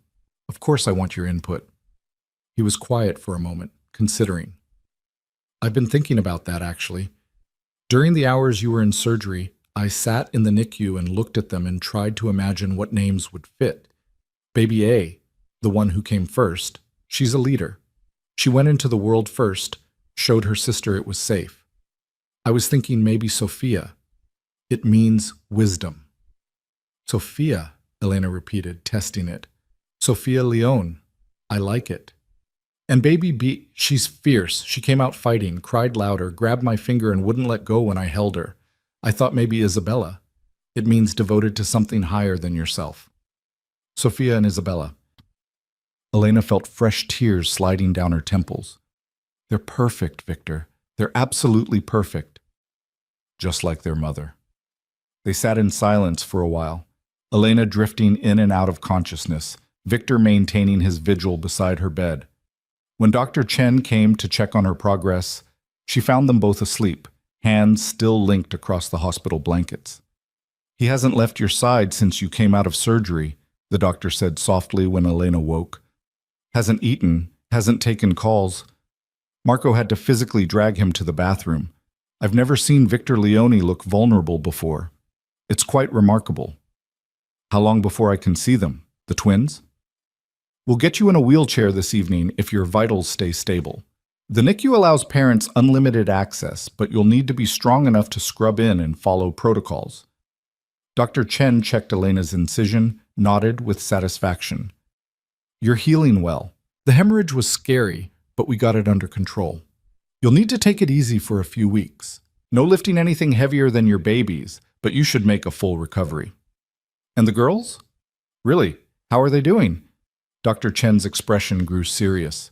Of course I want your input." He was quiet for a moment, considering. "I've been thinking about that, actually. During the hours you were in surgery, I sat in the NICU and looked at them and tried to imagine what names would fit. Baby A, the one who came first, she's a leader. She went into the world first, showed her sister it was safe. I was thinking maybe Sophia. It means wisdom." "Sophia," Elena repeated, testing it. "Sophia Leone. I like it. And baby B, she's fierce. She came out fighting, cried louder, grabbed my finger and wouldn't let go when I held her. I thought maybe Isabella. It means devoted to something higher than yourself." Sophia and Isabella. Elena felt fresh tears sliding down her temples. "They're perfect, Victor. They're absolutely perfect." Just like their mother. They sat in silence for a while, Elena drifting in and out of consciousness, Victor maintaining his vigil beside her bed. When Dr. Chen came to check on her progress, she found them both asleep, hands still linked across the hospital blankets. "He hasn't left your side since you came out of surgery," the doctor said softly when Elena woke. "Hasn't eaten, hasn't taken calls. Marco had to physically drag him to the bathroom. I've never seen Victor Leone look vulnerable before. It's quite remarkable." "How long before I can see them? The twins?" "We'll get you in a wheelchair this evening if your vitals stay stable. The NICU allows parents unlimited access, but you'll need to be strong enough to scrub in and follow protocols." Dr. Chen checked Elena's incision, nodded with satisfaction. "You're healing well. The hemorrhage was scary, but we got it under control. You'll need to take it easy for a few weeks. No lifting anything heavier than your babies, but you should make a full recovery." "And the girls? Really, how are they doing?" Dr. Chen's expression grew serious.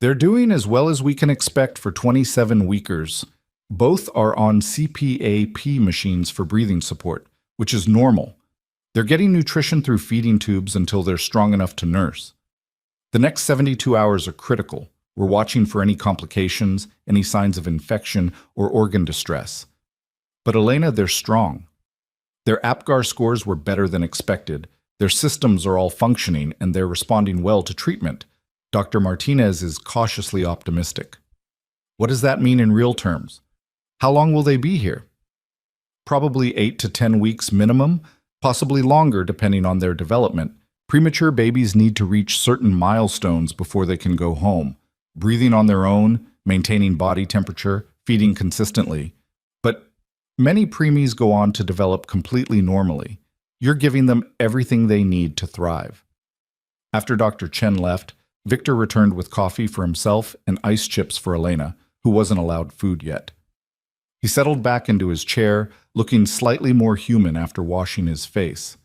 "They're doing as well as we can expect for 27 weekers. Both are on CPAP machines for breathing support, which is normal. They're getting nutrition through feeding tubes until they're strong enough to nurse. The next 72 hours are critical. We're watching for any complications, any signs of infection, or organ distress. But Elena, they're strong. Their APGAR scores were better than expected. Their systems are all functioning, and they're responding well to treatment." Dr. Martinez is cautiously optimistic. "What does that mean in real terms? How long will they be here?" "Probably 8 to 10 weeks minimum, possibly longer depending on their development. Premature babies need to reach certain milestones before they can go home. Breathing on their own, maintaining body temperature, feeding consistently. But many preemies go on to develop completely normally. You're giving them everything they need to thrive." After Dr. Chen left, Victor returned with coffee for himself and ice chips for Elena, who wasn't allowed food yet. He settled back into his chair, looking slightly more human after washing his face.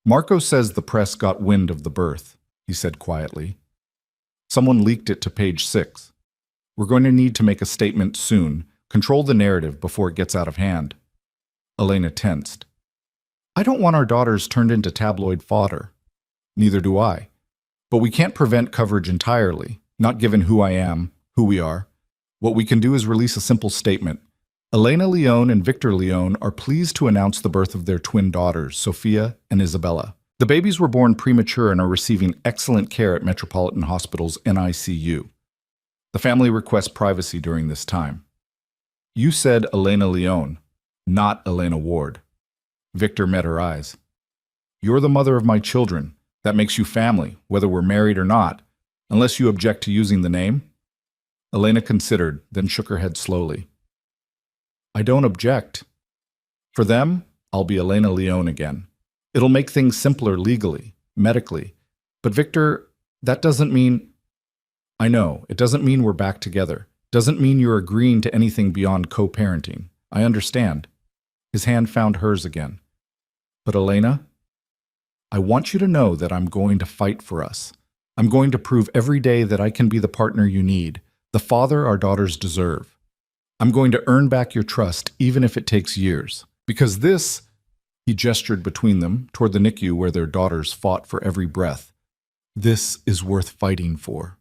"Marco says the press got wind of the birth," he said quietly. "Someone leaked it to page 6. We're going to need to make a statement soon. Control the narrative before it gets out of hand. Elena tensed. I don't want our daughters turned into tabloid fodder. Neither do I. But we can't prevent coverage entirely, not given who I am, who we are. What we can do is release a simple statement. Elena Leone and Victor Leone are pleased to announce the birth of their twin daughters, Sophia and Isabella. The babies were born premature and are receiving excellent care at Metropolitan Hospital's NICU. The family requests privacy during this time. You said Elena Leone, not Elena Ward. Victor met her eyes. You're the mother of my children. That makes you family, whether we're married or not, unless you object to using the name. Elena considered, then shook her head slowly. I don't object. For them, I'll be Elena Leone again. It'll make things simpler legally, medically. But Victor, that doesn't mean... I know, it doesn't mean we're back together. Doesn't mean you're agreeing to anything beyond co-parenting. I understand. His hand found hers again. But Elena, I want you to know that I'm going to fight for us. I'm going to prove every day that I can be the partner you need, the father our daughters deserve. I'm going to earn back your trust, even if it takes years. Because this, he gestured between them toward the NICU where their daughters fought for every breath. This is worth fighting for.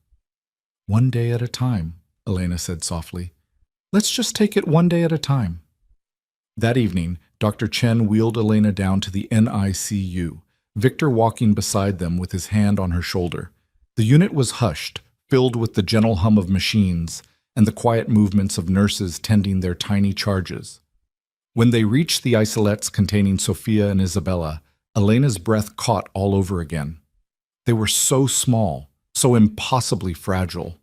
One day at a time, Elena said softly. Let's just take it one day at a time. That evening, Dr. Chen wheeled Elena down to the NICU, Victor walking beside them with his hand on her shoulder. The unit was hushed, filled with the gentle hum of machines and the quiet movements of nurses tending their tiny charges. When they reached the isolates containing Sophia and Isabella, Elena's breath caught all over again. They were so small, so impossibly fragile.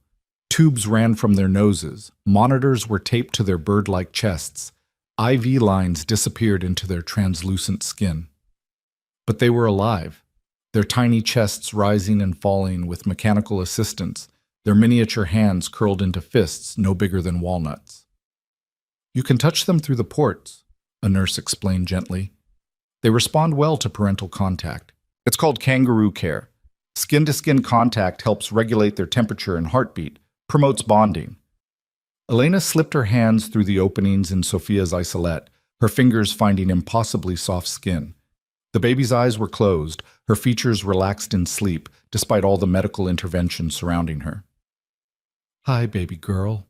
Tubes ran from their noses, monitors were taped to their bird-like chests, IV lines disappeared into their translucent skin. But they were alive, their tiny chests rising and falling with mechanical assistance, their miniature hands curled into fists no bigger than walnuts. You can touch them through the ports, a nurse explained gently. They respond well to parental contact. It's called kangaroo care. Skin-to-skin contact helps regulate their temperature and heartbeat, promotes bonding. Elena slipped her hands through the openings in Sophia's isolette, her fingers finding impossibly soft skin. The baby's eyes were closed, her features relaxed in sleep, despite all the medical intervention surrounding her. Hi, baby girl,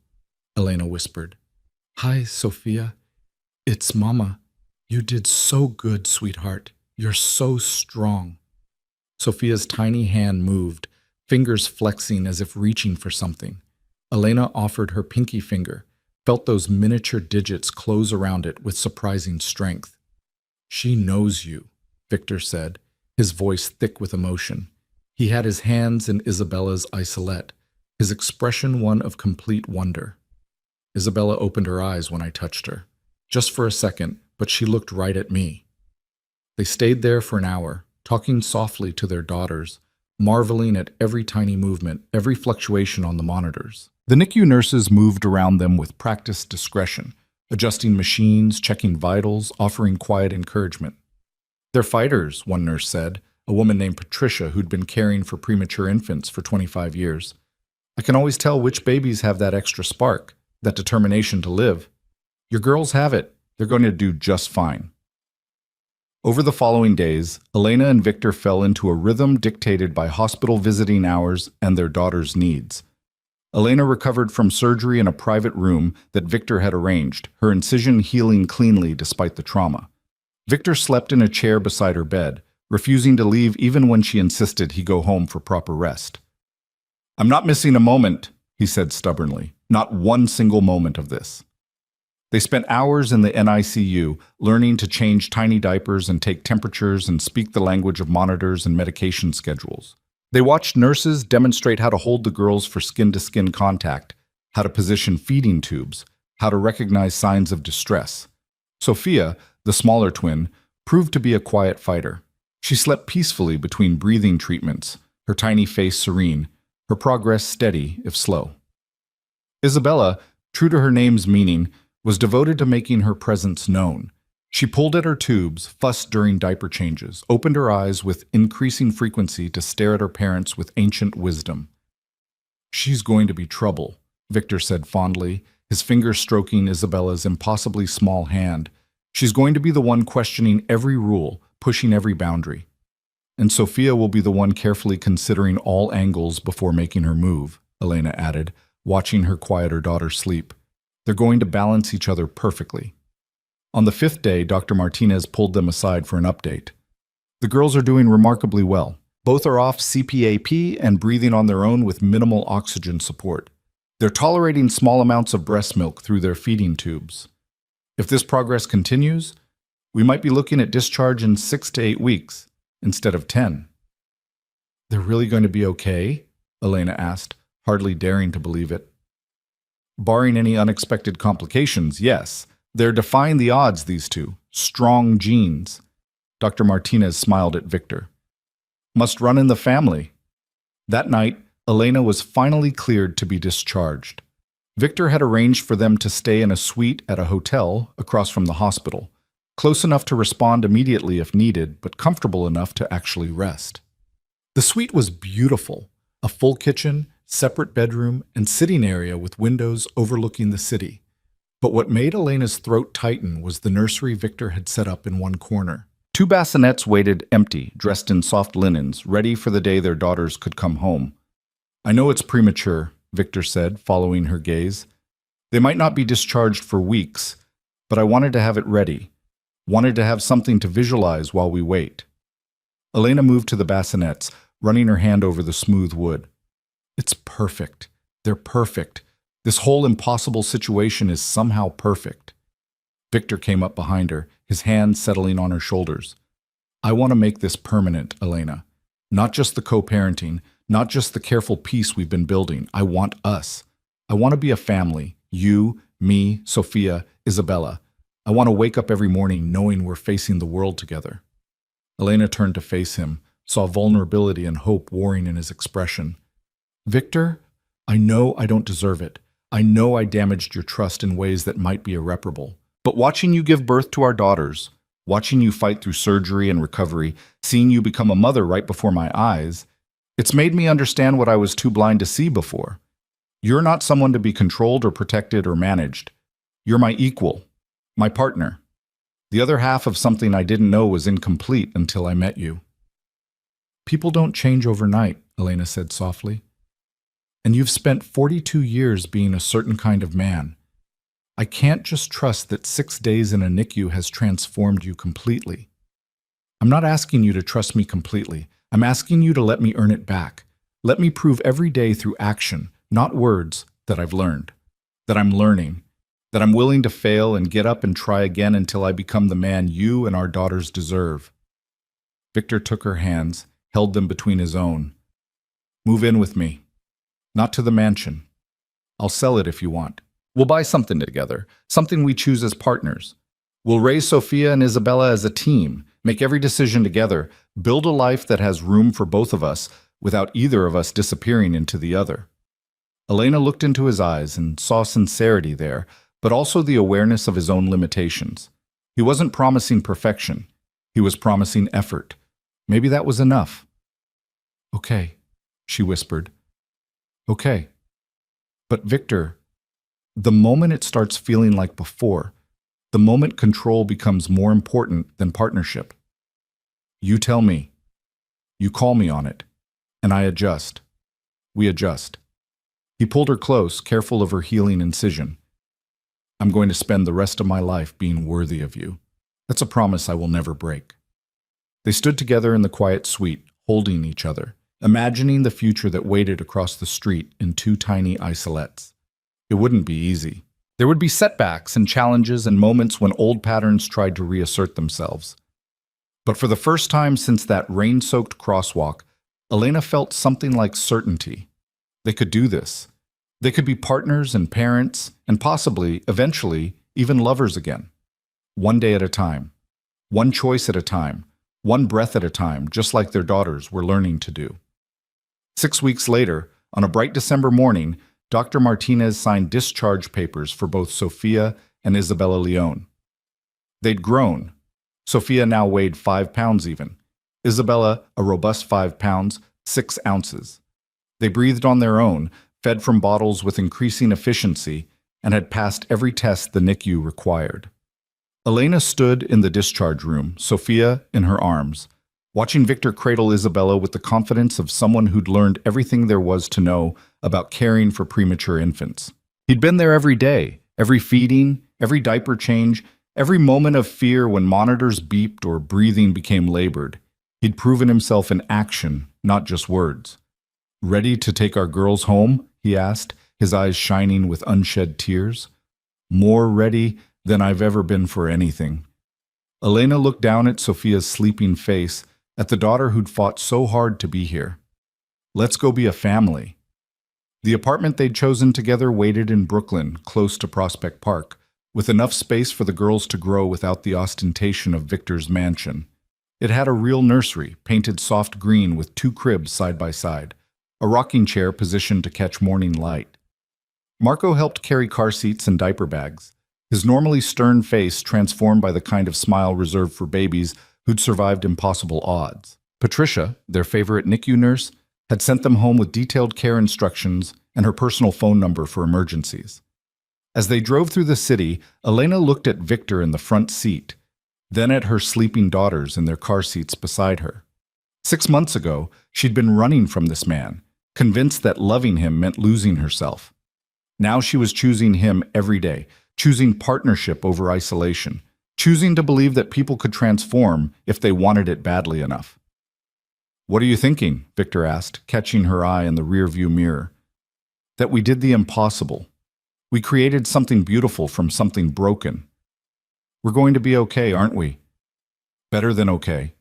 Elena whispered. Hi, Sophia. It's Mama. You did so good, sweetheart. You're so strong. Sophia's tiny hand moved, fingers flexing as if reaching for something. Elena offered her pinky finger, felt those miniature digits close around it with surprising strength. She knows you, Victor said, his voice thick with emotion. He had his hands in Isabella's isolette, his expression one of complete wonder. Isabella opened her eyes when I touched her. Just for a second, but she looked right at me. They stayed there for an hour, talking softly to their daughters, marveling at every tiny movement, every fluctuation on the monitors. The NICU nurses moved around them with practiced discretion, adjusting machines, checking vitals, offering quiet encouragement. They're fighters, one nurse said, a woman named Patricia who'd been caring for premature infants for 25 years. I can always tell which babies have that extra spark, that determination to live. Your girls have it. They're going to do just fine. Over the following days, Elena and Victor fell into a rhythm dictated by hospital visiting hours and their daughter's needs. Elena recovered from surgery in a private room that Victor had arranged, her incision healing cleanly despite the trauma. Victor slept in a chair beside her bed, refusing to leave even when she insisted he go home for proper rest. I'm not missing a moment, he said stubbornly. Not one single moment of this. They spent hours in the NICU, learning to change tiny diapers and take temperatures and speak the language of monitors and medication schedules. They watched nurses demonstrate how to hold the girls for skin-to-skin contact, how to position feeding tubes, how to recognize signs of distress. Sophia, the smaller twin, proved to be a quiet fighter. She slept peacefully between breathing treatments, her tiny face serene, her progress steady if slow. Isabella, true to her name's meaning, was devoted to making her presence known. She pulled at her tubes, fussed during diaper changes, opened her eyes with increasing frequency to stare at her parents with ancient wisdom. She's going to be trouble, Victor said fondly, his finger stroking Isabella's impossibly small hand. She's going to be the one questioning every rule, pushing every boundary. And Sophia will be the one carefully considering all angles before making her move, Elena added, watching her quieter daughter sleep. They're going to balance each other perfectly. On the 5th day, Dr. Martinez pulled them aside for an update. The girls are doing remarkably well. Both are off CPAP and breathing on their own with minimal oxygen support. They're tolerating small amounts of breast milk through their feeding tubes. If this progress continues, we might be looking at discharge in 6 to 8 weeks instead of 10. They're really going to be okay? Elena asked, hardly daring to believe it. Barring any unexpected complications, yes. They're defying the odds, these two. Strong genes. Dr. Martinez smiled at Victor. Must run in the family. That night, Elena was finally cleared to be discharged. Victor had arranged for them to stay in a suite at a hotel across from the hospital, close enough to respond immediately if needed, but comfortable enough to actually rest. The suite was beautiful, a full kitchen, separate bedroom, and sitting area with windows overlooking the city. But what made Elena's throat tighten was the nursery Victor had set up in one corner. 2 bassinets waited empty, dressed in soft linens, ready for the day their daughters could come home. I know it's premature, Victor said, following her gaze. They might not be discharged for weeks, but I wanted to have it ready. Wanted to have something to visualize while we wait. Elena moved to the bassinets, running her hand over the smooth wood. It's perfect. They're perfect. This whole impossible situation is somehow perfect. Victor came up behind her, his hand settling on her shoulders. I want to make this permanent, Elena. Not just the co-parenting, not just the careful peace we've been building. I want us. I want to be a family. You, me, Sophia, Isabella. I want to wake up every morning knowing we're facing the world together. Elena turned to face him, saw vulnerability and hope warring in his expression. Victor, I know I don't deserve it. I know I damaged your trust in ways that might be irreparable. But watching you give birth to our daughters, watching you fight through surgery and recovery, seeing you become a mother right before my eyes, it's made me understand what I was too blind to see before. You're not someone to be controlled or protected or managed. You're my equal, my partner. The other half of something I didn't know was incomplete until I met you. People don't change overnight, Elena said softly. And you've spent 42 years being a certain kind of man. I can't just trust that 6 days in a NICU has transformed you completely. I'm not asking you to trust me completely. I'm asking you to let me earn it back. Let me prove every day through action, not words, that I've learned, that I'm learning, that I'm willing to fail and get up and try again until I become the man you and our daughters deserve. Victor took her hands, held them between his own. Move in with me. Not to the mansion. I'll sell it if you want. We'll buy something together, something we choose as partners. We'll raise Sophia and Isabella as a team, make every decision together, build a life that has room for both of us without either of us disappearing into the other. Elena looked into his eyes and saw sincerity there, but also the awareness of his own limitations. He wasn't promising perfection. He was promising effort. Maybe that was enough. Okay, she whispered. Okay. But Victor, the moment it starts feeling like before, the moment control becomes more important than partnership. You tell me. You call me on it. And I adjust. We adjust. He pulled her close, careful of her healing incision. I'm going to spend the rest of my life being worthy of you. That's a promise I will never break. They stood together in the quiet suite, holding each other, imagining the future that waited across the street in 2 tiny isolettes. It wouldn't be easy. There would be setbacks and challenges and moments when old patterns tried to reassert themselves. But for the first time since that rain-soaked crosswalk, Elena felt something like certainty. They could do this. They could be partners and parents, and possibly, eventually, even lovers again. One day at a time. One choice at a time. One breath at a time, just like their daughters were learning to do. 6 weeks later, on a bright December morning, Dr. Martinez signed discharge papers for both Sophia and Isabella Leon. They'd grown. Sophia now weighed 5 pounds even. Isabella, a robust 5 pounds, 6 ounces. They breathed on their own, fed from bottles with increasing efficiency, and had passed every test the NICU required. Elena stood in the discharge room, Sophia in her arms, watching Victor cradle Isabella with the confidence of someone who'd learned everything there was to know about caring for premature infants. He'd been there every day, every feeding, every diaper change, every moment of fear when monitors beeped or breathing became labored. He'd proven himself in action, not just words. "Ready to take our girls home?" he asked, his eyes shining with unshed tears. "More ready than I've ever been for anything." Elena looked down at Sophia's sleeping face, at the daughter who'd fought so hard to be here. "Let's go be a family." The apartment they'd chosen together waited in Brooklyn, close to Prospect Park, with enough space for the girls to grow without the ostentation of Victor's mansion. It had a real nursery, painted soft green with 2 cribs side by side, a rocking chair positioned to catch morning light. Marco helped carry car seats and diaper bags, his normally stern face transformed by the kind of smile reserved for babies who'd survived impossible odds. Patricia, their favorite NICU nurse, had sent them home with detailed care instructions and her personal phone number for emergencies. As they drove through the city, Elena looked at Victor in the front seat, then at her sleeping daughters in their car seats beside her. 6 months ago, she'd been running from this man, convinced that loving him meant losing herself. Now she was choosing him every day, choosing partnership over isolation, choosing to believe that people could transform if they wanted it badly enough. "What are you thinking?" Victor asked, catching her eye in the rearview mirror. "That we did the impossible. We created something beautiful from something broken. We're going to be okay, aren't we? Better than okay."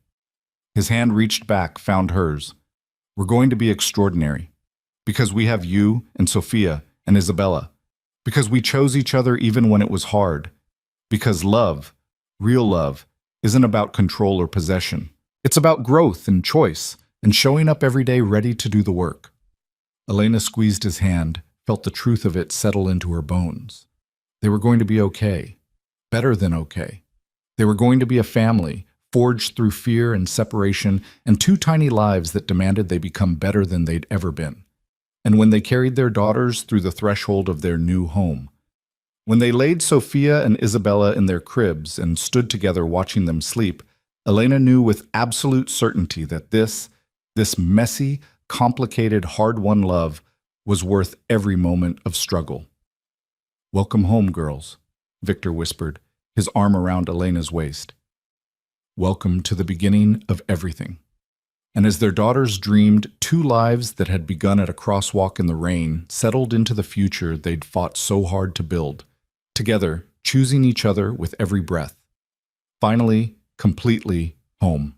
His hand reached back, found hers. "We're going to be extraordinary. Because we have you and Sophia and Isabella. Because we chose each other even when it was hard. Because love, real love, isn't about control or possession. It's about growth and choice and showing up every day ready to do the work." Elena squeezed his hand, felt the truth of it settle into her bones. They were going to be okay. Better than okay. They were going to be a family, forged through fear and separation, and 2 tiny lives that demanded they become better than they'd ever been. And when they carried their daughters through the threshold of their new home, when they laid Sophia and Isabella in their cribs and stood together watching them sleep, Elena knew with absolute certainty that this messy, complicated, hard-won love was worth every moment of struggle. "Welcome home, girls," Victor whispered, his arm around Elena's waist. "Welcome to the beginning of everything." And as their daughters dreamed, 2 lives that had begun at a crosswalk in the rain settled into the future they'd fought so hard to build, together, choosing each other with every breath. Finally, completely home.